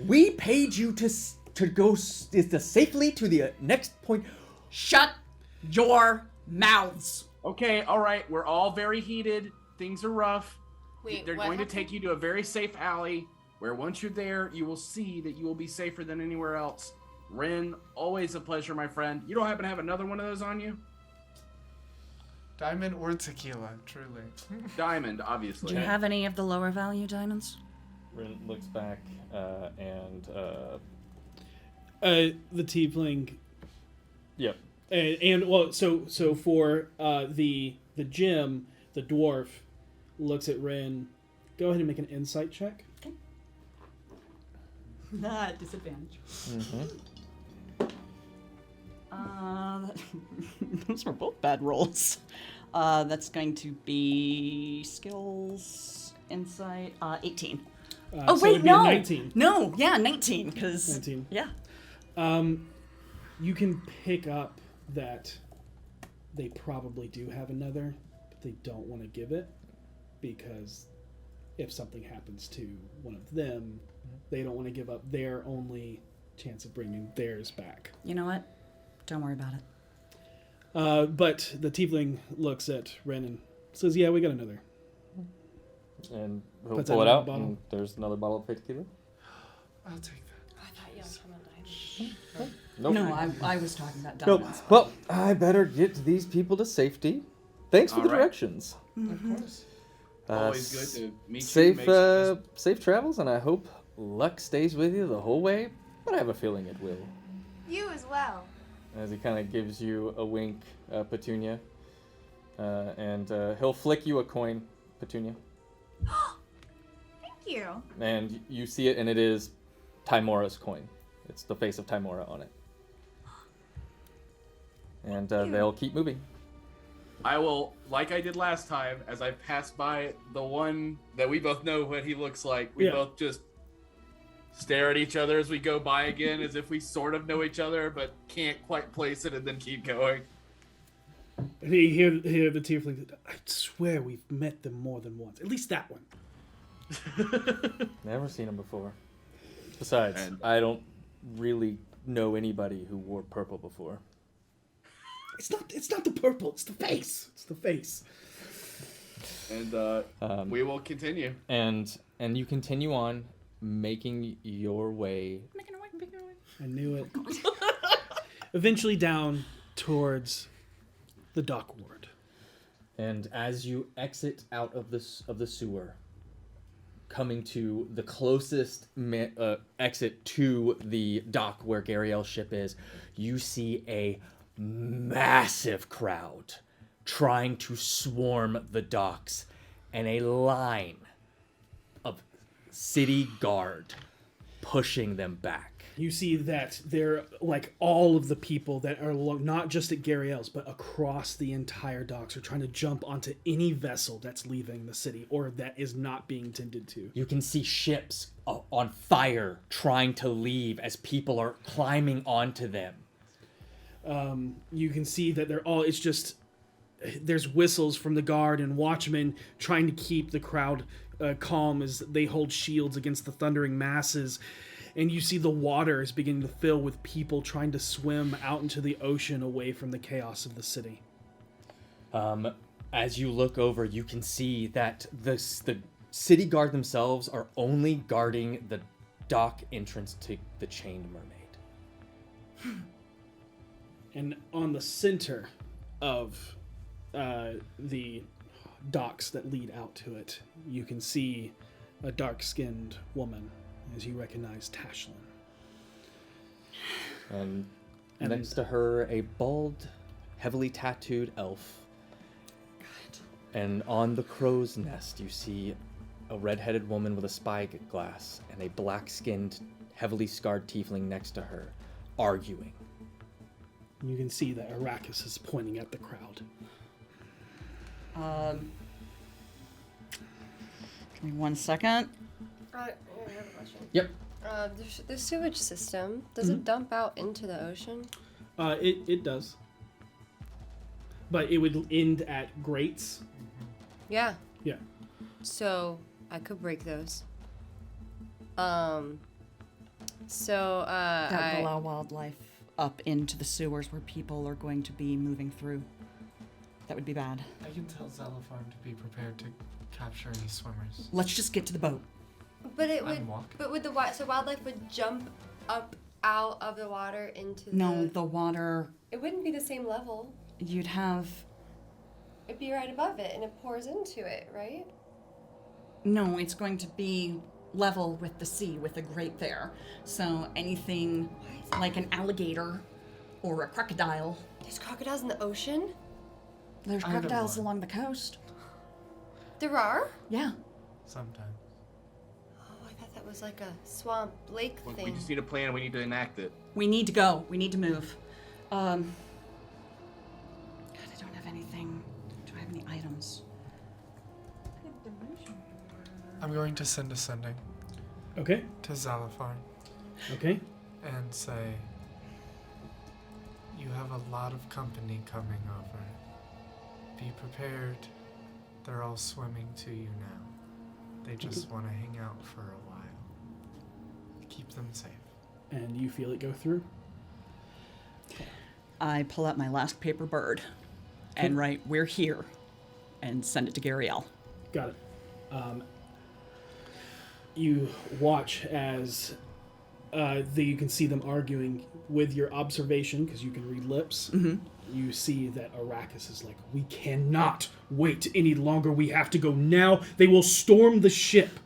We paid you to go safely to the next point. Shut your mouths. Okay, all right. We're all very heated. Things are rough. Wait, They're what going to happened? take you to a very safe alley where once you're there, you will see that you will be safer than anywhere else. Ren, always a pleasure, my friend. You don't happen to have another one of those on you? Diamond or tequila, truly. Diamond, obviously. Do you have any of the lower value diamonds? Rin looks back and The tiefling. Yep. And well, so for the gym, the dwarf looks at Ren. Go ahead and make an insight check. Disadvantage. Those were both bad rolls. That's going to be skills, insight, 18. So wait, it'd be a no. 19. No, yeah, 19, because... 19. Yeah. You can pick up that they probably do have another, but they don't want to give it because if something happens to one of them, they don't want to give up their only chance of bringing theirs back. You know what? Don't worry about it. But the tiefling looks at Ren and says, "Yeah, we got another." And he'll Puts pull it that in out, the bottle. and there's another bottle of fake tequila. I'll take that. I thought you were talking about diamonds. Nope. No, I was talking about Nope. diamonds. Well, I better get these people to safety. Thanks for All the right. directions. Of course. Always good to meet you. Safe, Makes- safe travels, and I hope luck stays with you the whole way. But I have a feeling it will. You as well. As he kind of gives you a wink, Petunia, and he'll flick you a coin, Petunia, Thank you. and you see it, and it is Timora's coin. It's the face of Timora on it. And they'll keep moving. I will, like I did last time, as I pass by the one that we both know what he looks like, we Yeah. both just stare at each other as we go by again, as if we sort of know each other, but can't quite place it, and then keep going. And you hear the tiefling. I swear we've met them more than once. At least that one. Never seen him before. Besides, I don't really know anybody who wore purple before. It's not the purple. It's the face. It's the face. And we will continue. And you continue on making your way. I knew it. Eventually down towards the dock ward. And as you exit out of the sewer, coming to the closest exit to the dock where Gariel's ship is, you see a massive crowd trying to swarm the docks, and a line of city guard pushing them back. You see that they're like all of the people that are not just at Gariel's, but across the entire docks are trying to jump onto any vessel that's leaving the city or that is not being tended to. You can see ships on fire trying to leave as people are climbing onto them. You can see that they're all, it's just, there's whistles from the guard and watchmen trying to keep the crowd calm as they hold shields against the thundering masses. And you see the water is beginning to fill with people trying to swim out into the ocean away from the chaos of the city. As you look over, you can see that the city guard themselves are only guarding the dock entrance to the Chained Mermaid. And on the center of the docks that lead out to it, you can see a dark-skinned woman, as you recognize Tashlin. And next to her, a bald, heavily tattooed elf. God. And on the crow's nest, you see a red-headed woman with a spyglass and a black-skinned, heavily scarred tiefling next to her, arguing. You can see that Arrakis is pointing at the crowd. Give me 1 second. I have a question. Yep. The sewage system, does it dump out into the ocean? It does. But it would end at grates. Yeah. Yeah. So I could break those. That will allow wildlife up into the sewers where people are going to be moving through. That would be bad. I can tell Xylophone to be prepared to capture any swimmers. Let's just get to the boat. But it would. I'm walking. But would so wildlife would jump up out of the water into No, the water. It wouldn't be the same level. You'd have. It'd be right above it, and it pours into it, right? No, it's going to be level with the sea, with a grate there. So anything like an alligator or a crocodile. There's crocodiles in the ocean? There's crocodiles along the coast. There are? Yeah. Sometimes. Oh, I thought that was like a swamp lake thing. We just need a plan and we need to enact it. We need to go. We need to move. God, I don't have anything. Do I have any items? I'm going to send a sending. Okay. To Xylophone. Okay. And say, you have a lot of company coming over. Be prepared. They're all swimming to you now. They just want to hang out for a while. Keep them safe. And you feel it go through? I pull out my last paper bird and write, "We're here," and send it to Gariel. Got it. You watch as you can see them arguing with your observation, because you can read lips. Mm-hmm. You see that Arrakis is like, we cannot wait any longer. We have to go now. They will storm the ship.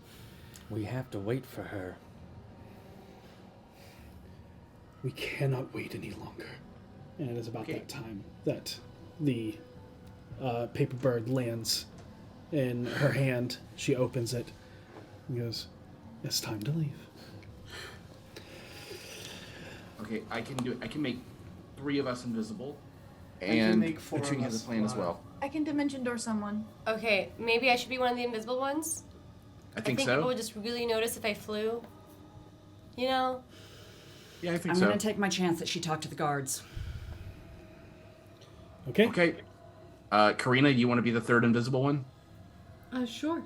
We have to wait for her. We cannot wait any longer. And it is about that time that the paper bird lands in her hand. She opens it and goes, "It's time to leave." Okay, I can do it. I can make 3 of us invisible. I can And make 4 of Petunia has us a plan as fly. well. I can dimension door someone. Okay, maybe I should be one of the invisible ones? I think people so. would just really notice if I flew. You know? Yeah, I think I'm so. going to take my chance that she talked to the guards. Okay. Okay. Karina, you want to be the 3rd invisible one? Sure.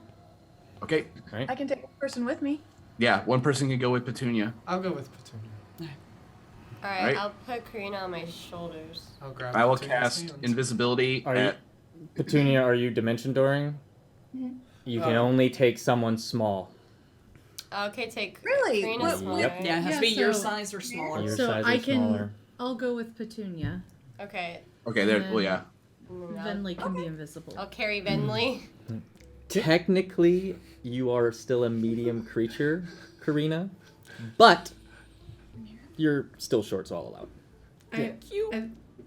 Okay. Right. I can take one person with me. Yeah, one person can go with Petunia. I'll go with Petunia. Alright, Right. I'll put Karina on my shoulders. I'll grab I will Petunia's cast hands. invisibility at... Petunia, are you dimension dooring? Mhm. You can only take someone small. Okay, take Really? Karina smaller. Yep. Yeah, it has to be your size or smaller. Your So size I or can. smaller. I'll go with Petunia. Okay. Okay, there. And Well, yeah. Venley can be invisible. I'll carry Venley. Technically, you are still a medium creature, Karina, but you're still short, so I'll allow it.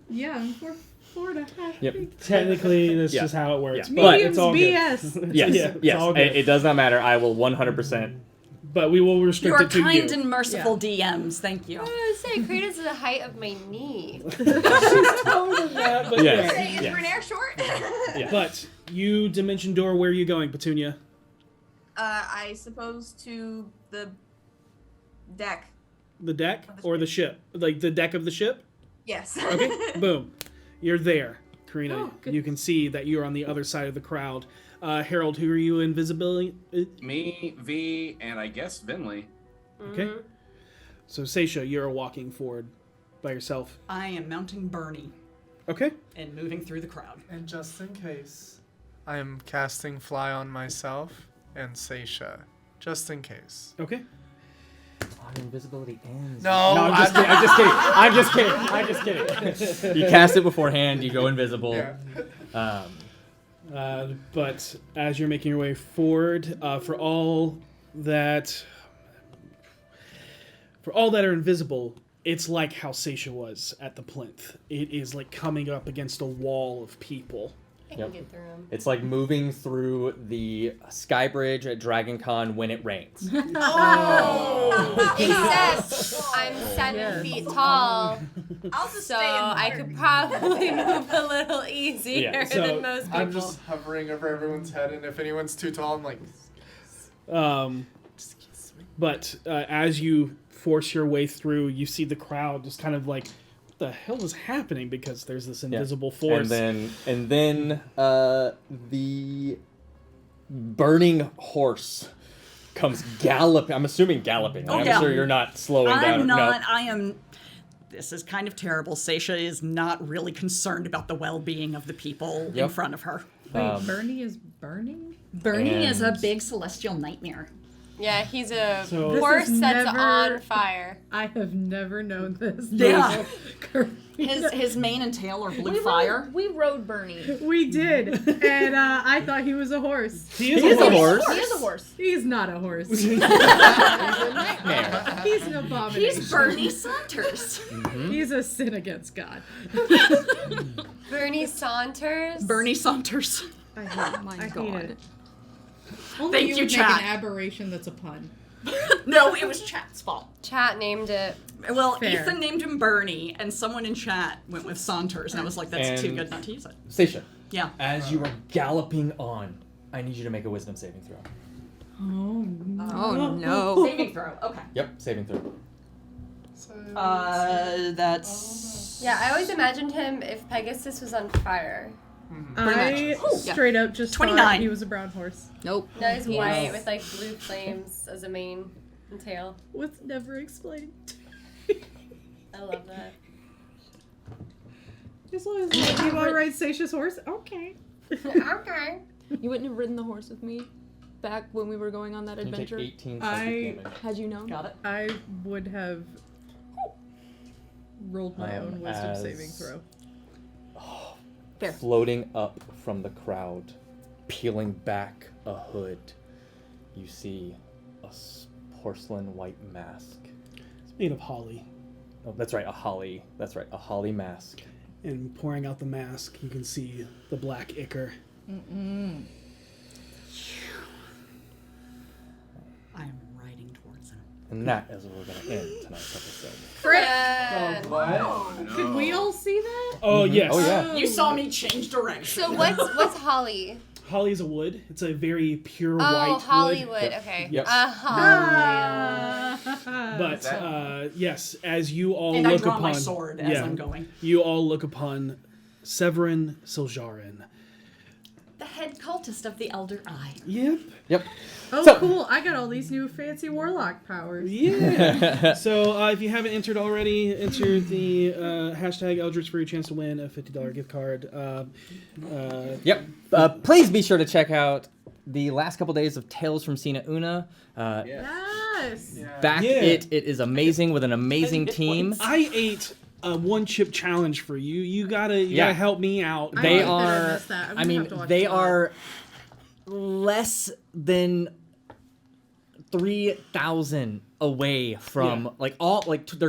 Yeah, I'm 4'4.5". Yep. Technically, that's Yeah. just how it works. Yeah. But Medium's it's all BS. good. Yes, Yeah, it's yes. all good. It does not matter. I will 100% but we will restrict You are it to kind you. and merciful DMs. Thank you. I was gonna say, Kratos is the height of my knee. But Yes. Say, is Renair short? But you dimension door, where are you going, Petunia? I suppose to the deck. The deck or the ship? Like the deck of the ship? Yes. Okay, boom. You're there, Karina. Oh, good. You can see that you're on the other side of the crowd. Harold, who are you invisibility? Me, V, and I guess Vinley. Okay. So, Seisha, you're walking forward by yourself. I am mounting Bernie Okay. and moving through the crowd. And just in case, I am casting Fly on myself and Seisha. Just in case. Okay. Invisibility ends. No, I'm just kidding. I'm just kidding. You cast it beforehand. You go invisible. Yeah. But as you're making your way forward, for all that are invisible, it's like how Seisha was at the plinth. It is like coming up against a wall of people. I can get through him. It's like moving through the sky bridge at Dragon Con when it rains. Except I'm 7 feet tall, I'll just so stay in I could probably move a little easier Yeah, so than most people. I'm just hovering over everyone's head, and if anyone's too tall, I'm like... But as you force your way through, you see the crowd just kind of like, what the hell is happening? Because there's this invisible force. And then the burning horse comes galloping. I'm assuming galloping. Oh, I'm yeah. sure you're not slowing down. I'm not. No. I am. This is kind of terrible. Seisha is not really concerned about the well-being of the people in Yep. front of her. Wait, Bernie is burning? Bernie is a And- big celestial nightmare. Yeah, he's a So- horse This is that's never- on fire. I have never known this. Yeah. Karina. His mane and tail are blue fire. We rode Bernie. We did, and I thought he was a horse. He is a horse. He is a horse. He's not a horse. He's an abomination. He's Bernie Saunters. He's a sin against God. Bernie Saunters. Bernie Saunters. I hate, my I hate God. it. Only Thank you you, would chat. make an aberration that's a pun. No, it was chat's fault. Chat named it. Well, Fair. Ethan named him Bernie, and someone in chat went with Saunters, and I was like, that's too And- good not to use it. Seisha, Yeah. as you are galloping on, I need you to make a wisdom saving throw. Oh Oh no. Saving throw. Okay. Yep, saving throw. That's. Yeah, I always imagined him if Pegasus was on fire. I straight up just 29. thought he was a brown horse. Nope. No, he's white with like blue flames as a mane and tail. What's never explained. I love that. As long as you want to ride Seisha's horse, okay. Okay. You wouldn't have ridden the horse with me back when we were going on that You take adventure. 18 I- psychic damage. Had you known? Got it. I would have rolled my own wisdom as- saving throw. Fair. Floating up from the crowd, peeling back a hood, you see a porcelain white mask. It's made of holly. Oh, that's right, a holly. That's right, a holly mask. And pouring out the mask, you can see the black ichor. I am riding towards him. And that is where we're going to end tonight's episode. Fred. Could we all see that? Oh, yes. Oh, yeah. You saw me change direction. So what's Holly? Holly is a wood. It's a very pure Oh, white Hollywood. wood. Okay. Yep. But yes, as you all And I look draw upon my sword as I'm going. You all look upon Severin Siljarin. The head cultist of the Elder Eye. Yep. Yep. Oh, So- cool. I got all these new fancy warlock powers. Yeah. So if you haven't entered already, enter the hashtag Eldritch for your chance to win a $50 gift card. Yep. Please be sure to check out the last couple days of Tales from Sina Una. Yes. Back Yeah. it is amazing with an amazing team. I ate a one chip challenge for you. You gotta Yeah. help me out. They I are. missed that. I'm I gonna mean, have to watch they that. are less than 3,000 away from they're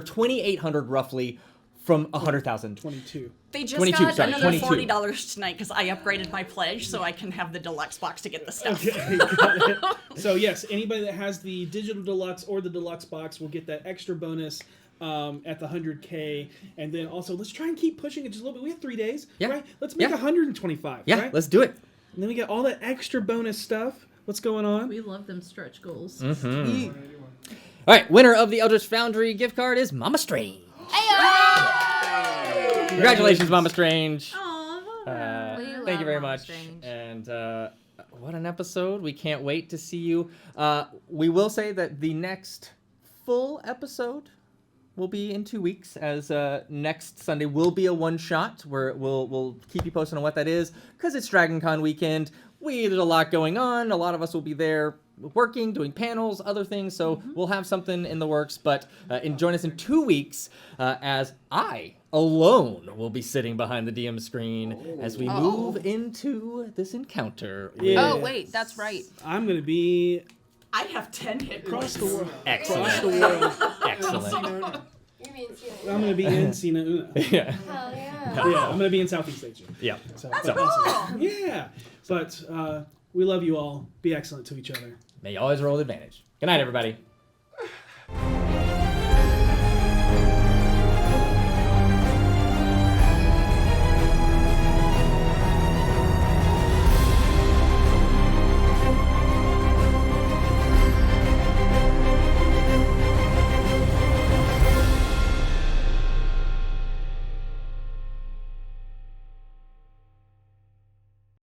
2,800 roughly from 100,000. 22. They just 22, got sorry, another 22. $40 tonight because I upgraded my pledge so I can have the deluxe box to get the stuff. Okay, got it. So yes, anybody that has the digital deluxe or the deluxe box will get that extra bonus at the 100K. And then also, let's try and keep pushing it just a little bit. We have 3 days, right? Let's make 125, Yeah, right? let's do it. And then we get all that extra bonus stuff. What's going on? We love them stretch goals. Mm-hmm. All right, winner of the Eldritch Foundry gift card is Mama Strange. Congratulations, Mama Strange. Thank you very much. And what an episode. We can't wait to see you. We will say that the next full episode will be in 2 weeks, as next Sunday will be a one-shot where we'll keep you posted on what that is, because it's Dragon Con weekend. There's a lot going on. A lot of us will be there working, doing panels, other things, so we'll have something in the works, but join us in 2 weeks as I alone will be sitting behind the DM screen as we move into this encounter. Yeah. Oh, wait, that's right. I'm going to be... I have 10 hit Across points. the world. Excellent. Across the world. Excellent. I'm going to be in Sina Una. Yeah. Hell yeah. Yeah, I'm going to be in Southeast Asia. Yeah. So, That's so cool. awesome. Yeah. But we love you all. Be excellent to each other. May you always roll with advantage. Good night, everybody.